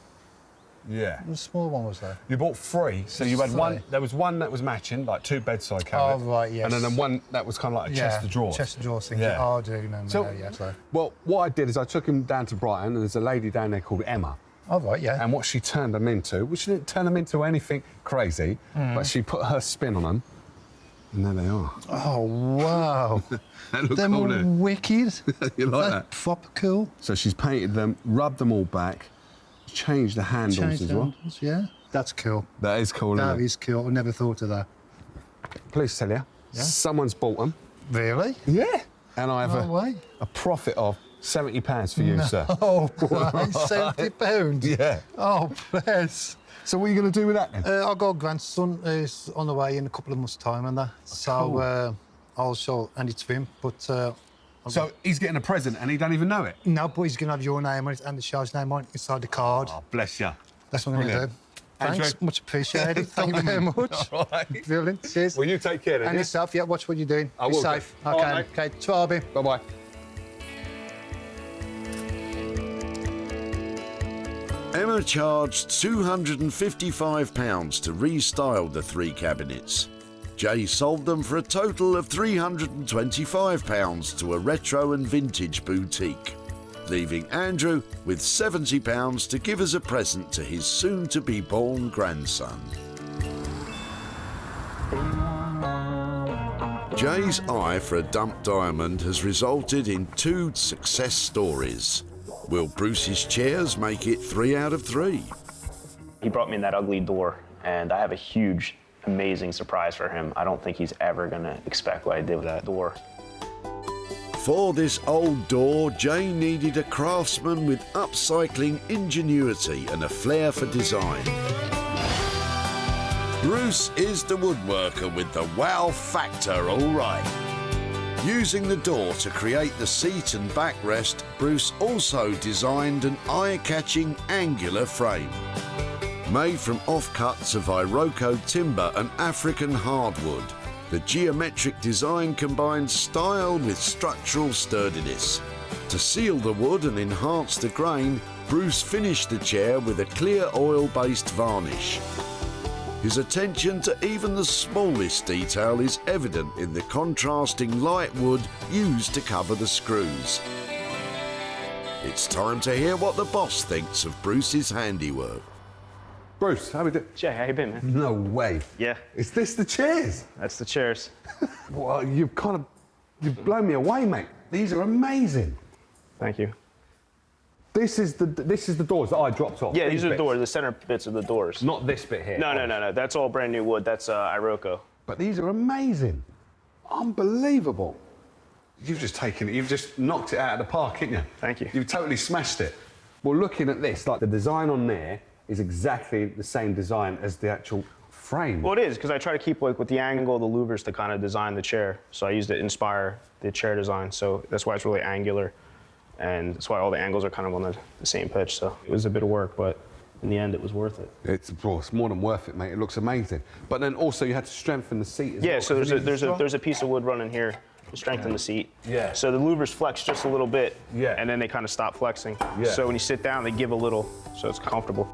Yeah. The small one was there. You bought three, so you had one. There was one that was matching, like two bedside cabinets. Oh, right, yes. And then one that was kind of like a chest of drawers. Chest of drawers thing. Yeah. Oh, I do remember So, that, yeah. So. Well, what I did is I took him down to Brighton, and there's a lady down there called Emma. Oh, right, yeah. And what she turned them into, well, she didn't turn them into anything crazy, but she put her spin on them. And there they are. Oh, wow. That look Them cool, all eh? wicked. You like That's that? proper cool. So she's painted them, rubbed them all back, changed the handles Changed as well. handles, yeah. That's cool. That is cool, That isn't it? is cool. I never thought of that. Please tell you, someone's bought them. Really? Yeah. And I have No way. a profit of £70 for you, sir. Oh, £70? Yeah. Oh, bless. So what are you going to do with that then? I've got a grandson who's on the way in a couple of months' time and that. So I'll show Andy to him, but... So he's getting a present and he don't even know it? No, but he's going to have your name on it and the show's name on it inside the card. Oh, bless you. That's what I'm going to do. Thanks, Andrew? much appreciated. Thank you very much. All right. Brilliant, cheers. Will you take care then? And yourself, yeah, watch what you're doing. I Be will do. safe. All Okay, right, mate. okay, Twabi. Bye-bye. Emma charged £255 to restyle the 3 cabinets. Jay sold them for a total of £325 to a retro and vintage boutique, leaving Andrew with £70 to give as a present to his soon-to-be-born grandson. Jay's eye for a dumped diamond has resulted in 2 success stories. Will Bruce's chairs make it 3 out of 3? He brought me in that ugly door, and I have a huge, amazing surprise for him. I don't think he's ever gonna expect what I did with that door. For this old door, Jay needed a craftsman with upcycling ingenuity and a flair for design. Bruce is the woodworker with the wow factor, all right. Using the door to create the seat and backrest, Bruce also designed an eye-catching angular frame. Made from offcuts of Iroko timber and African hardwood, the geometric design combines style with structural sturdiness. To seal the wood and enhance the grain, Bruce finished the chair with a clear oil-based varnish. His attention to even the smallest detail is evident in the contrasting light wood used to cover the screws. It's time to hear what the boss thinks of Bruce's handiwork. Bruce, how we doing? Jay, how you been, man? No way. Yeah. Is this the chairs? That's the chairs. Well, you've blown me away, mate. These are amazing. Thank you. This is the doors that I dropped off. Yeah, these are the bits. doors, the center bits of the doors. Not this bit here. No. That's all brand new wood. That's Iroko. But these are amazing. Unbelievable. You've just knocked it out of the park, haven't you? Thank you. You've totally smashed it. Well, looking at this, like the design on there is exactly the same design as the actual frame. Well, it is, because I try to keep like with the angle of the louvers to kind of design the chair. So I used it to inspire the chair design. So that's why it's really angular. And that's why all the angles are kind of on the same pitch. So it was a bit of work, but in the end, it was worth it. It's more than worth it, mate. It looks amazing. But then also you had to strengthen the seat as well. Yeah, so there's a piece of wood running here to strengthen the seat. Yeah. So the louvers flex just a little bit. Yeah. And then they kind of stop flexing. Yeah. So when you sit down, they give a little, so it's comfortable.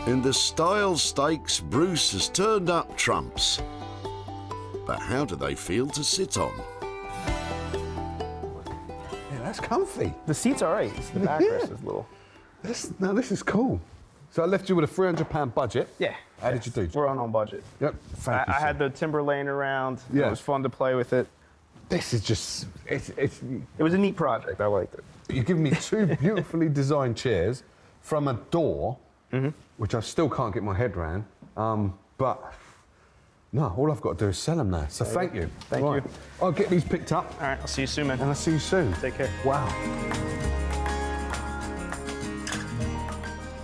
In the style stakes, Bruce has turned up trumps. But how do they feel to sit on? Yeah, that's comfy. The seat's all right. The backrest is little. This is cool. So I left you with a £300 budget. Yeah. How did you do? We're on budget. Yep. Thank you, I sir. had the timber laying around. Yeah. It was fun to play with it. This is just, It was a neat project. I liked it. You've given me 2 beautifully designed chairs from a door, which I still can't get my head around. But no, all I've got to do is sell them now. So thank you. Thank you. I'll get these picked up. All right, I'll see you soon, man. And I'll see you soon. Take care. Wow.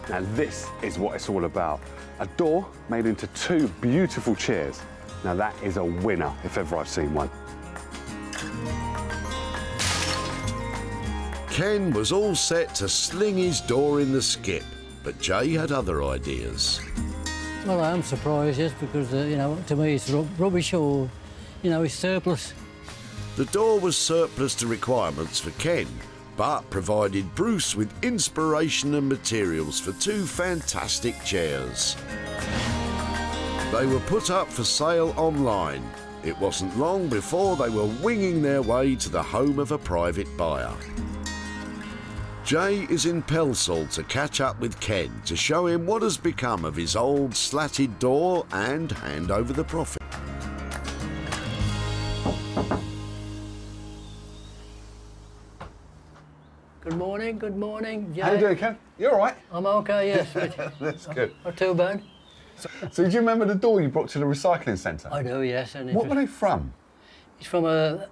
Now this is what it's all about. A door made into 2 beautiful chairs. Now that is a winner, if ever I've seen one. Ken was all set to sling his door in the skip, but Jay had other ideas. Well, I am surprised, yes, because, to me it's rubbish or, it's surplus. The door was surplus to requirements for Ken, but provided Bruce with inspiration and materials for 2 fantastic chairs. They were put up for sale online. It wasn't long before they were winging their way to the home of a private buyer. Jay is in Pelsall to catch up with Ken to show him what has become of his old slatted door and hand over the profit. good morning. How you doing, Ken? You all right? I'm okay, yes. But That's good. not too bad. So do you remember the door you brought to the recycling centre? I do, yes. And What were they from? It's from a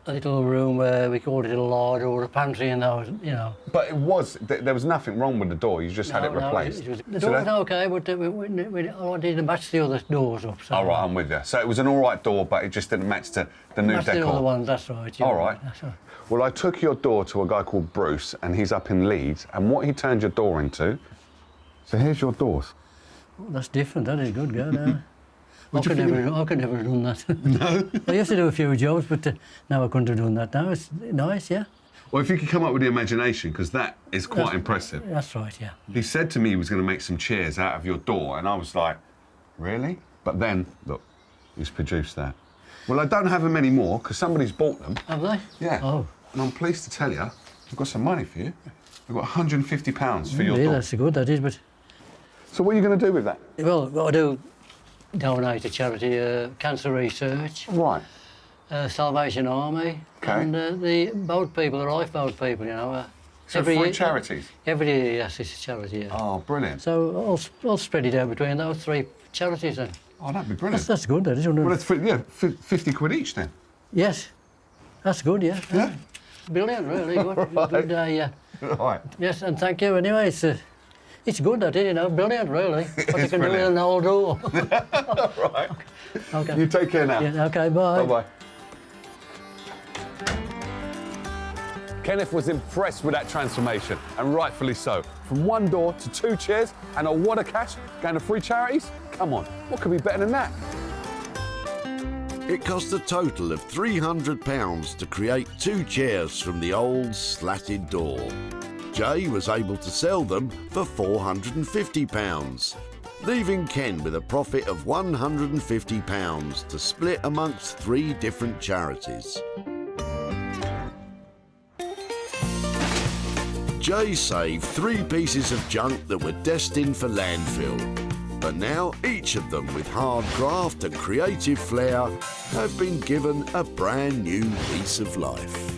little room where we called it a larder or a pantry, and those, you know. But it was, there was nothing wrong with the door, you just had it replaced. The door was okay, but I wanted to match the other doors up. So. All right, I'm with you. So it was an all right door, but it just didn't match the new Match decor. the other ones, that's right. All right. That's right. Well, I took your door to a guy called Bruce, and he's up in Leeds, and what he turned your door into... So here's your doors. Oh, that's different, that is good, girl. I What could do you never have done that. No? I used to do a few jobs, but now I couldn't have done that. Now it's nice, yeah. Well, if you could come up with the imagination, because that is quite impressive. That's right, yeah. He said to me he was going to make some chairs out of your door, and I was like, really? But then, look, he's produced that. Well, I don't have them anymore, because somebody's bought them. Have they? Yeah. Oh. And I'm pleased to tell you, I've got some money for you. I've got £150 for your Yeah, door. that's good, that is, but... So what are you going to do with that? Well, what I do, donate to charity, cancer research. Right. Salvation Army. Okay. And the boat people, the lifeboat people, you know. So for charities? Every year, yes, it's a charity, yeah. Oh, brilliant. So I'll spread it out between those 3 charities then. Oh, that'd be brilliant. That's good, that is, isn't it? Well, that's 50 quid each then. Yes. That's good, yeah. Yeah? Brilliant, really. Good, Right. good yeah. Right. Yes, and thank you anyway. It's good, that is, you know. Brilliant, really. What you can do with an old door. Right. Okay. You take care now. Yeah, okay, bye. Bye-bye. Kenneth was impressed with that transformation, and rightfully so. From 1 door to 2 chairs and a wad of cash going to 3 charities? Come on, what could be better than that? It cost a total of £300 to create 2 chairs from the old slatted door. Jay was able to sell them for £450, leaving Ken with a profit of £150 to split amongst 3 different charities. Jay saved 3 pieces of junk that were destined for landfill, but now each of them with hard graft and creative flair have been given a brand new lease of life.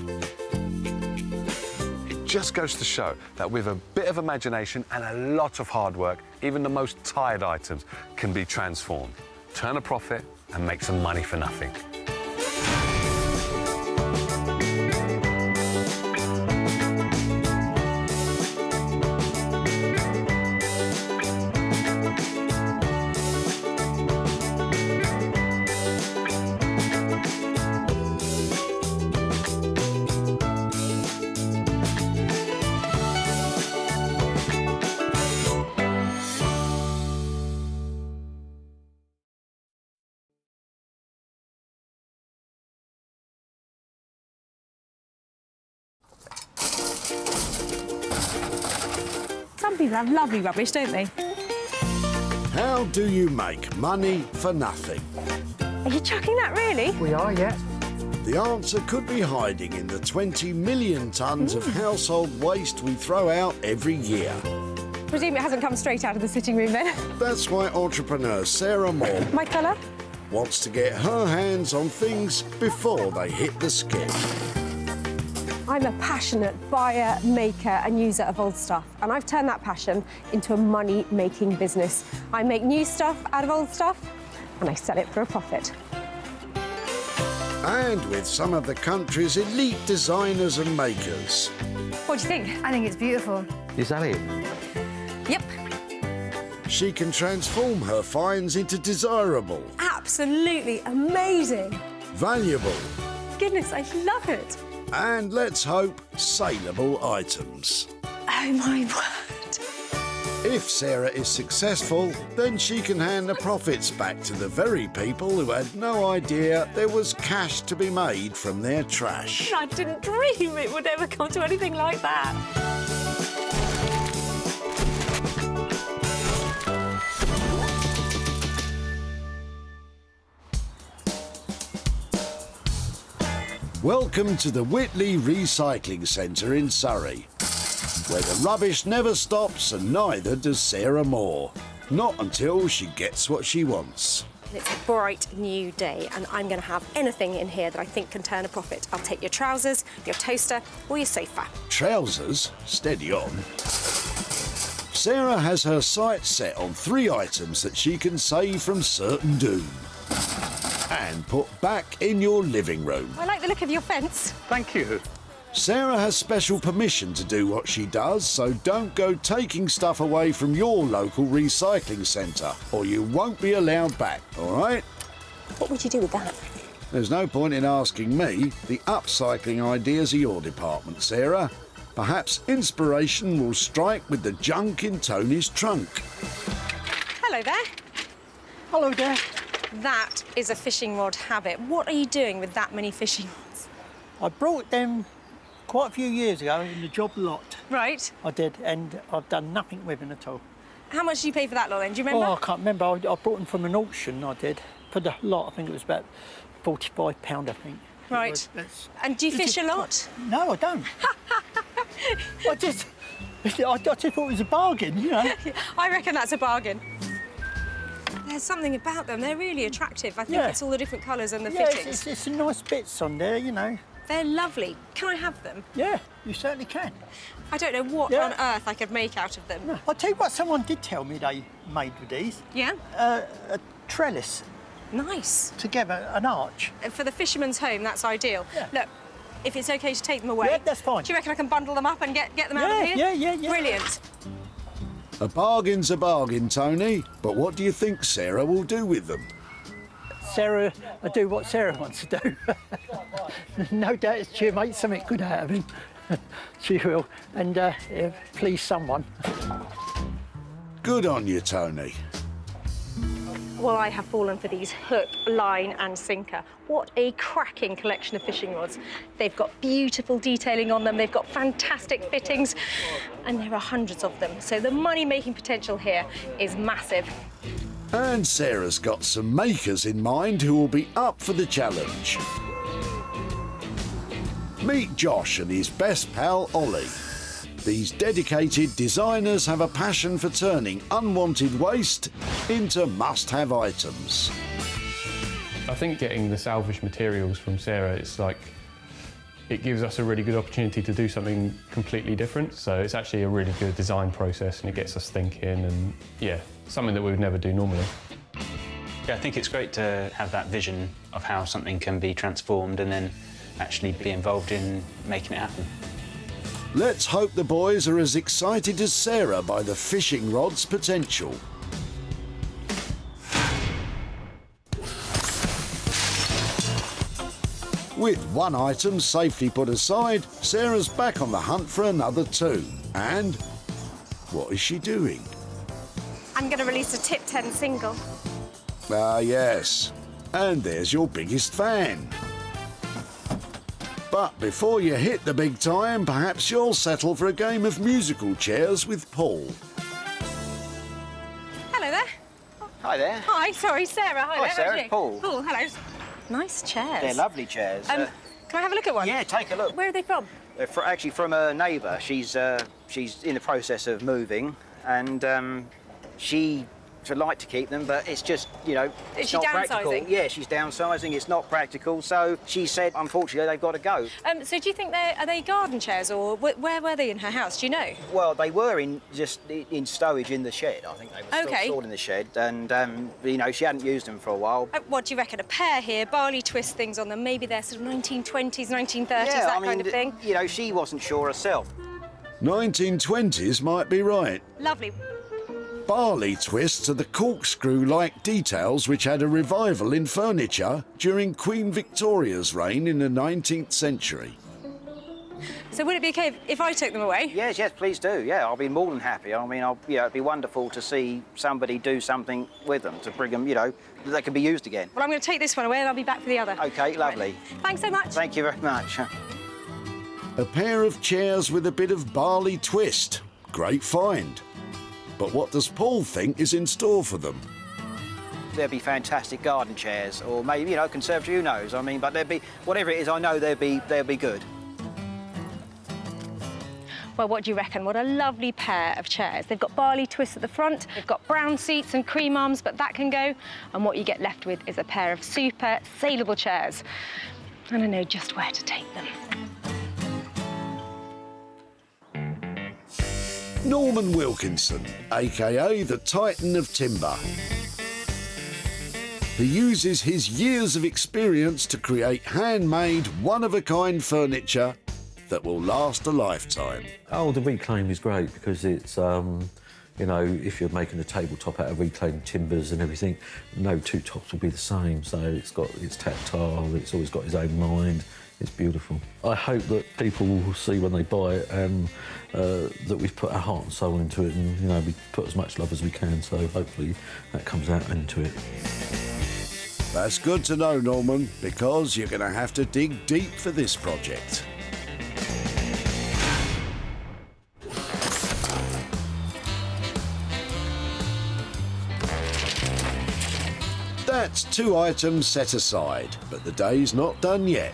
It just goes to show that with a bit of imagination and a lot of hard work, even the most tired items can be transformed. Turn a profit and make some money for nothing. Some people have lovely rubbish, don't they? How do you make money for nothing? Are you chucking that, really? We are, yeah. The answer could be hiding in the 20 million tonnes of household waste we throw out every year. Presume it hasn't come straight out of the sitting room, then? That's why entrepreneur Sarah Moore My colour? wants to get her hands on things before they hit the skip. I'm a passionate buyer, maker and user of old stuff, and I've turned that passion into a money-making business. I make new stuff out of old stuff, and I sell it for a profit. And with some of the country's elite designers and makers. What do you think? I think it's beautiful. Is that it? Yep. She can transform her finds into desirable, Absolutely amazing. valuable, Goodness, I love it. and let's hope, saleable items. Oh, my word. If Sarah is successful, then she can hand the profits back to the very people who had no idea there was cash to be made from their trash. I didn't dream it would ever come to anything like that. Welcome to the Whitley Recycling Centre in Surrey, where the rubbish never stops and neither does Sarah Moore. Not until she gets what she wants. and it's a bright new day, and I'm going to have anything in here that I think can turn a profit. I'll take your trousers, your toaster, or your sofa. Trousers? Steady on. Sarah has her sights set on 3 items that she can save from certain doom and put back in your living room. I like the look of your fence. Thank you. Sarah has special permission to do what she does, so don't go taking stuff away from your local recycling centre, or you won't be allowed back, all right? What would you do with that? There's no point in asking me. The upcycling ideas are your department, Sarah. Perhaps inspiration will strike with the junk in Tony's trunk. Hello there. Hello there. That is a fishing rod habit. What are you doing with that many fishing rods? I brought them quite a few years ago in the job lot. Right. I did, and I've done nothing with them at all. How much did you pay for that lot then? Do you remember? Oh, I can't remember. I brought them from an auction, I did. For the lot, I think it was about £45, I think. Right. And do you fish a lot? No, I don't. I just thought it was a bargain, you know. I reckon that's a bargain. There's something about them. They're really attractive. I think it's all the different colours and the fittings. It's some nice bits on there, you know. They're lovely. Can I have them? Yeah, you certainly can. I don't know what on earth I could make out of them. No. I'll tell you what someone did tell me they made with these. Yeah? A trellis. Nice. Together, an arch. For the fisherman's home, that's ideal. Yeah. Look, if it's OK to take them away... Yeah, that's fine. Do you reckon I can bundle them up and get them out of here? Yeah. Brilliant. A bargain's a bargain, Tony, but what do you think Sarah will do with them? Sarah will do what Sarah wants to do. No doubt she'll make something good out of him. She will, and please someone. Good on you, Tony. Well, I have fallen for these hook, line and sinker. What a cracking collection of fishing rods. They've got beautiful detailing on them, they've got fantastic fittings, and there are hundreds of them. So the money-making potential here is massive. And Sarah's got some makers in mind who will be up for the challenge. Meet Josh and his best pal, Ollie. These dedicated designers have a passion for turning unwanted waste into must-have items. I think getting the salvage materials from Sarah, it's like, it gives us a really good opportunity to do something completely different. So it's actually a really good design process and it gets us thinking and, yeah, something that we would never do normally. Yeah, I think it's great to have that vision of how something can be transformed and then actually be involved in making it happen. Let's hope the boys are as excited as Sarah by the fishing rod's potential. With one item safely put aside, Sarah's back on the hunt for another 2. And what is she doing? I'm going to release a tip 10 single. Ah, yes. And there's your biggest fan. But before you hit the big time, perhaps you'll settle for a game of musical chairs with Paul. Hello there. Hi there. Hi, sorry, Sarah. Hi, Hi, there. Sarah, How's you? it's Paul. Paul, hello. Nice chairs. They're lovely chairs. Can I have a look at one? Yeah, take a look. Where are they from? They're actually from a neighbour. She's in the process of moving, and she would like to keep them, but it's just, you know, it's Is she not downsizing? practical. Yeah, she's downsizing. It's not practical, so she said, unfortunately, they've got to go. So do you think are they garden chairs, or where were they in her house? Do you know? Well, they were in stowage in the shed. I think they were still stored in the shed, and you know, she hadn't used them for a while. What do you reckon? A pair here, barley twist things on them. Maybe they're sort of 1920s, 1930s, Yeah, that I mean, kind of thing. You know, she wasn't sure herself. 1920s might be right. Lovely. Barley twists are the corkscrew-like details which had a revival in furniture during Queen Victoria's reign in the 19th century. So would it be OK if I took them away? Yes, please do. Yeah, I'll be more than happy. I mean, it'd be wonderful to see somebody do something with them, to bring them, you know, that they can be used again. Well, I'm going to take this one away and I'll be back for the other. OK, lovely. Right. Thanks so much. Thank you very much. A pair of chairs with a bit of barley twist. Great find. But what does Paul think is in store for them? There'd be fantastic garden chairs, or maybe, you know, conservatory, who knows? I mean, but there'd be, whatever it is, I know they'd be good. Well, what do you reckon? What a lovely pair of chairs. They've got barley twists at the front, they've got brown seats and cream arms, but that can go. And what you get left with is a pair of super saleable chairs. And I know just where to take them. Norman Wilkinson, aka the Titan of Timber. He uses his years of experience to create handmade, one-of-a-kind furniture that will last a lifetime. Oh, the reclaim is great because it's, you know, if you're making a tabletop out of reclaimed timbers and everything, no two tops will be the same. So it's tactile, it's always got its own mind. It's beautiful. I hope that people will see when they buy it that we've put our heart and soul into it, and, you know, we put as much love as we can, so hopefully that comes out into it. That's good to know, Norman, because you're going to have to dig deep for this project. That's 2 items set aside, but the day's not done yet.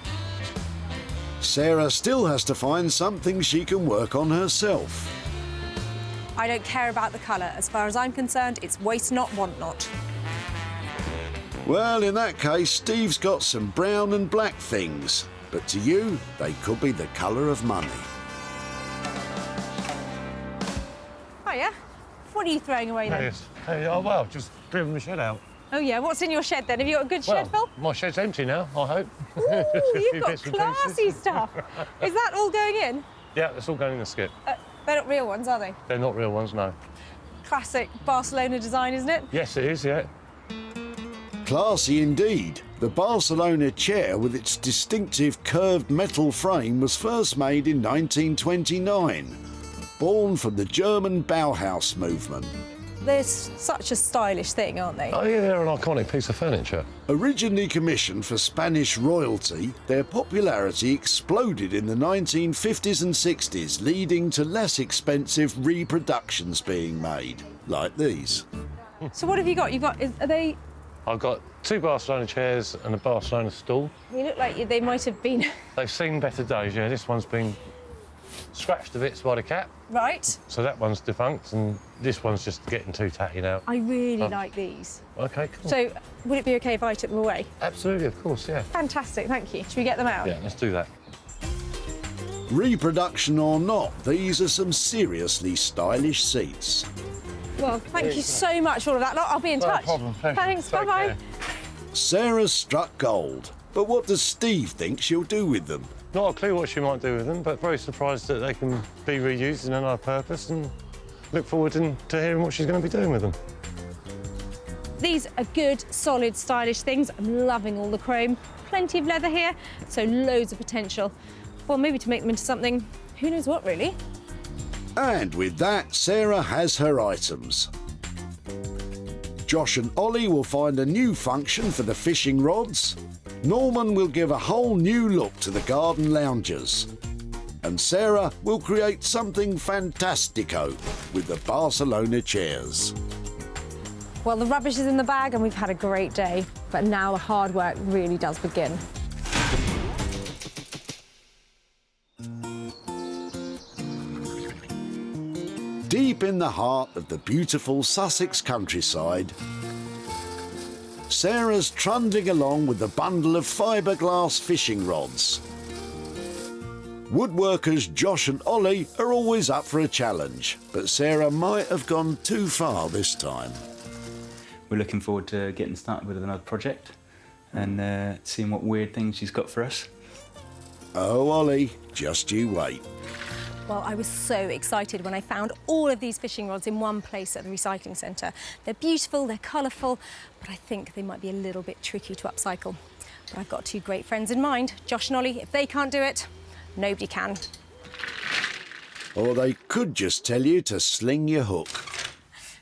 Sarah still has to find something she can work on herself. I don't care about the colour. As far as I'm concerned, it's waste not, want not. Well, in that case, Steve's got some brown and black things, but to you, they could be the colour of money. Hiya. What are you throwing away then? Hey, oh, well, just driven the shed out. Oh, yeah. What's in your shed then? Have you got a good shed, Phil? My shed's empty now, I hope. Ooh, you've got classy stuff. Is that all going in? Yeah, it's all going in the skip. They're not real ones, are they? They're not real ones, no. Classic Barcelona design, isn't it? Yes, it is, yeah. Classy indeed. The Barcelona chair with its distinctive curved metal frame was first made in 1929, born from the German Bauhaus movement. They're such a stylish thing, aren't they? Oh, yeah, they're an iconic piece of furniture. Originally commissioned for Spanish royalty, their popularity exploded in the 1950s and 60s, leading to less expensive reproductions being made, like these. So what have you got? Are they... I've got 2 Barcelona chairs and a Barcelona stool. They look like they might have been... They've seen better days, yeah. This one's been scratched to bits by the cat. Right. So that one's defunct, and this one's just getting too tatty now. I really like these. OK, cool. So would it be OK if I took them away? Absolutely, of course, yeah. Fantastic, thank you. Should we get them out? Yeah, let's do that. Reproduction or not, these are some seriously stylish seats. Well, thank you so much for all of that. I'll be in touch. No problem. Thanks, bye-bye. Sarah's struck gold, but what does Steve think she'll do with them? Not a clue what she might do with them, but very surprised that they can be reused in another purpose, and look forward to hearing what she's going to be doing with them. These are good, solid, stylish things. I'm loving all the chrome. Plenty of leather here, so loads of potential. Well, maybe to make them into something, who knows what, really? And with that, Sarah has her items. Josh and Ollie will find a new function for the fishing rods. Norman will give a whole new look to the garden loungers. And Sarah will create something fantastico with the Barcelona chairs. Well, the rubbish is in the bag and we've had a great day, but now the hard work really does begin. Deep in the heart of the beautiful Sussex countryside, Sarah's trundling along with a bundle of fiberglass fishing rods. Woodworkers Josh and Ollie are always up for a challenge, but Sarah might have gone too far this time. We're looking forward to getting started with another project and seeing what weird things she's got for us. Oh, Ollie, just you wait. Well, I was so excited when I found all of these fishing rods in one place at the recycling centre. They're beautiful, they're colourful, but I think they might be a little bit tricky to upcycle. But I've got 2 great friends in mind, Josh and Ollie. If they can't do it, nobody can. Or they could just tell you to sling your hook.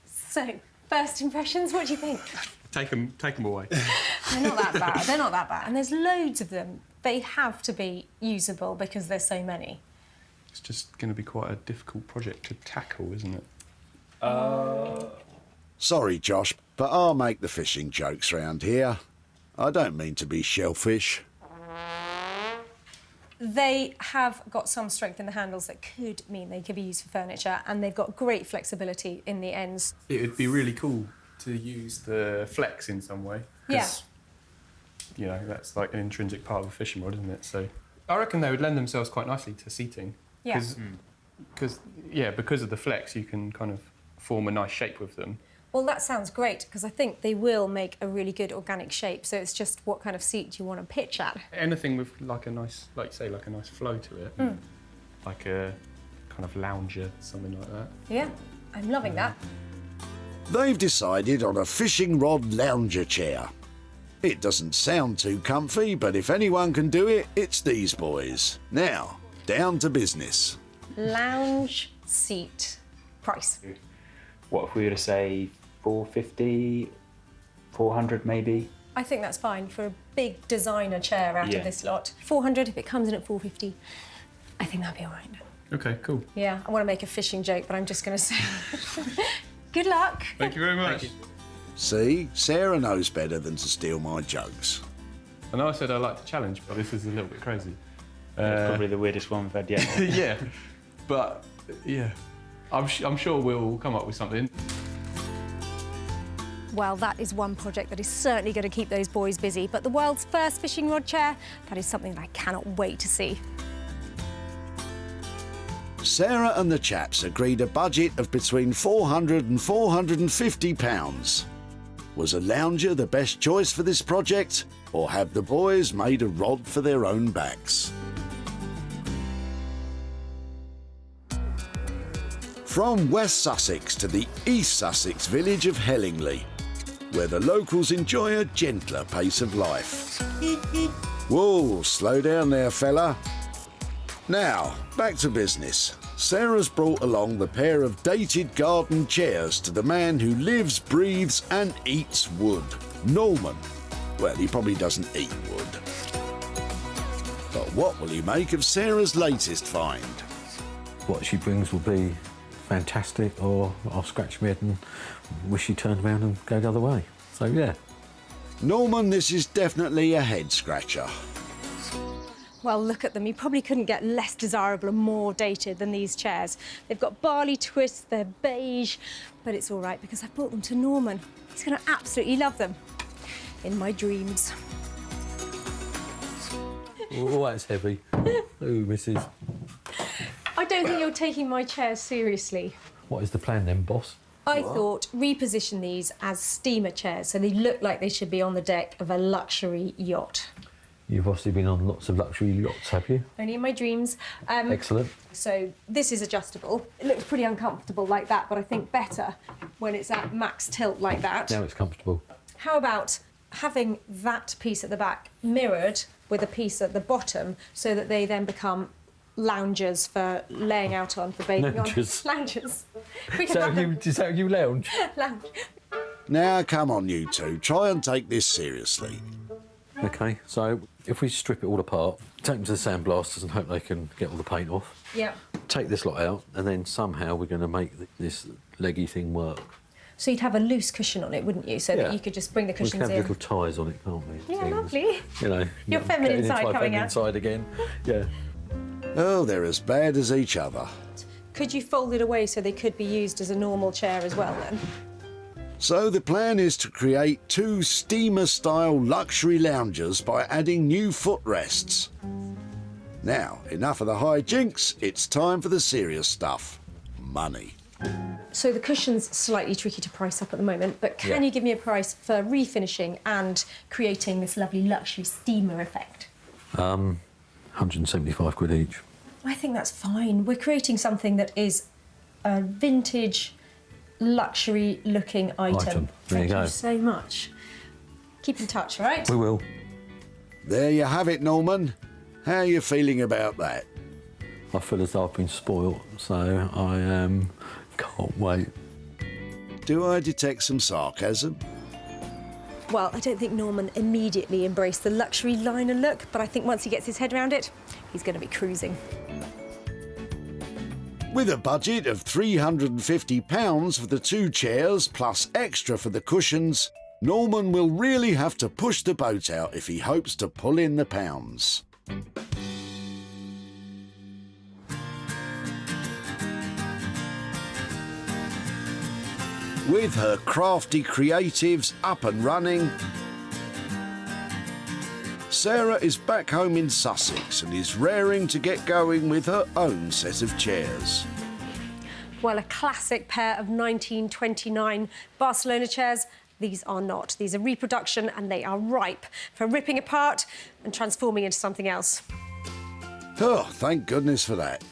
So, first impressions, what do you think? Take them away. They're not that bad, they're not that bad. And there's loads of them. They have to be usable because there's so many. It's just going to be quite a difficult project to tackle, isn't it? Sorry, Josh, but I'll make the fishing jokes round here. I don't mean to be shellfish. They have got some strength in the handles that could mean they could be used for furniture, and they've got great flexibility in the ends. It would be really cool to use the flex in some way. Yeah. You know, that's like an intrinsic part of a fishing rod, isn't it? So I reckon they would lend themselves quite nicely to seating. Yeah. Because of the flex, you can kind of form a nice shape with them. Well, that sounds great, because I think they will make a really good organic shape. So it's just what kind of seat do you want to pitch at? Anything with like a nice, like say, like a nice flow to it. Like a kind of lounger, something like that. Yeah, I'm loving that. They've decided on a fishing rod lounger chair. It doesn't sound too comfy, but if anyone can do it, it's these boys. Now, down to business. Lounge seat. Price. What if we were to say 450, 400 maybe? I think that's fine for a big designer chair out of this lot. 400, if it comes in at 450, I think that'd be all right. Okay, cool. Yeah, I want to make a fishing joke, but I'm just going to say good luck. Thank you very much. See, Sarah knows better than to steal my jokes. I know I said I like to challenge, but this is a little bit crazy. It's probably the weirdest one we've had yet. Yeah, but yeah, I'm sure we'll come up with something. Well, that is one project that is certainly going to keep those boys busy, but the world's first fishing rod chair, that is something that I cannot wait to see. Sarah and the chaps agreed a budget of between £400 and £450. Was a lounger the best choice for this project, or have the boys made a rod for their own backs? From West Sussex to the East Sussex village of Hellingley, where the locals enjoy a gentler pace of life. Whoa, slow down there, fella. Now, back to business. Sarah's brought along the pair of dated garden chairs to the man who lives, breathes and eats wood, Norman. Well, he probably doesn't eat wood. But what will he make of Sarah's latest find? What she brings will be fantastic, or I'll scratch my head and wish she turned around and go the other way. So, yeah. Norman, this is definitely a head-scratcher. Well, look at them. You probably couldn't get less desirable and more dated than these chairs. They've got barley twists, they're beige, but it's all right because I brought them to Norman. He's going to absolutely love them. In my dreams. Oh, that's heavy. Oh, missus. I don't think you're taking my chairs seriously. What is the plan then, boss? I thought reposition these as steamer chairs so they look like they should be on the deck of a luxury yacht. You've obviously been on lots of luxury yachts, have you? Only in my dreams. Excellent. So this is adjustable. It looks pretty uncomfortable like that, but I think better when it's at max tilt like that. Now it's comfortable. How about having that piece at the back mirrored with a piece at the bottom so that they then become loungers for laying out on, for bathing Loungers. on. Loungers. We Is can have them. that how you lounge? Lounge. Now, come on, you two. Try and take this seriously. OK, so if we strip it all apart, take them to the sandblasters and hope they can get all the paint off. Yeah. Take this lot out, and then somehow we're going to make this leggy thing work. So you'd have a loose cushion on it, wouldn't you? So that you could just bring the We cushions can have in. little ties on it, can't we? Yeah, Things. lovely. You know, Your feminine getting side into my coming feminine out. side again. Yeah. Oh, they're as bad as each other. Could you fold it away so they could be used as a normal chair as well then? So the plan is to create 2 steamer-style luxury loungers by adding new footrests. Now, enough of the hijinks, it's time for the serious stuff. Money. So the cushion's slightly tricky to price up at the moment, but can you give me a price for refinishing and creating this lovely luxury steamer effect? 175 quid each. I think that's fine. We're creating something that is a vintage, luxury-looking item. There you Thank go. you so much. Keep in touch, all right? We will. There you have it, Norman. How are you feeling about that? I feel as though I've been spoilt, so I can't wait. Do I detect some sarcasm? Well, I don't think Norman immediately embraced the luxury liner look, but I think once he gets his head around it, he's going to be cruising. With a budget of £350 for the 2 chairs plus extra for the cushions, Norman will really have to push the boat out if he hopes to pull in the pounds. With her crafty creatives up and running, Sarah is back home in Sussex and is raring to get going with her own set of chairs. Well, a classic pair of 1929 Barcelona chairs. These are not. These are reproduction and they are ripe for ripping apart and transforming into something else. Oh, thank goodness for that.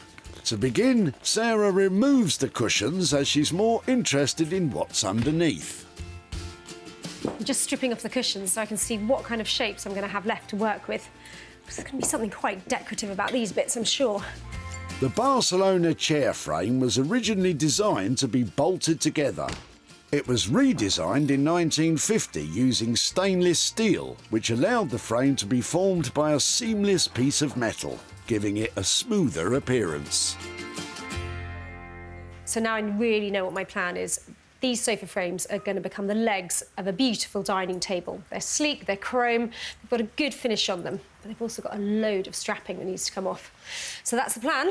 To begin, Sarah removes the cushions as she's more interested in what's underneath. I'm just stripping off the cushions so I can see what kind of shapes I'm going to have left to work with. There's going to be something quite decorative about these bits, I'm sure. The Barcelona chair frame was originally designed to be bolted together. It was redesigned in 1950 using stainless steel, which allowed the frame to be formed by a seamless piece of metal, giving it a smoother appearance. So now I really know what my plan is. These sofa frames are going to become the legs of a beautiful dining table. They're sleek, they're chrome, they've got a good finish on them, but they've also got a load of strapping that needs to come off. So that's the plan.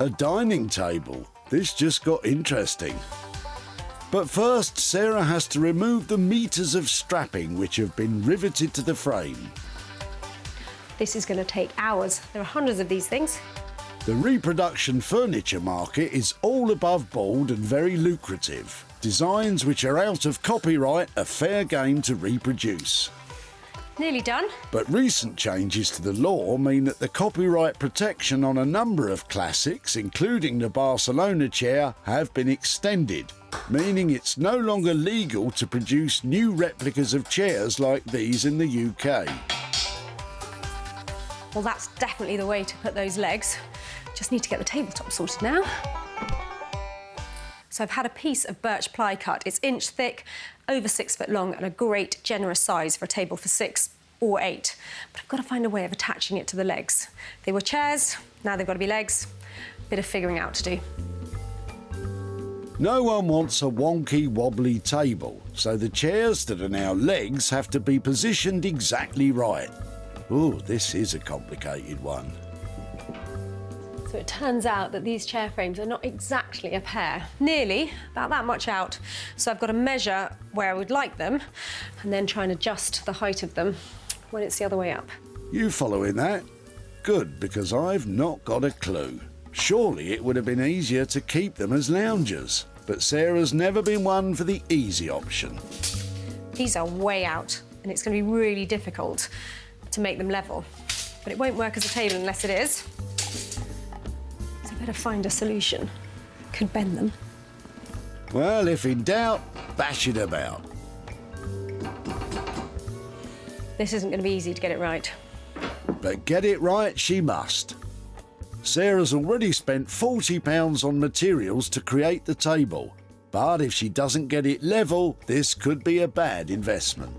A dining table? This just got interesting. But first, Sarah has to remove the meters of strapping which have been riveted to the frame. This is going to take hours. There are hundreds of these things. The reproduction furniture market is all above board and very lucrative. Designs which are out of copyright are fair game to reproduce. Nearly done. But recent changes to the law mean that the copyright protection on a number of classics, including the Barcelona chair, have been extended, meaning it's no longer legal to produce new replicas of chairs like these in the UK. Well, that's definitely the way to put those legs. Just need to get the tabletop sorted now. So I've had a piece of birch ply cut. It's inch thick, over 6 foot long, and a great generous size for a table for 6 or 8. But I've got to find a way of attaching it to the legs. They were chairs, now they've got to be legs. Bit of figuring out to do. No one wants a wonky, wobbly table, so the chairs that are now legs have to be positioned exactly right. Ooh, this is a complicated one. So it turns out that these chair frames are not exactly a pair. Nearly, about that much out. So I've got to measure where I would like them and then try and adjust the height of them when it's the other way up. You following that? Good, because I've not got a clue. Surely it would have been easier to keep them as loungers, but Sarah's never been one for the easy option. These are way out, and it's going to be really difficult to make them level. But it won't work as a table unless it is. So I better find a solution. Could bend them. Well, if in doubt, bash it about. This isn't going to be easy to get it right. But get it right she must. Sarah's already spent £40 on materials to create the table. But if she doesn't get it level, this could be a bad investment.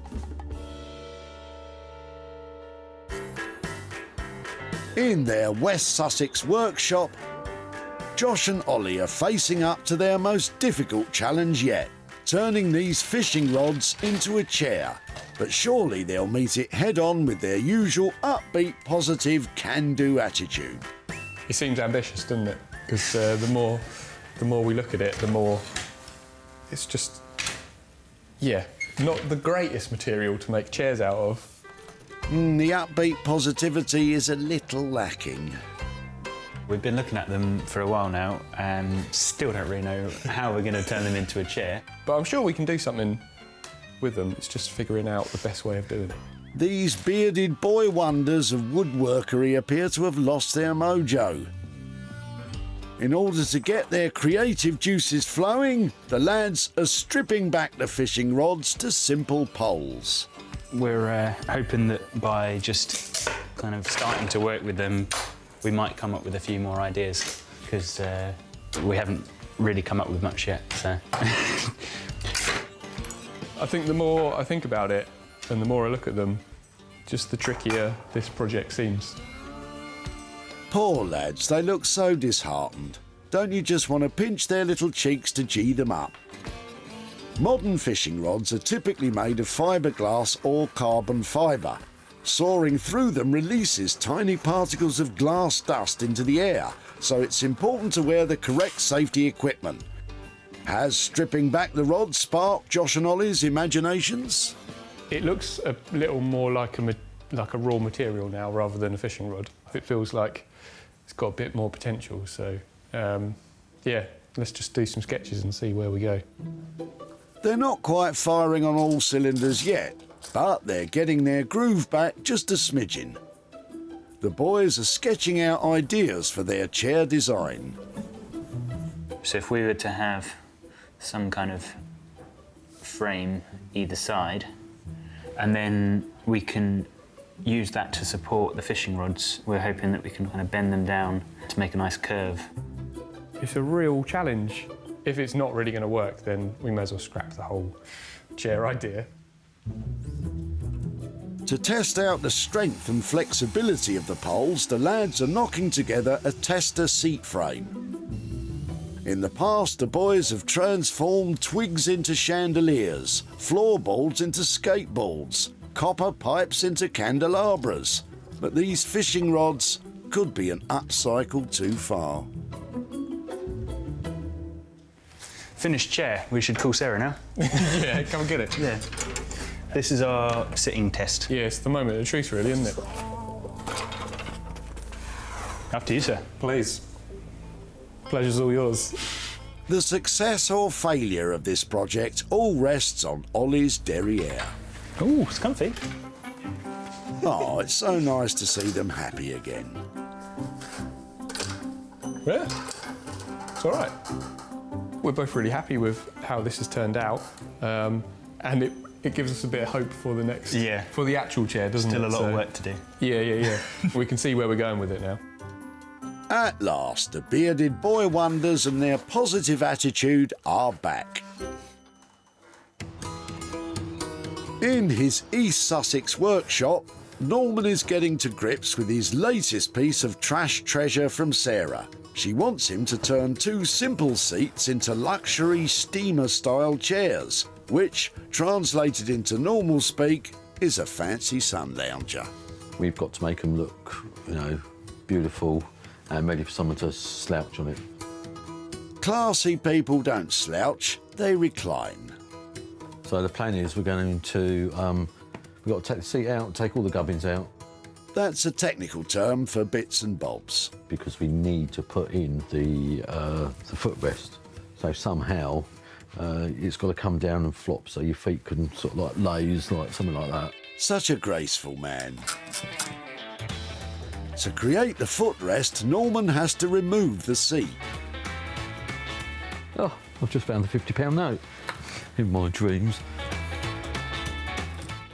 In their West Sussex workshop, Josh and Ollie are facing up to their most difficult challenge yet, turning these fishing rods into a chair. But surely they'll meet it head-on with their usual upbeat, positive, can-do attitude. It seems ambitious, doesn't it? Because the more we look at it, the more it's just, yeah, not the greatest material to make chairs out of. The upbeat positivity is a little lacking. We've been looking at them for a while now and still don't really know how we're going to turn them into a chair. But I'm sure we can do something with them. It's just figuring out the best way of doing it. These bearded boy wonders of woodworkery appear to have lost their mojo. In order to get their creative juices flowing, the lads are stripping back the fishing rods to simple poles. We're hoping that by just kind of starting to work with them, we might come up with a few more ideas, because we haven't really come up with much yet, so. I think the more I think about it and the more I look at them, just the trickier this project seems. Poor lads, they look so disheartened. Don't you just want to pinch their little cheeks to gee them up? Modern fishing rods are typically made of fiberglass or carbon fibre. Sawing through them releases tiny particles of glass dust into the air, so it's important to wear the correct safety equipment. Has stripping back the rod sparked Josh and Ollie's imaginations? It looks a little more like a raw material now rather than a fishing rod. It feels like it's got a bit more potential, so yeah, let's just do some sketches and see where we go. They're not quite firing on all cylinders yet, but they're getting their groove back just a smidgen. The boys are sketching out ideas for their chair design. So if we were to have some kind of frame either side, and then we can use that to support the fishing rods, we're hoping that we can kind of bend them down to make a nice curve. It's a real challenge. If it's not really going to work, then we may as well scrap the whole chair idea. To test out the strength and flexibility of the poles, the lads are knocking together a tester seat frame. In the past, the boys have transformed twigs into chandeliers, floorboards into skateboards, copper pipes into candelabras. But these fishing rods could be an upcycle too far. Finished chair. We should call Sarah now. Yeah, come and get it. Yeah. This is our sitting test. Yeah, it's the moment of truth, really, isn't it? Up to you, sir. Please. Pleasure's all yours. The success or failure of this project all rests on Ollie's derriere. Ooh, it's comfy. Oh, it's so nice to see them happy again. Yeah, it's all right. We're both really happy with how this has turned out, and it gives us a bit of hope for the next, for the actual chair, doesn't it? Still a lot of work to do. Yeah. We can see where we're going with it now. At last, the bearded boy wonders and their positive attitude are back. In his East Sussex workshop, Norman is getting to grips with his latest piece of trash treasure from Sarah. She wants him to turn 2 simple seats into luxury steamer-style chairs, which, translated into normal speak, is a fancy sun lounger. We've got to make them look, beautiful and ready for someone to slouch on it. Classy people don't slouch, they recline. So the plan is we're going to, we've got to take the seat out, take all the gubbins out. That's a technical term for bits and bobs. Because we need to put in the footrest. So somehow it's got to come down and flop so your feet can sort of like laze, like something like that. Such a graceful man. To create the footrest, Norman has to remove the seat. Oh, I've just found the £50 note in my dreams.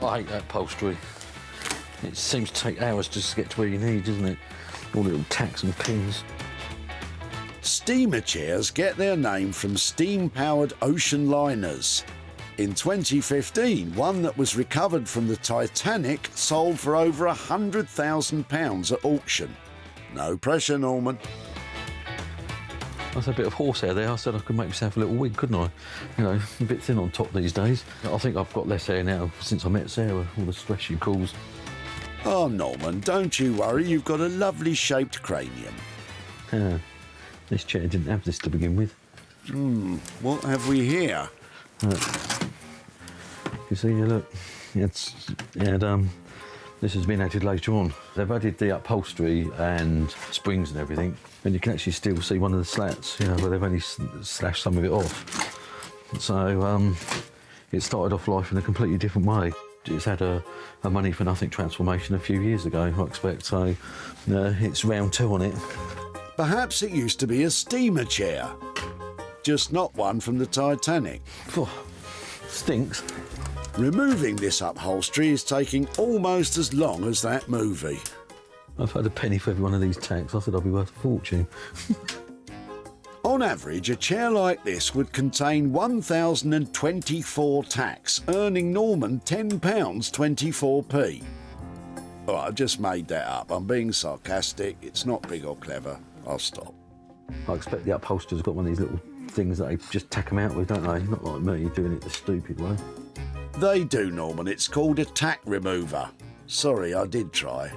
I hate that upholstery. It seems to take hours just to get to where you need, doesn't it? All the little tacks and pins. Steamer chairs get their name from steam-powered ocean liners. In 2015, one that was recovered from the Titanic sold for over £100,000 at auction. No pressure, Norman. That's a bit of horsehair there. I said I could make myself a little wig, couldn't I? A bit thin on top these days. I think I've got less hair now since I met Sarah, all the stress she caused. Oh, Norman, don't you worry. You've got a lovely shaped cranium. This chair didn't have this to begin with. What have we here? You see, look, this has been added later on. They've added the upholstery and springs and everything, and you can actually still see one of the slats, where they've only slashed some of it off. So it started off life in a completely different way. It's had a money for nothing transformation a few years ago, I expect, so it's round 2 on it. Perhaps it used to be a steamer chair, just not one from the Titanic. Stinks. Removing this upholstery is taking almost as long as that movie. I've had a penny for every one of these tacks. I said I'd be worth a fortune. On average, a chair like this would contain 1,024 tacks, earning Norman £10.24p. Oh, I just made that up. I'm being sarcastic. It's not big or clever. I'll stop. I expect the upholsterer's got one of these little things that they just tack them out with, don't they? Not like me doing it the stupid way. They do, Norman. It's called a tack remover. Sorry, I did try.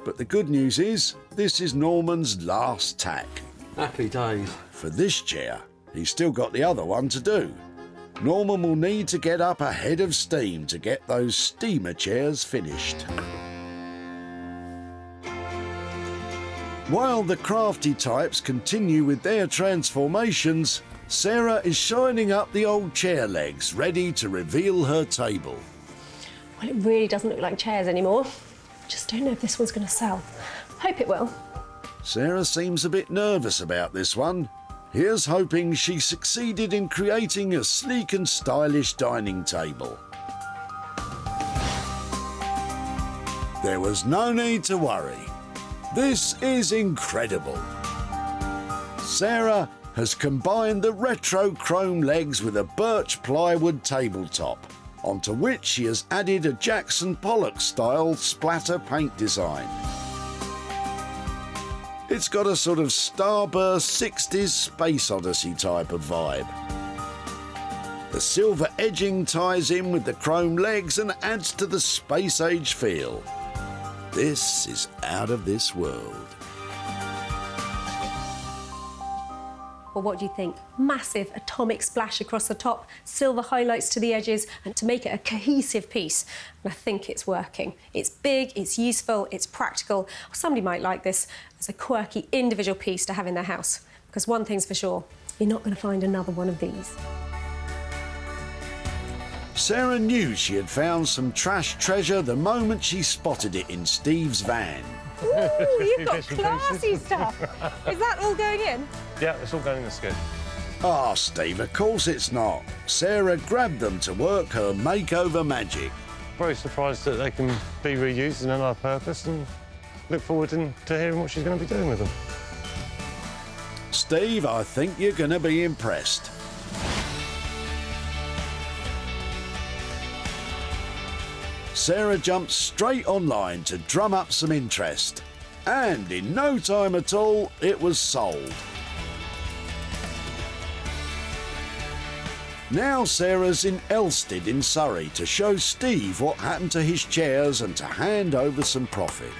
But the good news is, this is Norman's last tack. Happy days. For this chair, he's still got the other one to do. Norman will need to get up ahead of steam to get those steamer chairs finished. While the crafty types continue with their transformations, Sarah is shining up the old chair legs, ready to reveal her table. Well, it really doesn't look like chairs anymore. Just don't know if this one's going to sell. Hope it will. Sarah seems a bit nervous about this one. Here's hoping she succeeded in creating a sleek and stylish dining table. There was no need to worry. This is incredible. Sarah has combined the retro chrome legs with a birch plywood tabletop, onto which she has added a Jackson Pollock style splatter paint design. It's got a sort of starburst 60s Space Odyssey type of vibe. The silver edging ties in with the chrome legs and adds to the space age feel. This is out of this world. Well, what do you think? Massive atomic splash across the top, silver highlights to the edges, and to make it a cohesive piece. And I think it's working. It's big, it's useful, it's practical. Somebody might like this as a quirky individual piece to have in their house. Because one thing's for sure, you're not going to find another one of these. Sarah knew she had found some trash treasure the moment she spotted it in Steve's van. Ooh, you've got classy stuff. Is that all going in? Yeah, it's all going in the skip. Ah, Steve, of course it's not. Sarah grabbed them to work her makeover magic. Very surprised that they can be reused in another purpose, and look forward to hearing what she's going to be doing with them. Steve, I think you're going to be impressed. Sarah jumped straight online to drum up some interest. And in no time at all, it was sold. Now Sarah's in Elstead in Surrey to show Steve what happened to his chairs and to hand over some profit.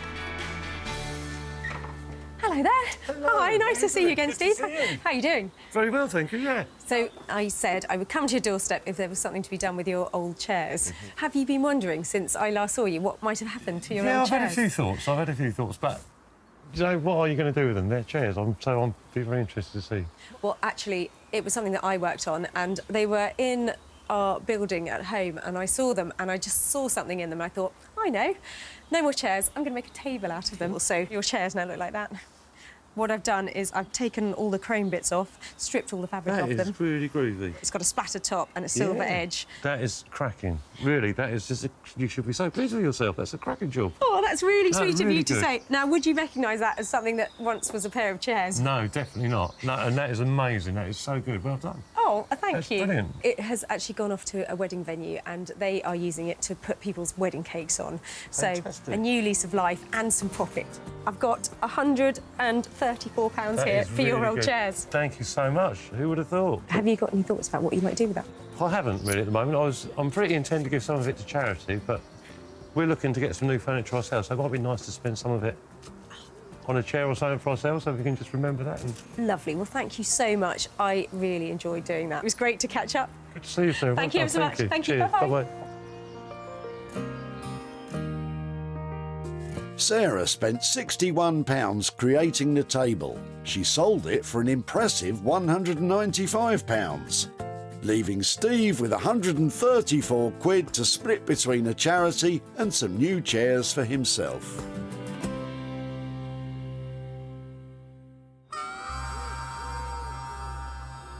Hello there. Hello. Hi, nice to see you again, Steve. How are you doing? Very well, thank you, yeah. So I said I would come to your doorstep if there was something to be done with your old chairs. Have you been wondering since I last saw you what might have happened to your old chairs? I've had a few thoughts, but you know, what are you going to do with them? They're chairs, I'm very interested to see. Well, actually, it was something that I worked on, and they were in our building at home, and I saw them, and I just saw something in them, and I thought, I know, no more chairs, I'm going to make a table out of them. So your chairs now look like that. What I've done is I've taken all the chrome bits off, stripped all the fabric off them. That is really groovy. It's got a splattered top and a silver edge. That is cracking. Really, that is just... You should be so pleased with yourself. That's a cracking job. Oh, that's really sweet of really you to good. say. Now, would you recognise that as something that once was a pair of chairs? No, definitely not. No, and that is amazing. That is so good. Well done. Oh, thank That's you. Brilliant. It has actually gone off to a wedding venue, and they are using it to put people's wedding cakes on. Fantastic. So, a new lease of life and some profit. I've got £134 here for your old chairs. Thank you so much. Who would have thought? Have you got any thoughts about what you might do with that? I haven't really at the moment. I'm pretty intent to give some of it to charity, but we're looking to get some new furniture ourselves, so it might be nice to spend some of it on a chair or something for ourselves, so we can just remember that. Lovely. Well, thank you so much. I really enjoyed doing that. It was great to catch up. Good to see you, Sarah. Thank you ever so much. Thank you. Cheers. Bye-bye. Bye-bye. Sarah spent £61 creating the table. She sold it for an impressive £195, leaving Steve with 134 quid to split between a charity and some new chairs for himself.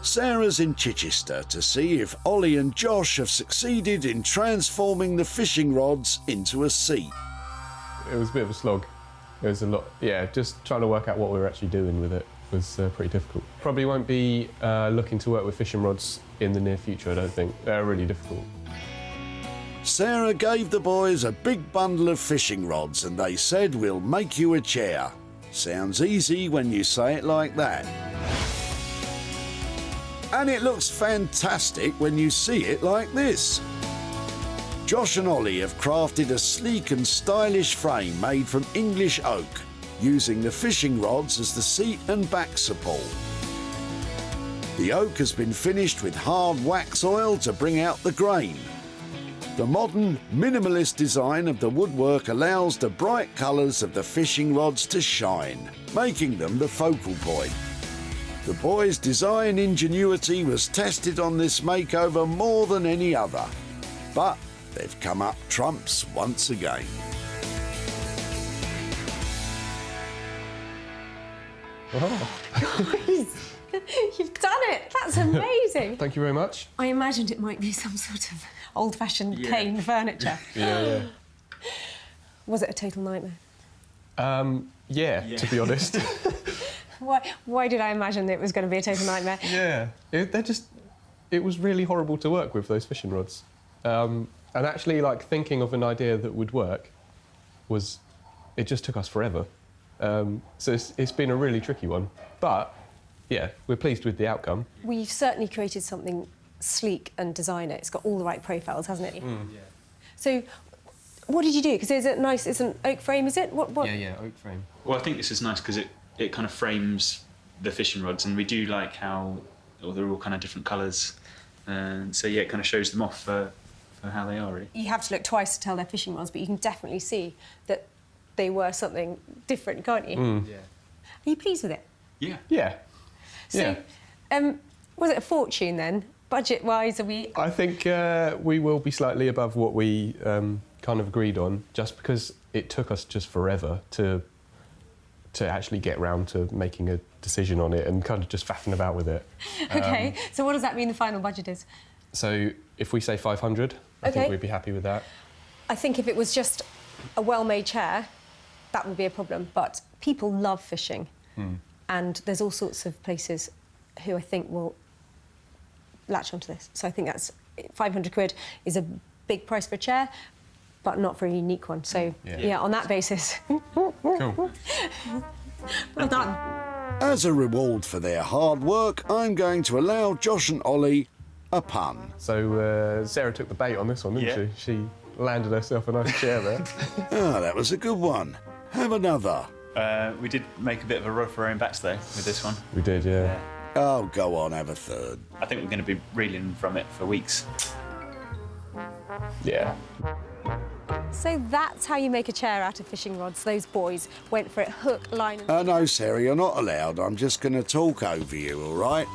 Sarah's in Chichester to see if Ollie and Josh have succeeded in transforming the fishing rods into a seat. It was a bit of a slog. It was a lot, yeah, just trying to work out what we were actually doing with it was pretty difficult. Probably won't be looking to work with fishing rods in the near future, I don't think. They're really difficult. Sarah gave the boys a big bundle of fishing rods and they said, "We'll make you a chair." Sounds easy when you say it like that. And it looks fantastic when you see it like this. Josh and Ollie have crafted a sleek and stylish frame made from English oak, using the fishing rods as the seat and back support. The oak has been finished with hard wax oil to bring out the grain. The modern, minimalist design of the woodwork allows the bright colours of the fishing rods to shine, making them the focal point. The boys' design ingenuity was tested on this makeover more than any other, but they've come up trumps once again. Guys, you've done it! That's amazing! Thank you very much. I imagined it might be some sort of old-fashioned cane furniture. Yeah. Was it a total nightmare? Yeah, to be honest. Why did I imagine it was going to be a total nightmare? Yeah, it was really horrible to work with, those fishing rods. And actually, like, thinking of an idea that would work it just took us forever. So it's been a really tricky one. But, yeah, we're pleased with the outcome. We've certainly created something sleek and designer. It's got all the right profiles, hasn't it? Mm. Yeah. So, what did you do? Because it's an oak frame, is it? What? Yeah, oak frame. Well, I think this is nice because it kind of frames the fishing rods, and we do like how they're all kind of different colours. So, yeah, it kind of shows them off for how they are, really. You have to look twice to tell they're fishing rods, but you can definitely see that they were something different, can't you? Mm. Yeah. Are you pleased with it? Yeah. Yeah. So, was it a fortune then? Budget-wise, are we... I think we will be slightly above what we kind of agreed on, just because it took us just forever to actually get round to making a decision on it and kind of just faffing about with it. OK, so what does that mean the final budget is? So if we say 500, I think we'd be happy with that. I think if it was just a well-made chair, that would be a problem. But people love fishing. And there's all sorts of places who I think will latch onto this. So I think that's 500 quid is a big price for a chair, but not for a unique one. So, yeah on that basis. Cool. Well done. As a reward for their hard work, I'm going to allow Josh and Ollie a pun. So Sarah took the bait on this one, didn't she? She landed herself a nice chair there. That was a good one. Have another. We did make a bit of a rough our own backs, though, with this one. We did, yeah. Oh, go on, have a third. I think we're going to be reeling from it for weeks. Yeah. So that's how you make a chair out of fishing rods. Those boys went for it hook, line and... No, Sarah, you're not allowed. I'm just going to talk over you, all right?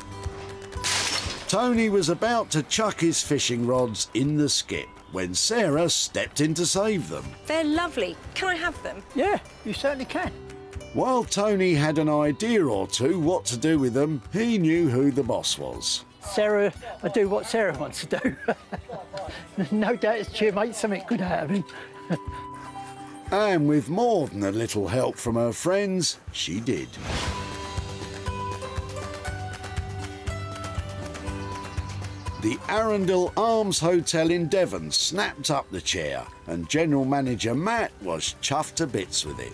Tony was about to chuck his fishing rods in the skip when Sarah stepped in to save them. They're lovely. Can I have them? Yeah, you certainly can. While Tony had an idea or two what to do with them, he knew who the boss was. Sarah, I do what Sarah wants to do. No doubt she'll make something good out of him. And with more than a little help from her friends, she did. The Arundel Arms Hotel in Devon snapped up the chair, and General Manager Matt was chuffed to bits with it.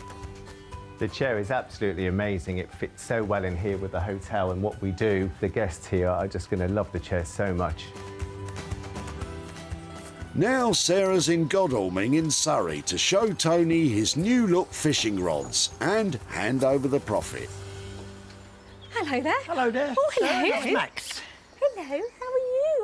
The chair is absolutely amazing. It fits so well in here with the hotel and what we do. The guests here are just going to love the chair so much. Now Sarah's in Godalming in Surrey to show Tony his new look fishing rods and hand over the profit. Hello there. Hello there. Oh, hello. That's Max. Hello, how are you?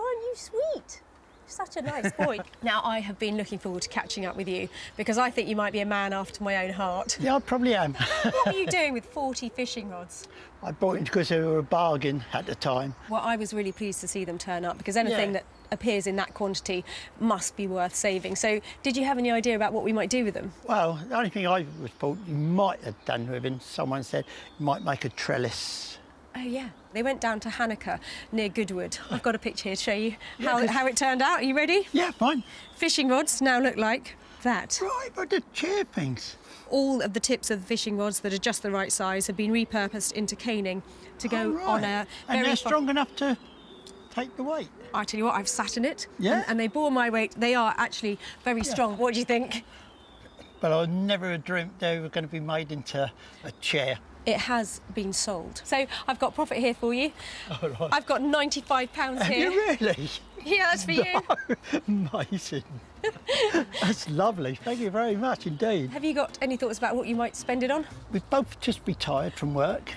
Aren't you sweet? Such a nice boy. Now, I have been looking forward to catching up with you because I think you might be a man after my own heart. Yeah, I probably am. What were you doing with 40 fishing rods? I bought them because they were a bargain at the time. Well, I was really pleased to see them turn up because anything that appears in that quantity must be worth saving. So, did you have any idea about what we might do with them? Well, the only thing I was thought you might have done with them, someone said you might make a trellis. Oh, yeah. They went down to Hanukkah near Goodwood. I've got a picture here to show you how it turned out. Are you ready? Yeah, fine. Fishing rods now look like that. Right, but the chair things. All of the tips of the fishing rods that are just the right size have been repurposed into caning to go on a very... And they're strong enough to take the weight? I tell you what, I've sat in it. Yeah? And they bore my weight. They are actually very strong. What do you think? But I never had dreamt they were going to be made into a chair. It has been sold. So I've got profit here for you. Oh, right. I've got £95 Have here. you really? Yeah, that's for you. Amazing. That's lovely. Thank you very much indeed. Have you got any thoughts about what you might spend it on? We've both just retired from work,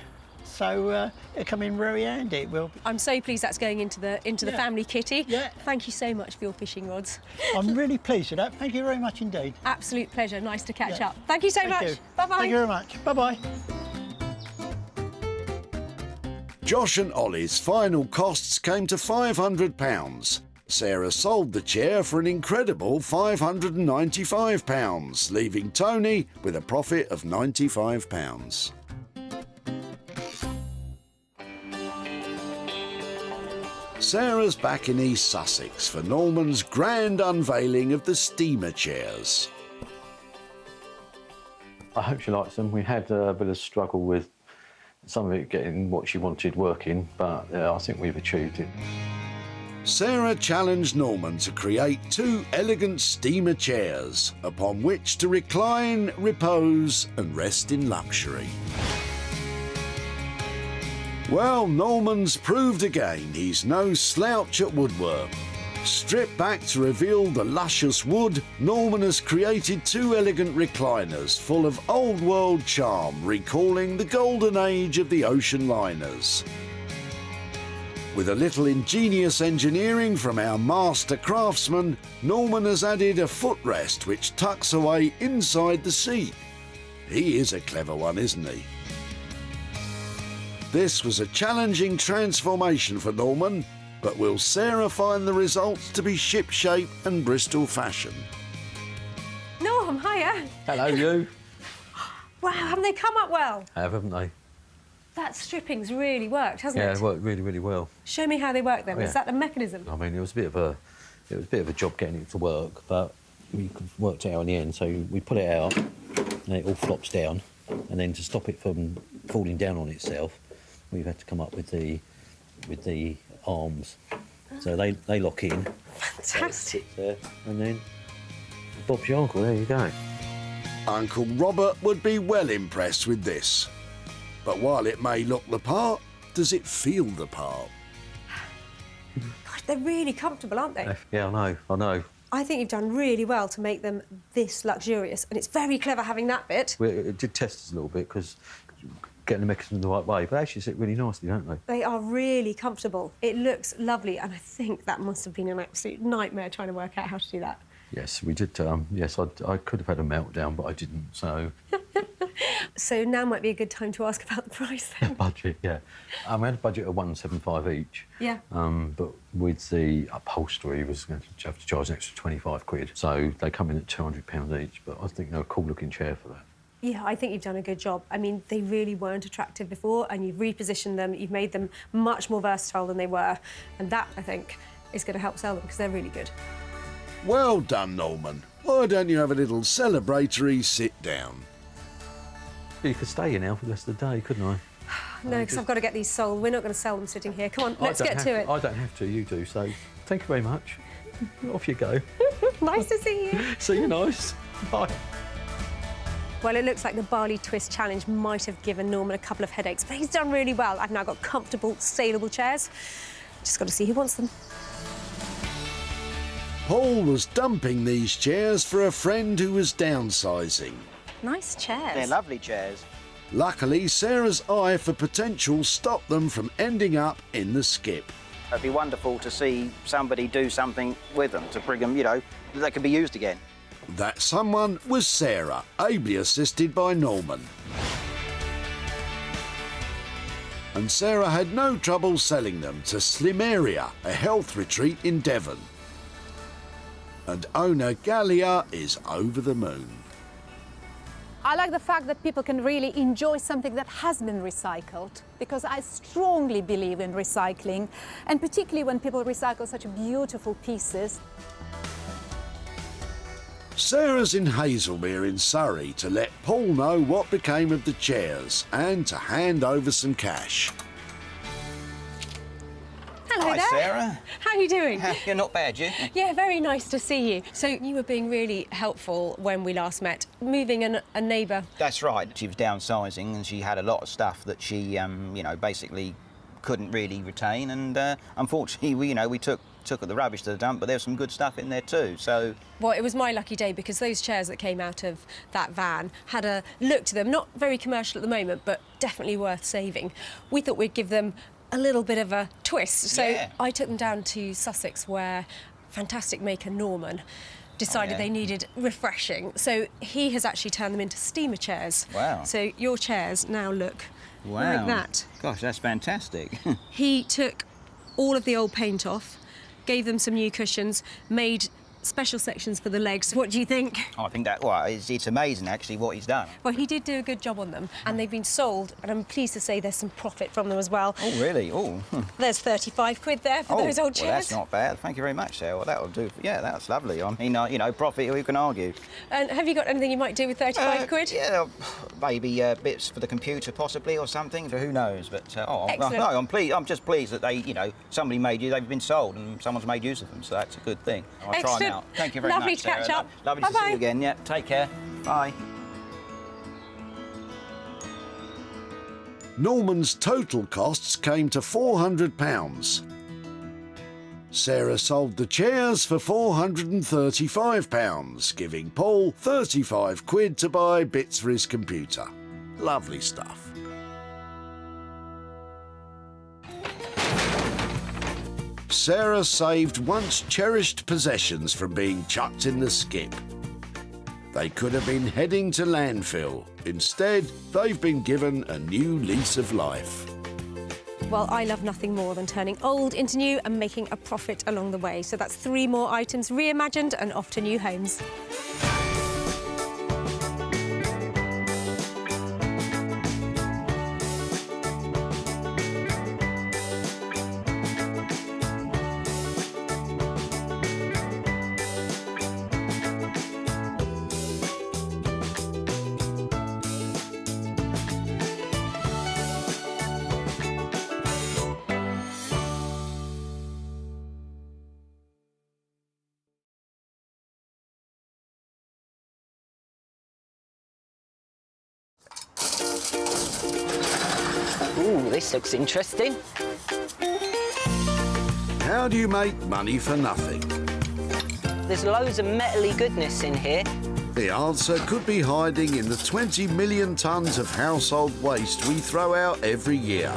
so it come in very handy. It will. I'm so pleased that's going into the family kitty. Yeah. Thank you so much for your fishing rods. I'm really pleased with that. Thank you very much indeed. Absolute pleasure. Nice to catch up. Thank you so much. Bye-bye. Thank you very much. Bye-bye. Josh and Ollie's final costs came to £500. Sarah sold the chair for an incredible £595, leaving Tony with a profit of £95. Sarah's back in East Sussex for Norman's grand unveiling of the steamer chairs. I hope she likes them. We had a bit of struggle with some of it getting what she wanted working, but I think we've achieved it. Sarah challenged Norman to create 2 elegant steamer chairs upon which to recline, repose and rest in luxury. Well, Norman's proved again he's no slouch at woodwork. Stripped back to reveal the luscious wood, Norman has created 2 elegant recliners full of old-world charm, recalling the golden age of the ocean liners. With a little ingenious engineering from our master craftsman, Norman has added a footrest which tucks away inside the seat. He is a clever one, isn't he? This was a challenging transformation for Norman, but will Sarah find the results to be shipshape and Bristol fashion? Norm, hiya. Hello, you. Wow, haven't they come up well? Haven't they? That stripping's really worked, hasn't it? Yeah, it worked really, really well. Show me how they work then. Oh, yeah. Is that the mechanism? I mean, it was a bit of a job getting it to work, but we worked it out in the end. So we pull it out, and it all flops down, and then to stop it from falling down on itself, we've had to come up with the arms. So they lock in. Fantastic. There, and then Bob's your uncle. There you go. Uncle Robert would be well impressed with this. But while it may look the part, does it feel the part? Gosh, they're really comfortable, aren't they? Yeah, I know. I think you've done really well to make them this luxurious, and it's very clever having that bit. It did test us a little bit because getting the mechanism the right way, but they actually sit really nicely, don't they? They are really comfortable. It looks lovely, and I think that must have been an absolute nightmare trying to work out how to do that. Yes, we did. Yes, I could have had a meltdown, but I didn't, so... So now might be a good time to ask about the price then. Budget, yeah. We had a budget of £175 each. Yeah. But with the upholstery, was going to have to charge an extra 25 quid. So they come in at £200 each, but I think they're a cool-looking chair for that. Yeah, I think you've done a good job. I mean, they really weren't attractive before, and you've repositioned them, you've made them much more versatile than they were, and that, I think, is going to help sell them, because they're really good. Well done, Norman. Why don't you have a little celebratory sit down? You could stay here now for the rest of the day, couldn't I? No, because I've got to get these sold. We're not going to sell them sitting here. Come on, let's get to it. I don't have to, you do, so thank you very much. Off you go. Nice to see you. See you nice. Bye. Well, it looks like the Barley Twist Challenge might have given Norman a couple of headaches, but he's done really well. I've now got comfortable, saleable chairs. Just got to see who wants them. Paul was dumping these chairs for a friend who was downsizing. Nice chairs. They're lovely chairs. Luckily, Sarah's eye for potential stopped them from ending up in the skip. It'd be wonderful to see somebody do something with them, to bring them, you know, that could be used again. That someone was Sarah, ably assisted by Norman. And Sarah had no trouble selling them to Slimeria, a health retreat in Devon. And owner Gallia is over the moon. I like the fact that people can really enjoy something that has been recycled, because I strongly believe in recycling, and particularly when people recycle such beautiful pieces. Sarah's in Hazelmere in Surrey to let Paul know what became of the chairs and to hand over some cash. Hello Hi, there. Sarah. How are you doing? You're not bad, you? Yeah, very nice to see you. So you were being really helpful when we last met, moving a neighbour. That's right. She was downsizing and she had a lot of stuff that she, you know, basically couldn't really retain, and unfortunately, we took the rubbish to the dump, but there's some good stuff in there too. So, well, it was my lucky day because those chairs that came out of that van had a look to them, not very commercial at the moment, but definitely worth saving. We thought we'd give them a little bit of a twist, so I took them down to Sussex, where fantastic maker Norman decided they needed refreshing. So he has actually turned them into steamer chairs. Wow. So your chairs now look like that. Gosh, that's fantastic. He took all of the old paint off, gave them some new cushions, made special sections for the legs. What do you think? I think that, well, it's amazing actually what he's done. Well, he did do a good job on them, and they've been sold, and I'm pleased to say there's some profit from them as well. Oh, really? Oh. There's 35 quid there for those old chairs. Well, that's not bad. Thank you very much, Sarah. Well, that'll do. Yeah, that's lovely. I mean, profit, who can argue? And have you got anything you might do with 35 quid? Yeah, maybe bits for the computer possibly or something, so who knows? But, Excellent. no, I'm pleased. I'm just pleased that they, somebody they've been sold and someone's made use of them, so that's a good thing. I'll try Excellent. now. Thank you very much. Lovely to catch up. Lovely to see you again. Yeah, take care. Bye. Norman's total costs came to £400. Sarah sold the chairs for £435, giving Paul 35 quid to buy bits for his computer. Lovely stuff. Sarah saved once cherished possessions from being chucked in the skip. They could have been heading to landfill. Instead, they've been given a new lease of life. Well, I love nothing more than turning old into new and making a profit along the way. So that's 3 more items reimagined and off to new homes. Ooh, this looks interesting. How do you make money for nothing? There's loads of metally goodness in here. The answer could be hiding in the 20 million tonnes of household waste we throw out every year.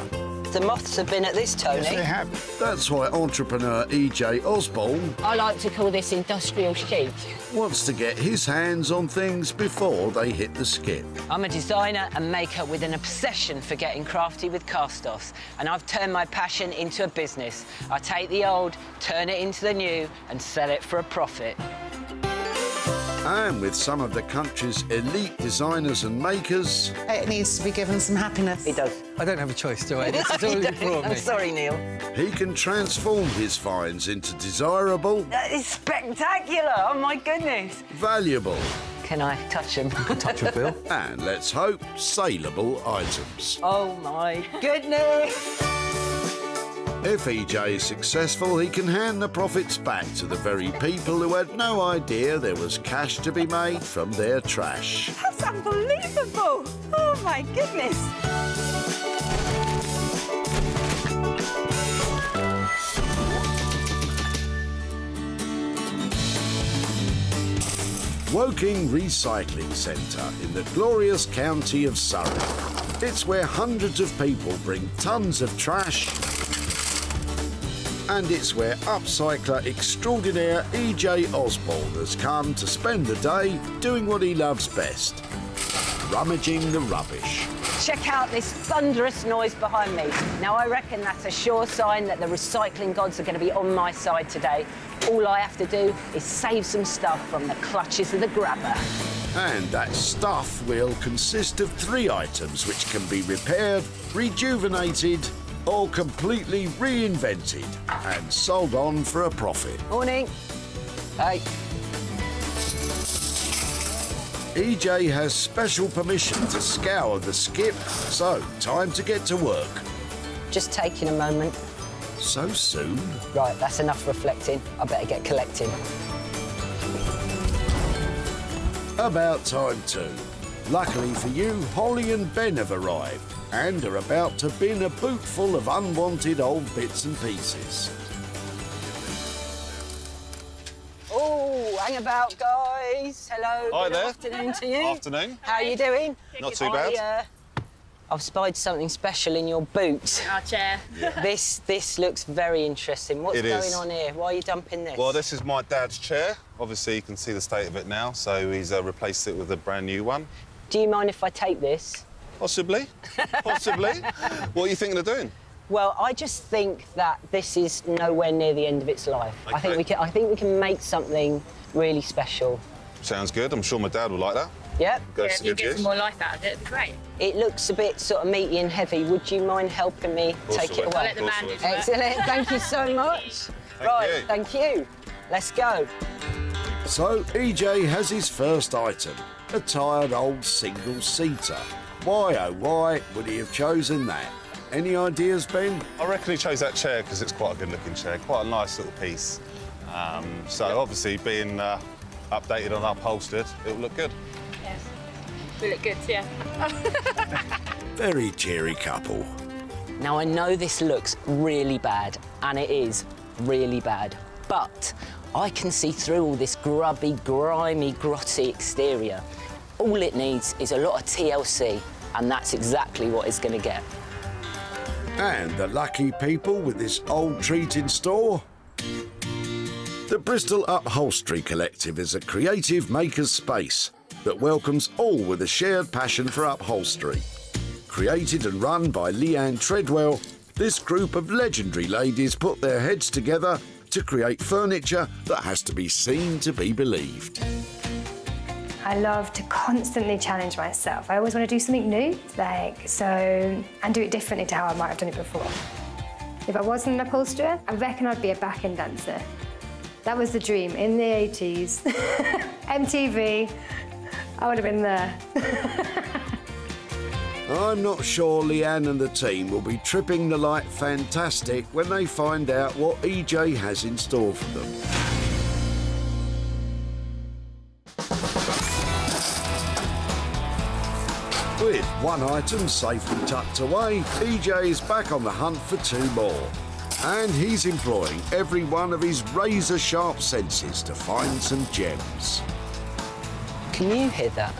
The moths have been at this, Tony. Yes, they have. That's why entrepreneur E.J. Osborne I like to call this industrial chic. wants to get his hands on things before they hit the skip. I'm a designer and maker with an obsession for getting crafty with cast-offs, and I've turned my passion into a business. I take the old, turn it into the new, and sell it for a profit. And with some of the country's elite designers and makers, It needs to be given some happiness. It does. I don't have a choice, do I? This is all you brought me. I'm sorry, Neil. he can transform his finds into desirable, That is spectacular! Oh, my goodness! valuable, Can I touch them? Touch a bill. and let's hope, saleable items. Oh, my goodness! If EJ is successful, he can hand the profits back to the very people who had no idea there was cash to be made from their trash. That's unbelievable! Oh, my goodness! Woking Recycling Centre in the glorious county of Surrey. It's where hundreds of people bring tons of trash, and it's where upcycler extraordinaire E.J. Osborne has come to spend the day doing what he loves best, rummaging the rubbish. Check out this thunderous noise behind me. Now, I reckon that's a sure sign that the recycling gods are going to be on my side today. All I have to do is save some stuff from the clutches of the grabber. And that stuff will consist of 3 items which can be repaired, rejuvenated, or completely reinvented and sold on for a profit. Morning. Hey. EJ has special permission to scour the skip, so time to get to work. Just taking a moment. So soon? Right, that's enough reflecting. I better get collecting. About time too. Luckily for you, Holly and Ben have arrived. and are about to bin a boot full of unwanted old bits and pieces. Oh, hang about, guys. Hello. Hi Good there. afternoon to you. Afternoon. How are you doing? Not too bad. I've spied something special in your boot. Armchair. This looks very interesting. What's It going is. on here? Why are you dumping this? Well, this is my dad's chair. Obviously, you can see the state of it now, so he's replaced it with a brand new one. Do you mind if I take this? Possibly. Possibly. What are you thinking of doing? Well, I just think that this is nowhere near the end of its life. Okay. I think we can make something really special. Sounds good. I'm sure my dad would like that. Yep. Goes Yeah, to if you good get use. some more life out of it, it'd be great. It looks a bit sort of meaty and heavy. Would you mind helping me course take I it will. away? I'll let the man do it. Excellent. Thank you so much. you. Thank you. Let's go. So EJ has his first item, a tired old single-seater. Why, oh why, would he have chosen that? Any ideas, Ben? I reckon he chose that chair because it's quite a good-looking chair, quite a nice little piece. So obviously, being updated and upholstered, it'll look good. Yes. We look good, yeah. Very cheery couple. Now, I know this looks really bad, and it is really bad, but I can see through all this grubby, grimy, grotty exterior. All it needs is a lot of TLC, and that's exactly what it's going to get. And the lucky people with this old treat in store? The Bristol Upholstery Collective is a creative maker's space that welcomes all with a shared passion for upholstery. Created and run by Leanne Treadwell, this group of legendary ladies put their heads together to create furniture that has to be seen to be believed. I love to constantly challenge myself. I always want to do something new, and do it differently to how I might have done it before. If I wasn't an upholsterer, I reckon I'd be a back-end dancer. That was the dream in the 80s. MTV, I would have been there. I'm not sure Leanne and the team will be tripping the light fantastic when they find out what EJ has in store for them. With one item safely tucked away, EJ is back on the hunt for two more. And he's employing every one of his razor-sharp senses to find some gems. Can you hear that?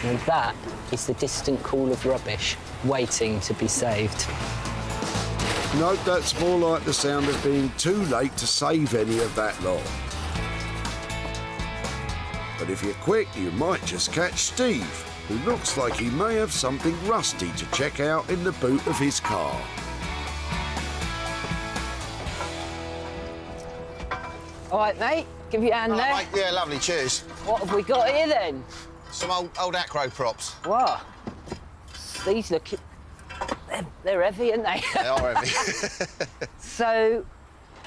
Well, that is the distant call of rubbish waiting to be saved. Nope, that's more like the sound of being too late to save any of that lot. But if you're quick, you might just catch Steve, who looks like he may have something rusty to check out in the boot of his car. All right, mate, give you a hand there. Mate, yeah, lovely, cheers. What have we got here then? Some old Acro props. What? These look... They're heavy, aren't they? They are heavy. So,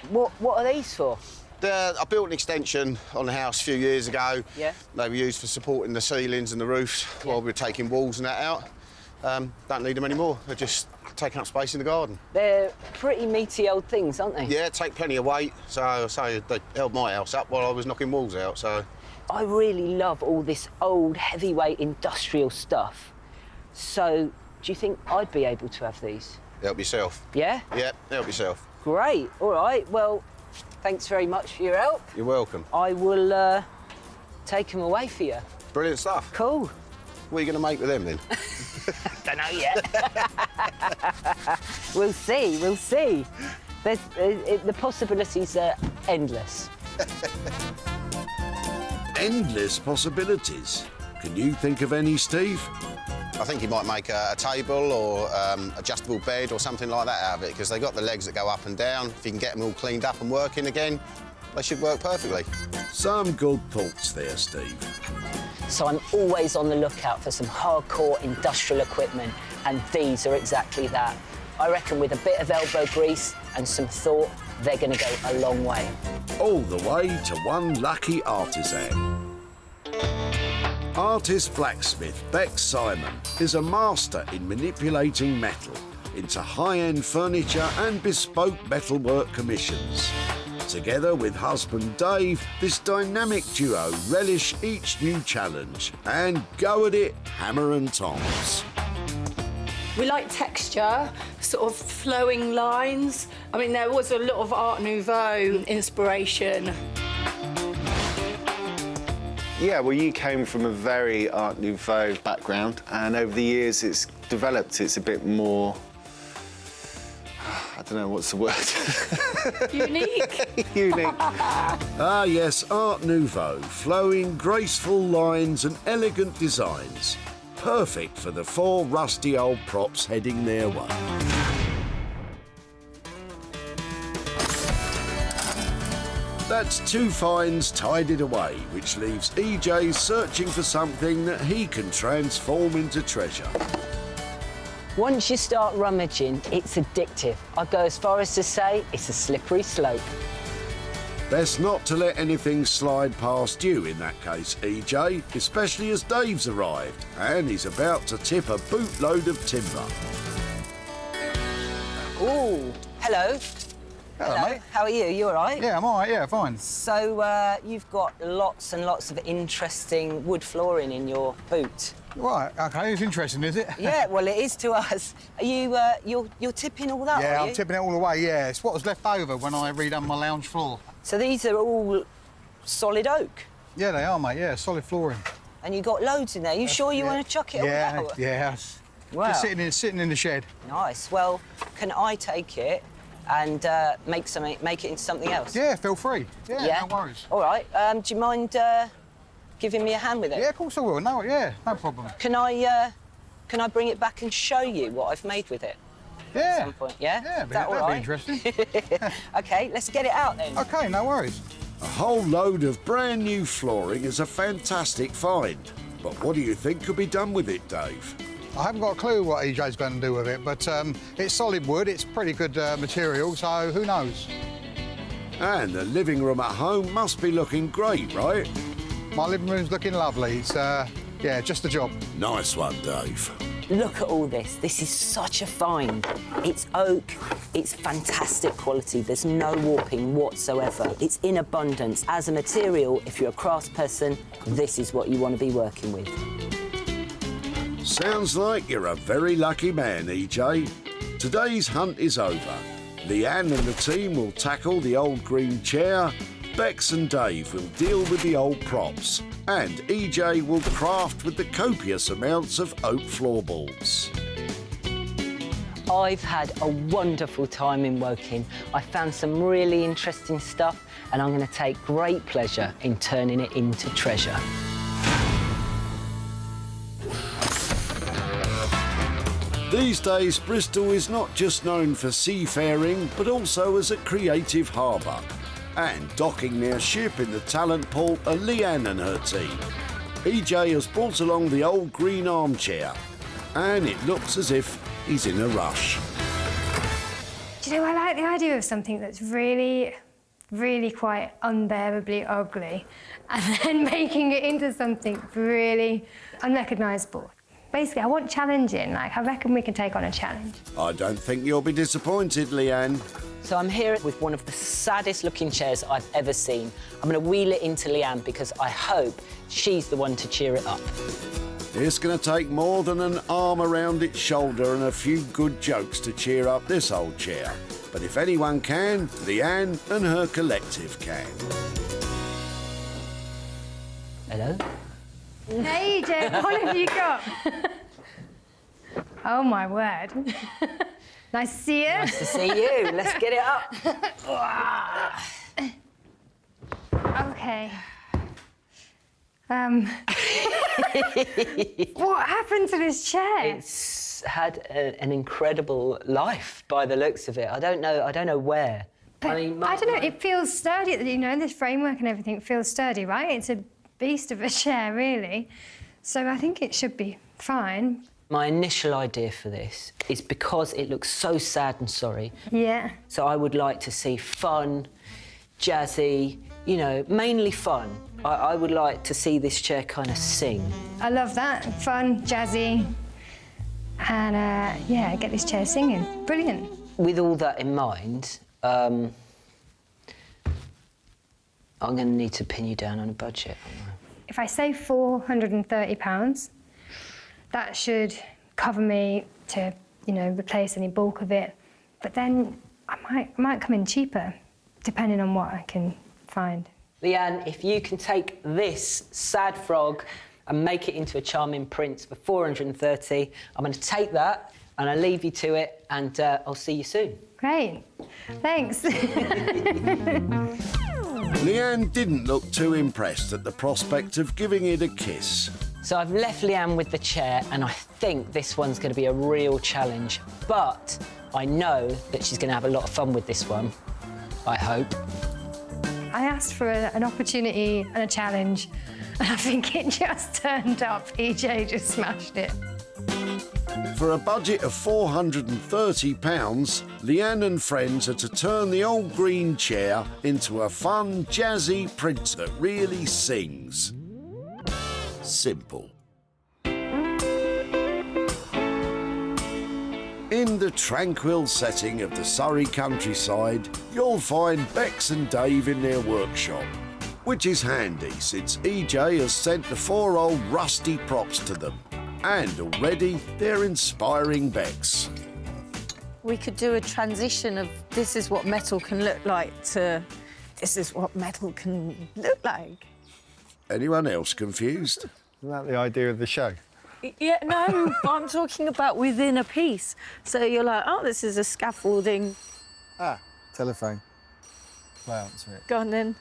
what are these for? I built an extension on the house a few years ago. Yeah. They were used for supporting the ceilings and the roofs while we were taking walls and that out. Don't need them anymore. They're just taking up space in the garden. They're pretty meaty old things, aren't they? Yeah, take plenty of weight. So they held my house up while I was knocking walls out, so... I really love all this old, heavyweight industrial stuff. So, do you think I'd be able to have these? Help yourself. Yeah? Yeah, help yourself. Great. All right. Well, thanks very much for your help. You're welcome. I will take them away for you. Brilliant stuff. Cool. What are you going to make with them, then? Don't know yet. We'll see. We'll see. The possibilities are endless. Endless possibilities. Can you think of any, Steve? I think you might make a table or adjustable bed or something like that out of it, because they've got the legs that go up and down. If you can get them all cleaned up and working again, they should work perfectly. Some good thoughts there, Steve. So I'm always on the lookout for some hardcore industrial equipment, and these are exactly that. I reckon with a bit of elbow grease and some thought, they're going to go a long way. All the way to one lucky artisan. Artist blacksmith Beck Simon is a master in manipulating metal into high-end furniture and bespoke metalwork commissions. Together with husband Dave, this dynamic duo relish each new challenge and go at it hammer and tongs. We like texture, sort of flowing lines. I mean, there was a lot of Art Nouveau inspiration. Yeah, well, you came from a very Art Nouveau background, and over the years it's developed. It's a bit more, I don't know, what's the word? Unique. Unique. Ah, yes, Art Nouveau, flowing, graceful lines and elegant designs. Perfect for the 4 rusty old props heading their way. That's 2 finds tidied away, which leaves EJ searching for something that he can transform into treasure. Once you start rummaging, it's addictive. I'd go as far as to say it's a slippery slope. Best not to let anything slide past you in that case, EJ, especially as Dave's arrived and he's about to tip a bootload of timber. Ooh, hello. Hello, mate. How are you? You all right? Yeah, I'm all right, yeah, fine. So, you've got lots and lots of interesting wood flooring in your boot. Right, OK, it's interesting, is it? Yeah, well, it is to us. Are you, you're tipping all that, Yeah, are you? I'm tipping it all away, yeah. It's what was left over when I redone my lounge floor. So these are all solid oak? Yeah, they are, mate, yeah, solid flooring. And you got loads in there. You sure you want to chuck it all out? Yeah, Wow. Just sitting in the shed. Nice. Well, can I take it and make it into something else? Yeah, feel free. Yeah, no worries. All right. Do you mind giving me a hand with it? Yeah, of course I will. No, yeah, no problem. Can I bring it back and show you what I've made with it? Yeah. At some point, yeah? Yeah, Is that all that'd be right? interesting. OK, let's get it out then. OK, no worries. A whole load of brand new flooring is a fantastic find. But what do you think could be done with it, Dave? I haven't got a clue what EJ's going to do with it, but it's solid wood, it's pretty good material, so who knows? And the living room at home must be looking great, right? My living room's looking lovely. It's, yeah, just a job. Nice one, Dave. Look at all this. This is such a find. It's oak. It's fantastic quality. There's no warping whatsoever. It's in abundance. As a material, if you're a craftsperson, this is what you want to be working with. Sounds like you're a very lucky man, EJ. Today's hunt is over. Leanne and the team will tackle the old green chair, Bex and Dave will deal with the old props, and EJ will craft with the copious amounts of oak floorboards. I've had a wonderful time in Woking. I found some really interesting stuff, and I'm going to take great pleasure in turning it into treasure. These days, Bristol is not just known for seafaring, but also as a creative harbour. And docking their ship in the talent pool are Leanne and her team. EJ has brought along the old green armchair, and it looks as if he's in a rush. Do you know, I like the idea of something that's really, really quite unbearably ugly, and then making it into something really unrecognisable. Basically, I want challenging. Like, I reckon we can take on a challenge. I don't think you'll be disappointed, Leanne. So I'm here with one of the saddest looking chairs I've ever seen. I'm going to wheel it into Leanne because I hope she's the one to cheer it up. It's going to take more than an arm around its shoulder and a few good jokes to cheer up this old chair. But if anyone can, Leanne and her collective can. Hello? Hey, Jen, what have you got? Oh, my word. Nice to see you. Nice to see you. Let's get it up. OK. What happened to this chair? It's had an incredible life by the looks of it. I don't know where. But I don't know, it feels sturdy, you know, this framework and everything feels sturdy, right? It's a beast of a chair, really. So I think it should be fine. My initial idea for this is because it looks so sad and sorry. Yeah. So I would like to see fun, jazzy, you know, mainly fun. I would like to see this chair kind of sing. I love that. Fun, jazzy, and yeah, get this chair singing. Brilliant. With all that in mind, I'm going to need to pin you down on a budget. If I say £430, that should cover me, to, you know, replace any bulk of it. But then I might come in cheaper, depending on what I can find. Leanne, if you can take this sad frog and make it into a charming prince for 430, I'm going to take that and I'll leave you to it, and I'll see you soon. Great, thanks. Leanne didn't look too impressed at the prospect of giving it a kiss. So I've left Leanne with the chair, and I think this one's going to be a real challenge. But I know that she's going to have a lot of fun with this one. I hope. I asked for an opportunity and a challenge, and I think it just turned up. EJ just smashed it. For a budget of £430, Leanne and friends are to turn the old green chair into a fun, jazzy print that really sings. Simple. In the tranquil setting of the Surrey countryside, you'll find Bex and Dave in their workshop, which is handy since EJ has sent the 4 old rusty props to them. And already they're inspiring Bex. We could do a transition of this is what metal can look like to this is what metal can look like. Anyone else confused? Isn't that the idea of the show? Yeah, no, I'm talking about within a piece. So you're like, oh, this is a scaffolding. Ah, telephone. Play answer it. Go on then.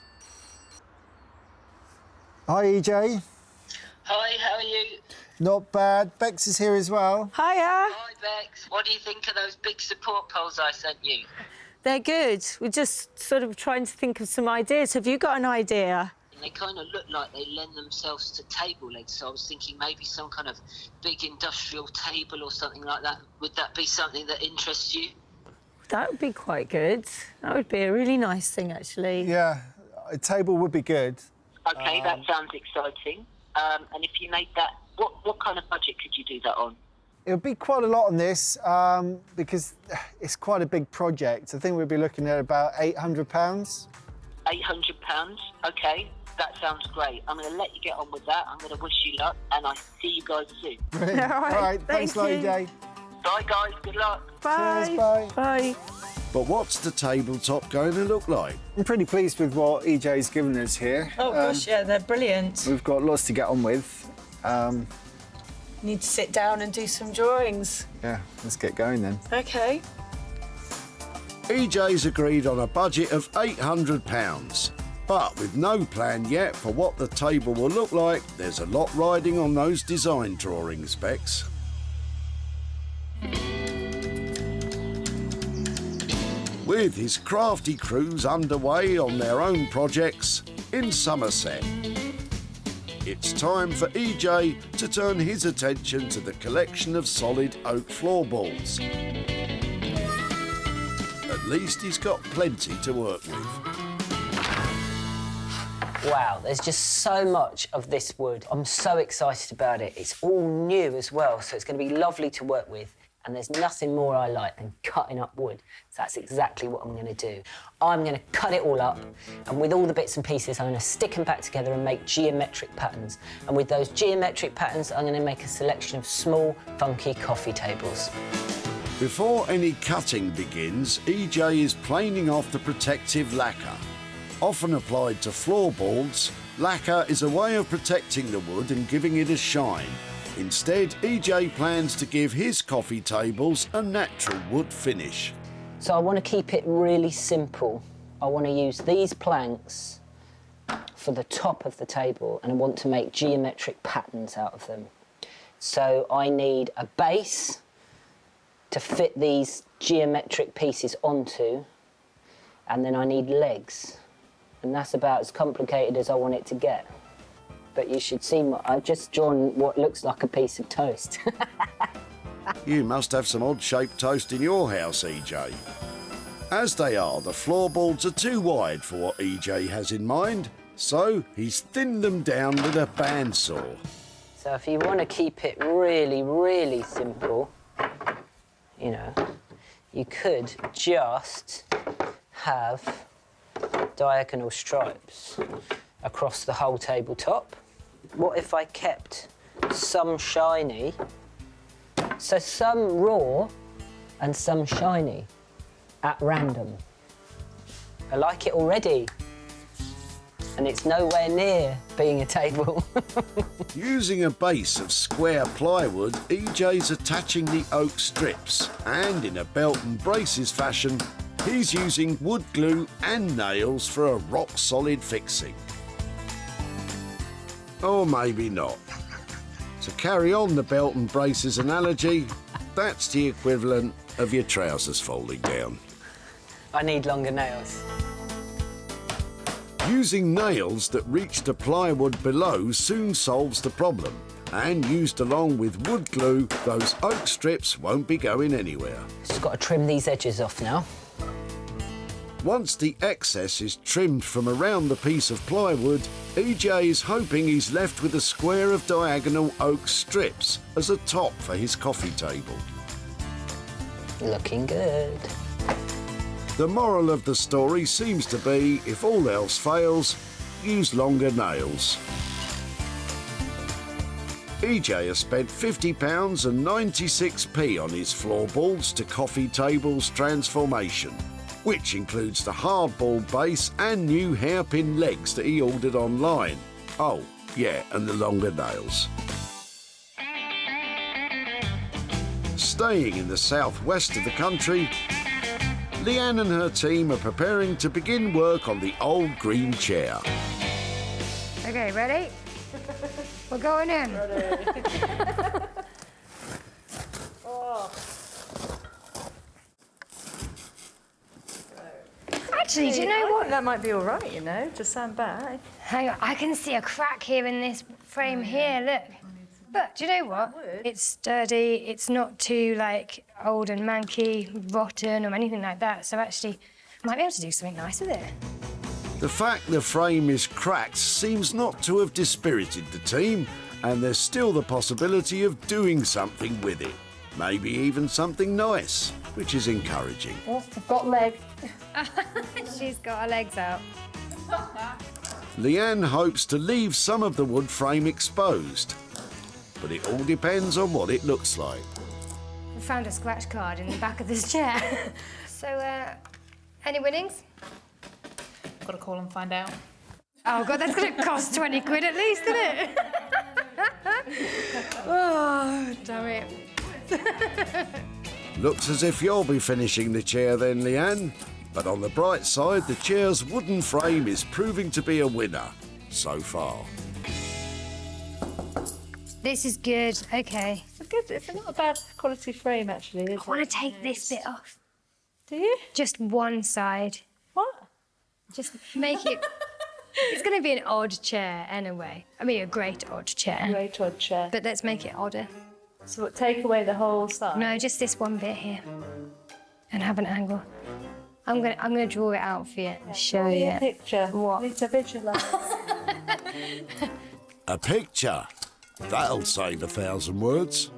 Hi, EJ. Hi, how are you? Not bad. Bex is here as well. Hiya. Hi, Bex. What do you think of those big support poles I sent you? They're good. We're just sort of trying to think of some ideas. Have you got an idea? And they kind of look like they lend themselves to table legs, so I was thinking maybe some kind of big industrial table or something like that. Would that be something that interests you? That would be quite good. That would be a really nice thing, actually. Yeah, a table would be good. OK, that sounds exciting. And if you made that, what kind of budget could you do that on? It would be quite a lot on this because it's quite a big project. I think we'd be looking at about £800. £800? OK, that sounds great. I'm going to let you get on with that. I'm going to wish you luck, and I'll see you guys soon. Brilliant. All right, thanks a lot, EJ. Bye, guys. Good luck. Bye. Cheers, bye. Bye. But what's the tabletop going to look like? I'm pretty pleased with what EJ's given us here. Oh, gosh, yeah, they're brilliant. We've got lots to get on with. Need to sit down and do some drawings. Yeah, let's get going then. OK. EJ's agreed on a budget of £800. But with no plan yet for what the table will look like, there's a lot riding on those design drawings, Bex. With his crafty crews underway on their own projects in Somerset, it's time for EJ to turn his attention to the collection of solid oak floorboards. At least he's got plenty to work with. Wow, there's just so much of this wood. I'm so excited about it. It's all new as well, so it's going to be lovely to work with. And there's nothing more I like than cutting up wood. So that's exactly what I'm going to do. I'm going to cut it all up, and with all the bits and pieces, I'm going to stick them back together and make geometric patterns. And with those geometric patterns, I'm going to make a selection of small, funky coffee tables. Before any cutting begins, EJ is planing off the protective lacquer. Often applied to floorboards, lacquer is a way of protecting the wood and giving it a shine. Instead, EJ plans to give his coffee tables a natural wood finish. So I want to keep it really simple. I want to use these planks for the top of the table, and I want to make geometric patterns out of them. So I need a base to fit these geometric pieces onto, and then I need legs. And that's about as complicated as I want it to get. But you should see, I've just drawn what looks like a piece of toast. You must have some odd-shaped toast in your house, EJ. As they are, the floorboards are too wide for what EJ has in mind, so he's thinned them down with a bandsaw. So if you want to keep it really, really simple, you know, you could just have diagonal stripes across the whole tabletop. What if I kept some shiny So some raw and some shiny at random. I like it already. And it's nowhere near being a table. Using a base of square plywood, EJ's attaching the oak strips, and in a belt and braces fashion, he's using wood glue and nails for a rock-solid fixing. Or maybe not. To carry on the belt and braces analogy, that's the equivalent of your trousers folding down. I need longer nails. Using nails that reach the plywood below soon solves the problem, and used along with wood glue, those oak strips won't be going anywhere. Just got to trim these edges off now. Once the excess is trimmed from around the piece of plywood, EJ is hoping he's left with a square of diagonal oak strips as a top for his coffee table. Looking good. The moral of the story seems to be, if all else fails, use longer nails. EJ has spent £50 and 96p on his floorboards to coffee tables transformation, which includes the hardball base and new hairpin legs that he ordered online. Oh, yeah, and the longer nails. Staying in the southwest of the country, Leanne and her team are preparing to begin work on the old green chair. Okay, ready? We're going in. Actually, do you know what? That might be all right, you know, to stand back. Hang on, I can see a crack here in this frame here, look. But do you know what? It's sturdy, it's not too, like, old and manky, rotten or anything like that, so actually, I might be able to do something nice with it. The fact the frame is cracked seems not to have dispirited the team, and there's still the possibility of doing something with it. Maybe even something nice, which is encouraging. Oh, I've got legs. She's got her legs out. Leanne hopes to leave some of the wood frame exposed, but it all depends on what it looks like. I found a scratch card in the back of this chair. So, any winnings? Got to call and find out. Oh, God, that's going to cost 20 quid at least, isn't it? Oh, damn it. Looks as if you'll be finishing the chair then, Leanne. But on the bright side, the chair's wooden frame is proving to be a winner so far. This is good, OK. It's good. It's not a bad quality frame, actually. I want to take this bit off. Do you? Just one side. What? Just make it... It's going to be an odd chair anyway. I mean, a great odd chair. Great odd chair. But let's make it odder. So what, take away the whole side? No, just this one bit here. And have an angle. I'm gonna draw it out for you and show you. A picture. What? Need to visualise. A picture? That'll save 1,000 words.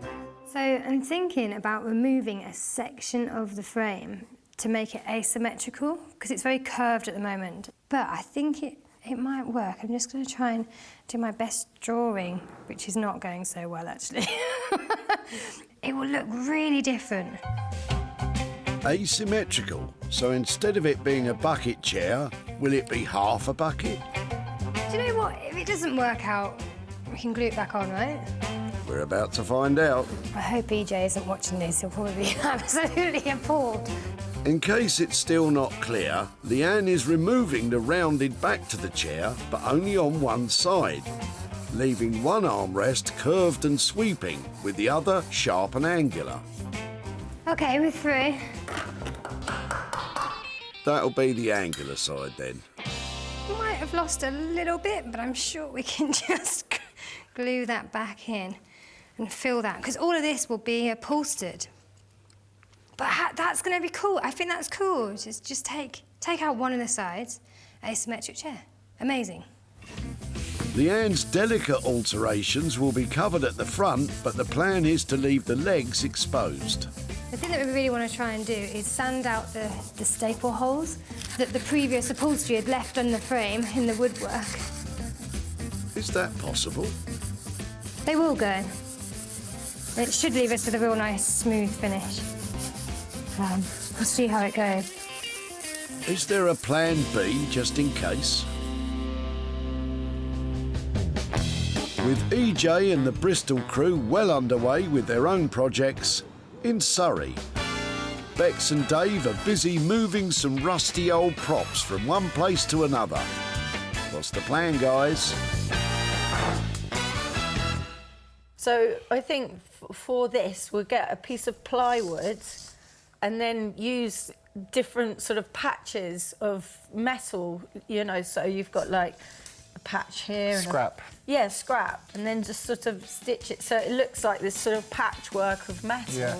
So I'm thinking about removing a section of the frame to make it asymmetrical, because it's very curved at the moment. But I think it might work. I'm just going to try and do my best drawing, which is not going so well, actually. It will look really different. Asymmetrical. So instead of it being a bucket chair, will it be half a bucket? Do you know what? If it doesn't work out, we can glue it back on, right? We're about to find out. I hope EJ isn't watching this. He'll probably be absolutely appalled. In case it's still not clear, Leanne is removing the rounded back to the chair, but only on one side, leaving one armrest curved and sweeping, with the other sharp and angular. OK, we're through. That'll be the angular side then. We might have lost a little bit, but I'm sure we can just glue that back in and fill that, because all of this will be upholstered. But that's going to be cool. I think that's cool. Just take out one of the sides, asymmetric chair. Amazing. Leanne's delicate alterations will be covered at the front, but the plan is to leave the legs exposed. The thing that we really want to try and do is sand out the staple holes that the previous upholstery had left on the frame in the woodwork. Is that possible? They will go. It should leave us with a real nice, smooth finish. We'll see how it goes. Is there a plan B just in case? With EJ and the Bristol crew well underway with their own projects in Surrey, Bex and Dave are busy moving some rusty old props from one place to another. What's the plan, guys? So I think for this, we'll get a piece of plywood and then use different sort of patches of metal, you know, so you've got like a patch here. Scrap. Yeah, scrap, and then just sort of stitch it so it looks like this sort of patchwork of metal. Yeah.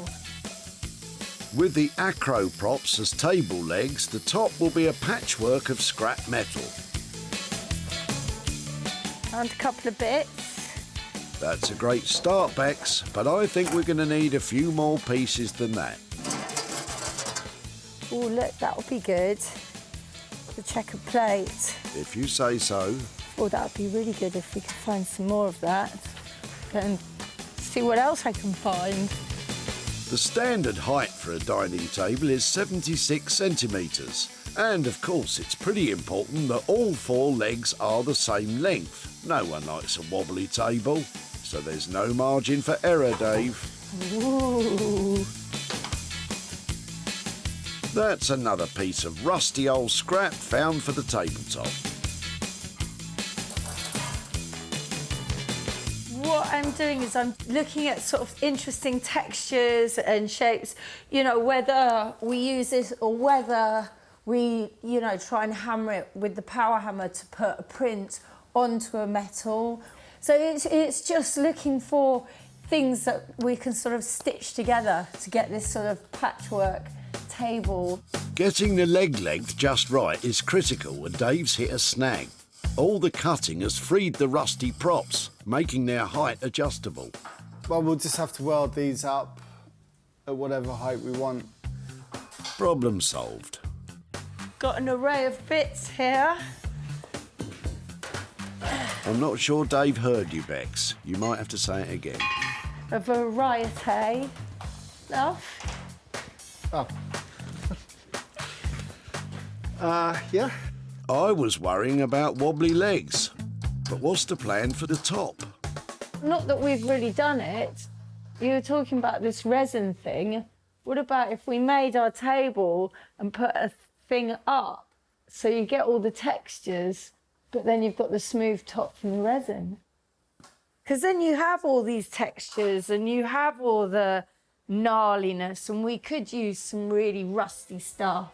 With the Acro props as table legs, the top will be a patchwork of scrap metal. And a couple of bits. That's a great start, Bex, but I think we're going to need a few more pieces than that. Oh, look, that'll be good. The checkered plate. If you say so. Oh, that would be really good if we could find some more of that. And see what else I can find. The standard height for a dining table is 76 centimetres. And of course, it's pretty important that all four legs are the same length. No one likes a wobbly table, so there's no margin for error, Dave. Ooh. That's another piece of rusty old scrap found for the tabletop. What I'm doing is I'm looking at sort of interesting textures and shapes, you know, whether we use this or whether we, you know, try and hammer it with the power hammer to put a print onto a metal. So it's just looking for things that we can sort of stitch together to get this sort of patchwork table. Getting the leg length just right is critical, and Dave's hit a snag. All the cutting has freed the rusty props, making their height adjustable. Well, we'll just have to weld these up at whatever height we want. Problem solved. Got an array of bits here. I'm not sure Dave heard you, Bex. You might have to say it again. A variety. Love. Oh. Yeah. I was worrying about wobbly legs, but what's the plan for the top? Not that we've really done it. You were talking about this resin thing. What about if we made our table and put a thing up so you get all the textures, but then you've got the smooth top from the resin? Because then you have all these textures and you have all the gnarliness, and we could use some really rusty stuff.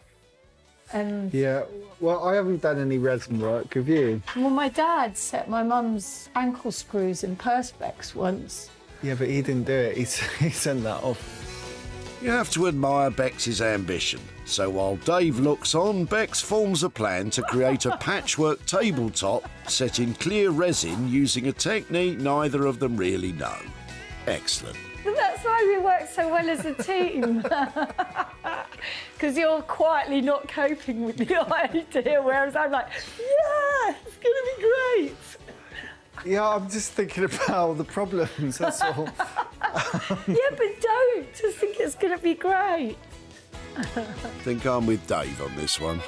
And yeah, well, I haven't done any resin work, have you? Well, my dad set my mum's ankle screws in Perspex once. Yeah, but he didn't do it. He sent that off. You have to admire Bex's ambition. So while Dave looks on, Bex forms a plan to create a patchwork tabletop set in clear resin using a technique neither of them really know. Excellent. That's why we work so well as a team. Because you're quietly not coping with the idea, whereas I'm like, yeah, it's going to be great. Yeah, I'm just thinking about all the problems, that's all. Yeah, but don't. Just think it's going to be great. I think I'm with Dave on this one.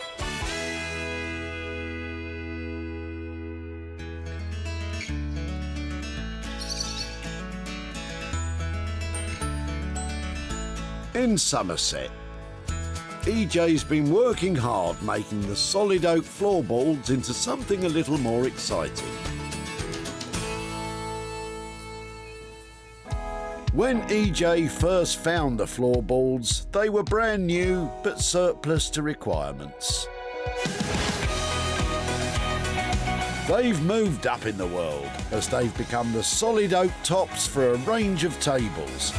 In Somerset, EJ's been working hard making the solid oak floorboards into something a little more exciting. When EJ first found the floorboards, they were brand new but surplus to requirements. They've moved up in the world as they've become the solid oak tops for a range of tables.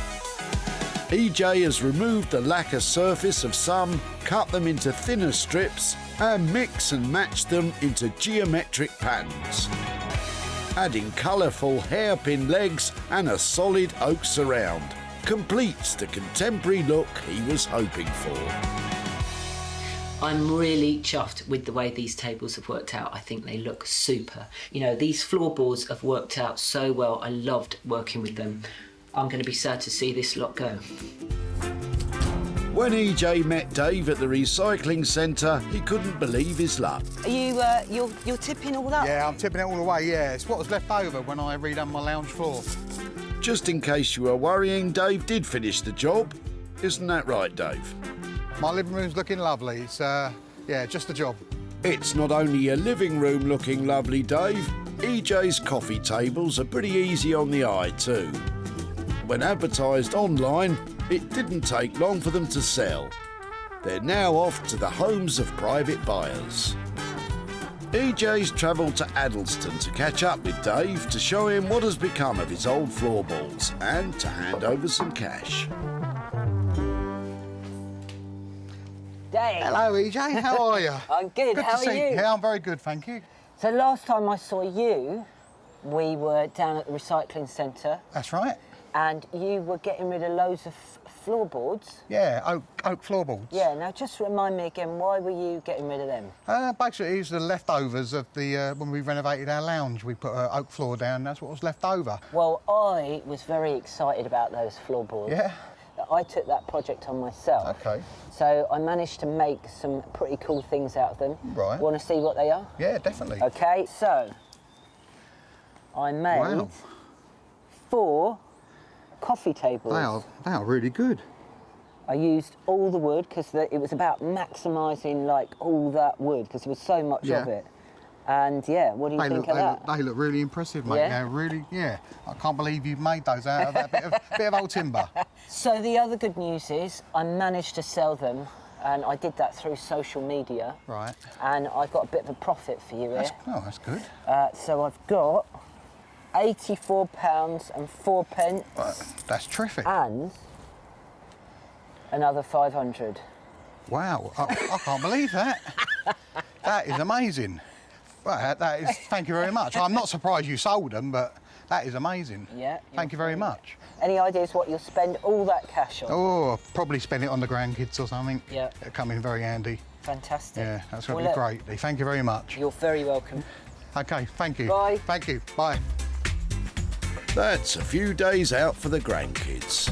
EJ has removed the lacquer surface of some, cut them into thinner strips and mix and match them into geometric patterns, adding colourful hairpin legs and a solid oak surround. Completes the contemporary look he was hoping for. I'm really chuffed with the way these tables have worked out. I think they look super. You know, these floorboards have worked out so well. I loved working with them. I'm going to be sad to see this lot go. When EJ met Dave at the recycling centre, he couldn't believe his luck. Are you, you're tipping all that? Yeah, I'm tipping it all away, yeah. It's what was left over when I redone my lounge floor. Just in case you were worrying, Dave did finish the job. Isn't that right, Dave? My living room's looking lovely. It's, yeah, just the job. It's not only your living room looking lovely, Dave. EJ's coffee tables are pretty easy on the eye too. When advertised online, it didn't take long for them to sell. They're now off to the homes of private buyers. EJ's travelled to Addleston to catch up with Dave to show him what has become of his old floorboards and to hand over some cash. Dave. Hello, EJ. How are you? I'm good. Good How to are see you? Yeah, I'm very good, thank you. So last time I saw you, we were down at the recycling centre. That's right. And you were getting rid of loads of floorboards. Yeah, oak floorboards. Yeah, now just remind me again, why were you getting rid of them? Basically, it's the leftovers of the when we renovated our lounge. We put an oak floor down, that's what was left over. Well, I was very excited about those floorboards. Yeah. I took that project on myself. Okay. So I managed to make some pretty cool things out of them. Right. Want to see what they are? Yeah, definitely. Okay, so I made 4 coffee tables. They are really good. I used all the wood because it was about maximising like all that wood because there was so much of it. And yeah, what do you think of that? They look really impressive, mate. Yeah? They're really, yeah. I can't believe you've made those out of that bit of old timber. So the other good news is I managed to sell them, and I did that through social media. Right. And I got a bit of a profit for you here. That's good. So I've got £84.04. That's terrific. And another 500. Wow, I can't believe that. That is amazing. Right, that is, thank you very much. I'm not surprised you sold them, but that is amazing. Yeah. Thank you very much. Any ideas what you'll spend all that cash on? Oh, I'll probably spend it on the grandkids or something. Yeah. It'll come in very handy. Fantastic. Yeah, that's going to be great. Thank you very much. You're very welcome. OK, thank you. Bye. Thank you. Bye. That's a few days out for the grandkids.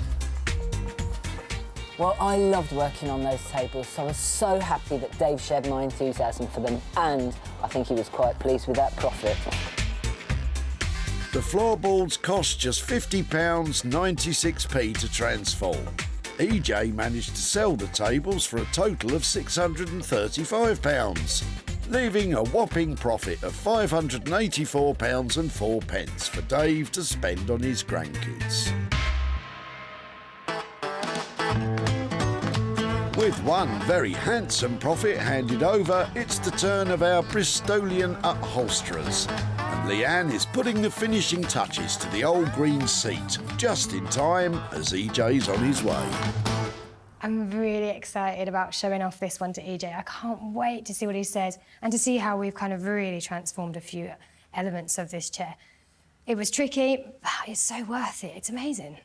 Well, I loved working on those tables, so I was so happy that Dave shared my enthusiasm for them, and I think he was quite pleased with that profit. The floorboards cost just £50.96p to transform. EJ managed to sell the tables for a total of £635, leaving a whopping profit of £584.04 for Dave to spend on his grandkids. With one very handsome profit handed over, it's the turn of our Bristolian upholsterers. And Leanne is putting the finishing touches to the old green seat, just in time as EJ's on his way. I'm really excited about showing off this one to EJ. I can't wait to see what he says and to see how we've kind of really transformed a few elements of this chair. It was tricky, but it's so worth it. It's amazing.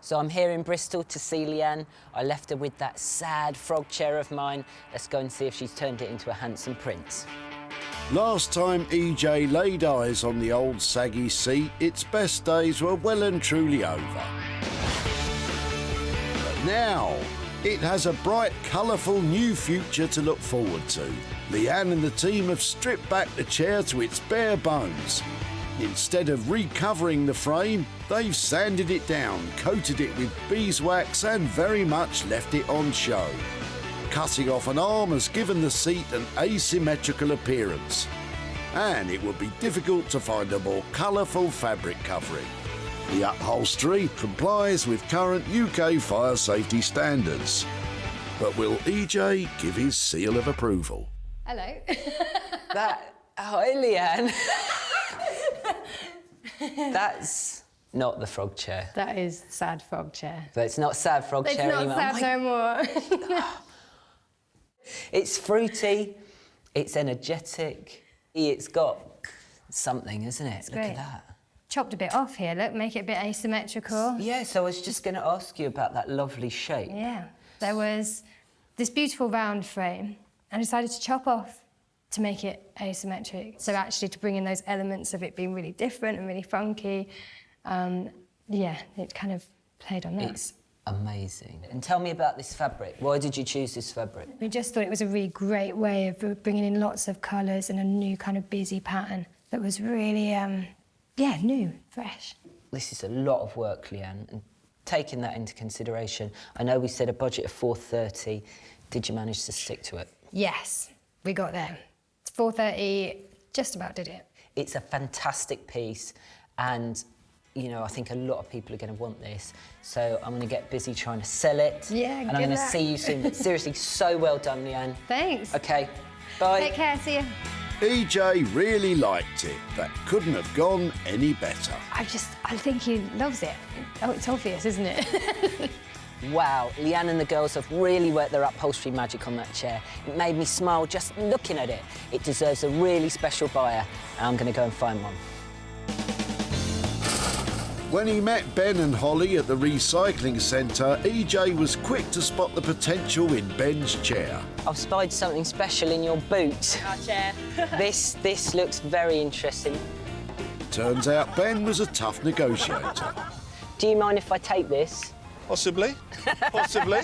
So I'm here in Bristol to see Leanne. I left her with that sad frog chair of mine. Let's go and see if she's turned it into a handsome prince. Last time EJ laid eyes on the old saggy seat, its best days were well and truly over. But now, it has a bright, colourful new future to look forward to. Leanne and the team have stripped back the chair to its bare bones. Instead of recovering the frame, they've sanded it down, coated it with beeswax and very much left it on show. Cutting off an arm has given the seat an asymmetrical appearance, and it would be difficult to find a more colourful fabric covering. The upholstery complies with current UK fire safety standards. But will EJ give his seal of approval? Hello. Hi, Leanne. That's not the frog chair. That is sad frog chair. But it's not sad frog chair anymore. It's not sad no more. It's fruity, it's energetic, it's got something, isn't it? Look at that. Chopped a bit off here, look, make it a bit asymmetrical. Yeah, so I was just going to ask you about that lovely shape. Yeah, there was this beautiful round frame, and I decided to chop off to make it asymmetric. So actually to bring in those elements of it being really different and really funky, yeah, it kind of played on that. It's amazing. And tell me about this fabric. Why did you choose this fabric? We just thought it was a really great way of bringing in lots of colours and a new kind of busy pattern that was really, yeah, new, fresh. This is a lot of work, Leanne, and taking that into consideration, I know we said a budget of $430. Did you manage to stick to it? Yes, we got there. It's 4:30, just about did it. It's a fantastic piece, and you know, I think a lot of people are going to want this, so I'm going to get busy trying to sell it. Yeah, and I'm going to see you soon. But seriously, so well done, Leanne. Thanks. Okay, bye. Take care, see you. EJ really liked it. That couldn't have gone any better. I think he loves it. Oh, it's obvious, isn't it? Wow, Leanne and the girls have really worked their upholstery magic on that chair. It made me smile just looking at it. It deserves a really special buyer, and I'm going to go and find one. When he met Ben and Holly at the recycling centre, EJ was quick to spot the potential in Ben's chair. I've spied something special in your boot. Our chair. This looks very interesting. Turns out Ben was a tough negotiator. Do you mind if I take this? Possibly. Possibly.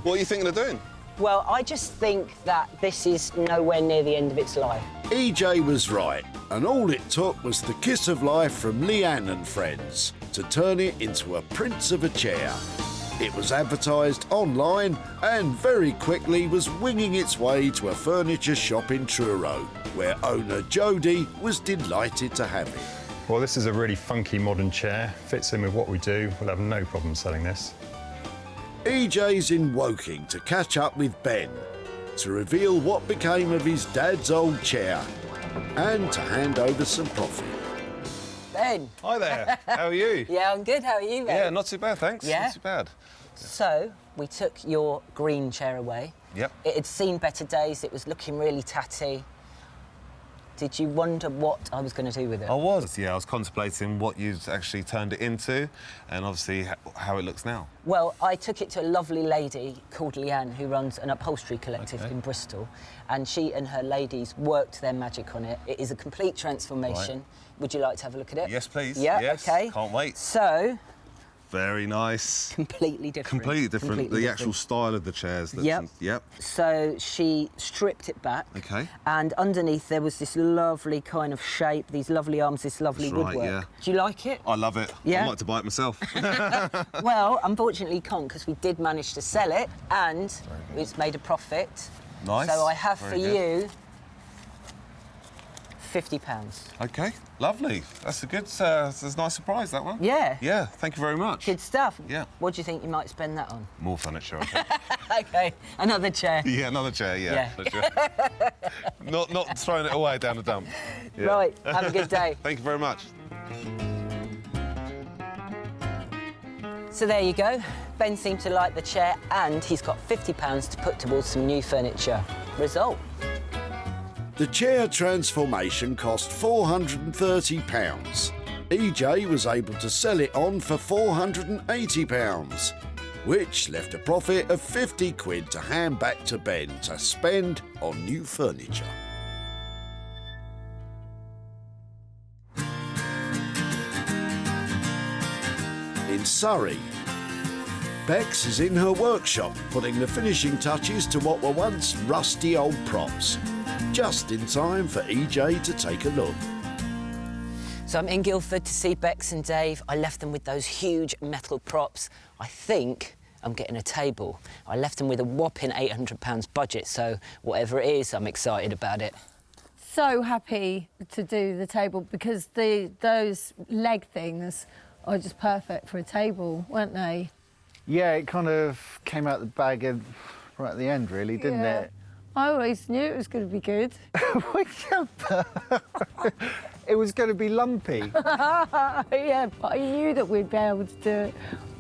What are you thinking of doing? Well, I just think that this is nowhere near the end of its life. EJ was right, and all it took was the kiss of life from Leanne and friends to turn it into a prince of a chair. It was advertised online and very quickly was winging its way to a furniture shop in Truro, where owner Jodie was delighted to have it. Well, this is a really funky modern chair. Fits in with what we do. We'll have no problem selling this. EJ's in Woking to catch up with Ben, to reveal what became of his dad's old chair, and to hand over some profit. Ben. Hi there. How are you? Yeah, I'm good. How are you, Ben? Yeah, not too bad, thanks. Yeah? Not too bad. So, we took your green chair away. Yep. It had seen better days. It was looking really tatty. Did you wonder what I was going to do with it? I was, yeah. I was contemplating what you'd actually turned it into and obviously how it looks now. Well, I took it to a lovely lady called Leanne who runs an upholstery collective in Bristol, and she and her ladies worked their magic on it. It is a complete transformation. Right. Would you like to have a look at it? Yes, please. Yeah, yes. OK. Can't wait. So... Very nice. Completely different. Completely different. The actual style of the chairs. Yep. Yep. So she stripped it back. OK. And underneath there was this lovely kind of shape, these lovely arms, this lovely woodwork. Right, yeah. Do you like it? I love it. Yeah. I'd like to buy it myself. Well, unfortunately you can't, because we did manage to sell it and it's made a profit. Nice. So I have Very for good. you £50. OK, lovely. That's a good, that's a nice surprise, that one. Yeah. Yeah, thank you very much. Good stuff. Yeah. What do you think you might spend that on? More furniture, I think. OK, another chair. Yeah, another chair, yeah. Not throwing it away down the dump. Yeah. Right, have a good day. Thank you very much. So there you go. Ben seemed to like the chair and he's got £50 to put towards some new furniture. Result. The chair transformation cost £430. EJ was able to sell it on for £480, which left a profit of 50 quid to hand back to Ben to spend on new furniture. In Surrey, Bex is in her workshop putting the finishing touches to what were once rusty old props. Just in time for EJ to take a look. So I'm in Guildford to see Bex and Dave. I left them with those huge metal props. I think I'm getting a table. I left them with a whopping £800 budget, so whatever it is, I'm excited about it. So happy to do the table because those leg things are just perfect for a table, weren't they? Yeah, it kind of came out the bag right at the end, really, didn't it? I always knew it was going to be good. It was going to be lumpy. Yeah, but I knew that we'd be able to do it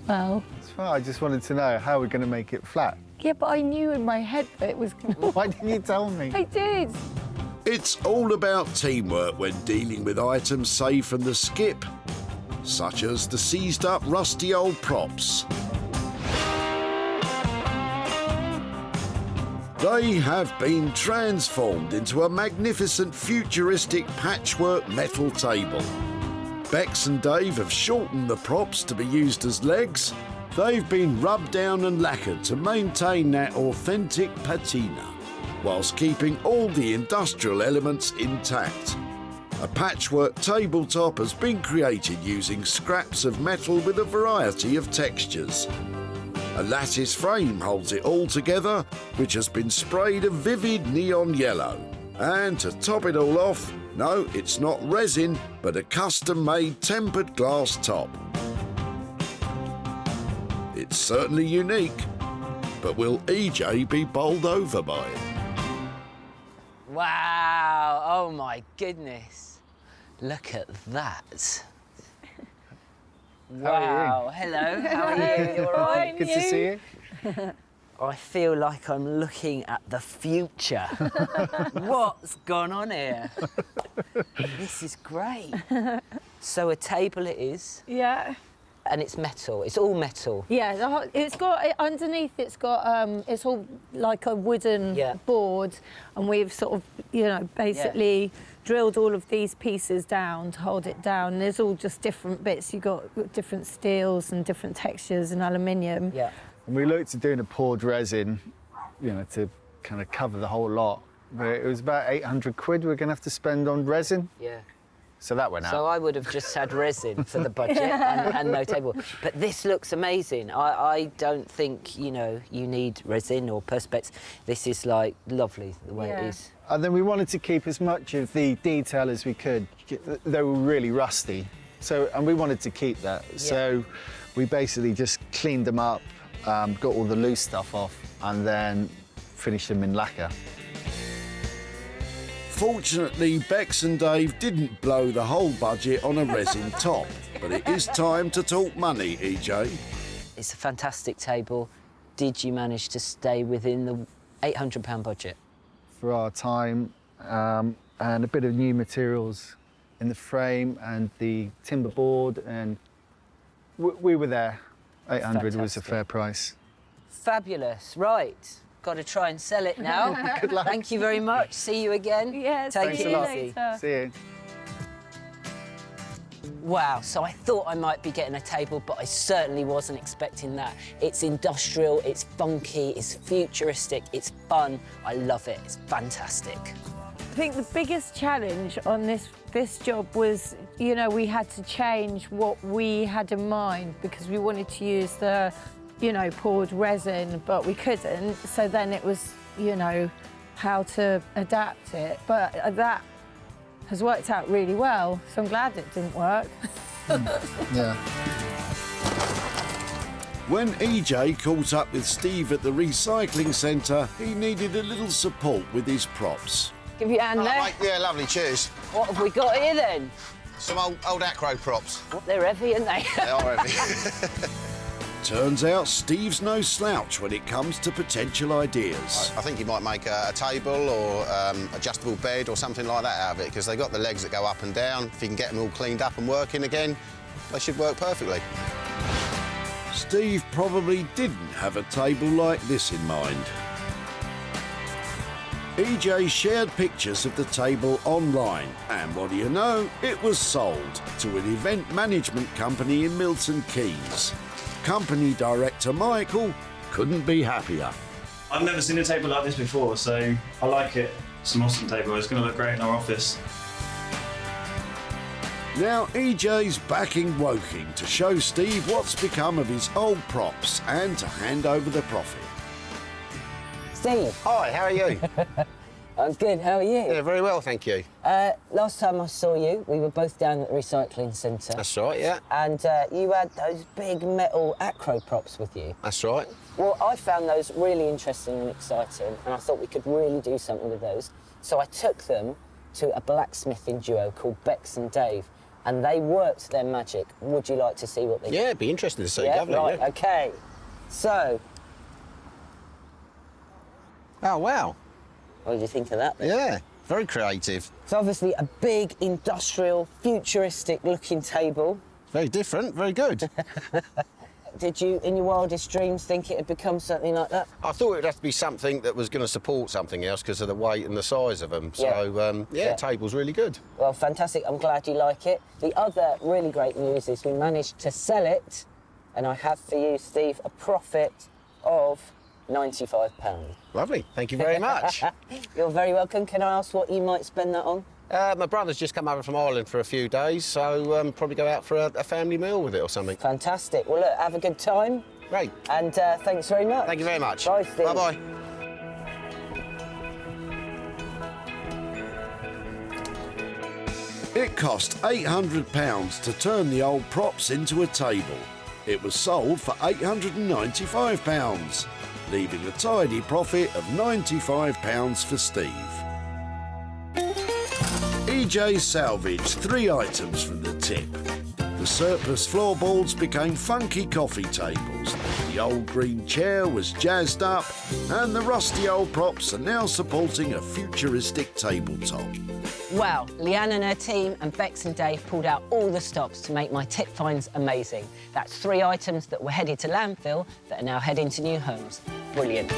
well. That's fine. I just wanted to know how we're going to make it flat. Yeah, but I knew in my head that it was going to... Why didn't you tell me? I did. It's all about teamwork when dealing with items saved from the skip, such as the seized up rusty old props. They have been transformed into a magnificent futuristic patchwork metal table. Bex and Dave have shortened the props to be used as legs. They've been rubbed down and lacquered to maintain that authentic patina, whilst keeping all the industrial elements intact. A patchwork tabletop has been created using scraps of metal with a variety of textures. A lattice frame holds it all together, which has been sprayed a vivid neon yellow. And to top it all off, no, it's not resin, but a custom-made tempered glass top. It's certainly unique, but will EJ be bowled over by it? Wow, oh my goodness. Look at that. Wow, hello, how are you? You all right? Good to see you. I feel like I'm looking at the future. What's gone on here? This is great. So a table it is. Yeah. And it's metal, it's all metal. Yeah, it's got, underneath it's got, it's all like a wooden board, and we've sort of, you know, basically drilled all of these pieces down to hold it down. There's all just different bits. You've got different steels and different textures and aluminium. Yeah. And we looked at doing a poured resin, you know, to kind of cover the whole lot. But it was about 800 quid we're going to have to spend on resin. Yeah. So that went out. So I would have just had resin for the budget and no table. But this looks amazing. I don't think, you know, you need resin or perspex. This is like lovely the way it is. And then we wanted to keep as much of the detail as we could. They were really rusty. And we wanted to keep that. Yeah. So we basically just cleaned them up, got all the loose stuff off, and then finished them in lacquer. Fortunately, Bex and Dave didn't blow the whole budget on a resin top, but it is time to talk money, EJ. It's a fantastic table. Did you manage to stay within the £800 budget? For our time, and a bit of new materials in the frame and the timber board, and we were there. 800 was a fair price. Fabulous, right. Got to try and sell it now. Good luck. Thank you very much. See you again. Yeah, Take it easy. See you. Wow, so I thought I might be getting a table, but I certainly wasn't expecting that. It's industrial, it's funky, it's futuristic, it's fun. I love it, it's fantastic. I think the biggest challenge on this job was, you know, we had to change what we had in mind because we wanted to use the, you know, poured resin, but we couldn't. So then it was, you know, how to adapt it. But that has worked out really well, so I'm glad it didn't work. Yeah. When EJ caught up with Steve at the recycling centre, he needed a little support with his props. Give you a hand there. Mate, yeah, lovely, cheers. What have we got here then? Some old Acro props. They're heavy, aren't they? They are heavy. Turns out Steve's no slouch when it comes to potential ideas. I think you might make a table or adjustable bed or something like that out of it, because they've got the legs that go up and down. If you can get them all cleaned up and working again, they should work perfectly. Steve probably didn't have a table like this in mind. EJ shared pictures of the table online, and what do you know, it was sold to an event management company in Milton Keynes. Company director Michael couldn't be happier. I've never seen a table like this before, so I like it. It's an awesome table. It's going to look great in our office. Now EJ's back in Woking to show Steve what's become of his old props and to hand over the profit. Steve. Hi, how are you? I'm good, how are you? Yeah, very well, thank you. Last time I saw you, we were both down at the recycling centre. That's right, yeah. And you had those big metal Acro props with you. That's right. Well, I found those really interesting and exciting, and I thought we could really do something with those. So I took them to a blacksmithing duo called Bex and Dave, and they worked their magic. Would you like to see what they did? Yeah, it'd be interesting to see, yeah, definitely. Right, yeah. OK. So... Oh, wow. What did you think of that then? Yeah, very creative. It's obviously a big, industrial, futuristic-looking table. Very different, very good. Did you, in your wildest dreams, think it had become something like that? I thought it would have to be something that was going to support something else because of the weight and the size of them. So, yeah, table's really good. Well, fantastic. I'm glad you like it. The other really great news is we managed to sell it, and I have for you, Steve, a profit of £95. Lovely. Thank you very much. You're very welcome. Can I ask what you might spend that on? My brother's just come over from Ireland for a few days, so probably go out for a family meal with it or something. Fantastic. Well, look, have a good time. Great. And thanks very much. Thank you very much. Bye, Steve. Bye-bye. It cost £800 to turn the old props into a table. It was sold for £895, leaving a tidy profit of £95 for Steve. EJ salvaged 3 items from the tip. The surplus floorboards became funky coffee tables, the old green chair was jazzed up, and the rusty old props are now supporting a futuristic tabletop. Well, Leanne and her team and Bex and Dave pulled out all the stops to make my tip finds amazing. That's 3 items that were headed to landfill that are now heading to new homes. Brilliant.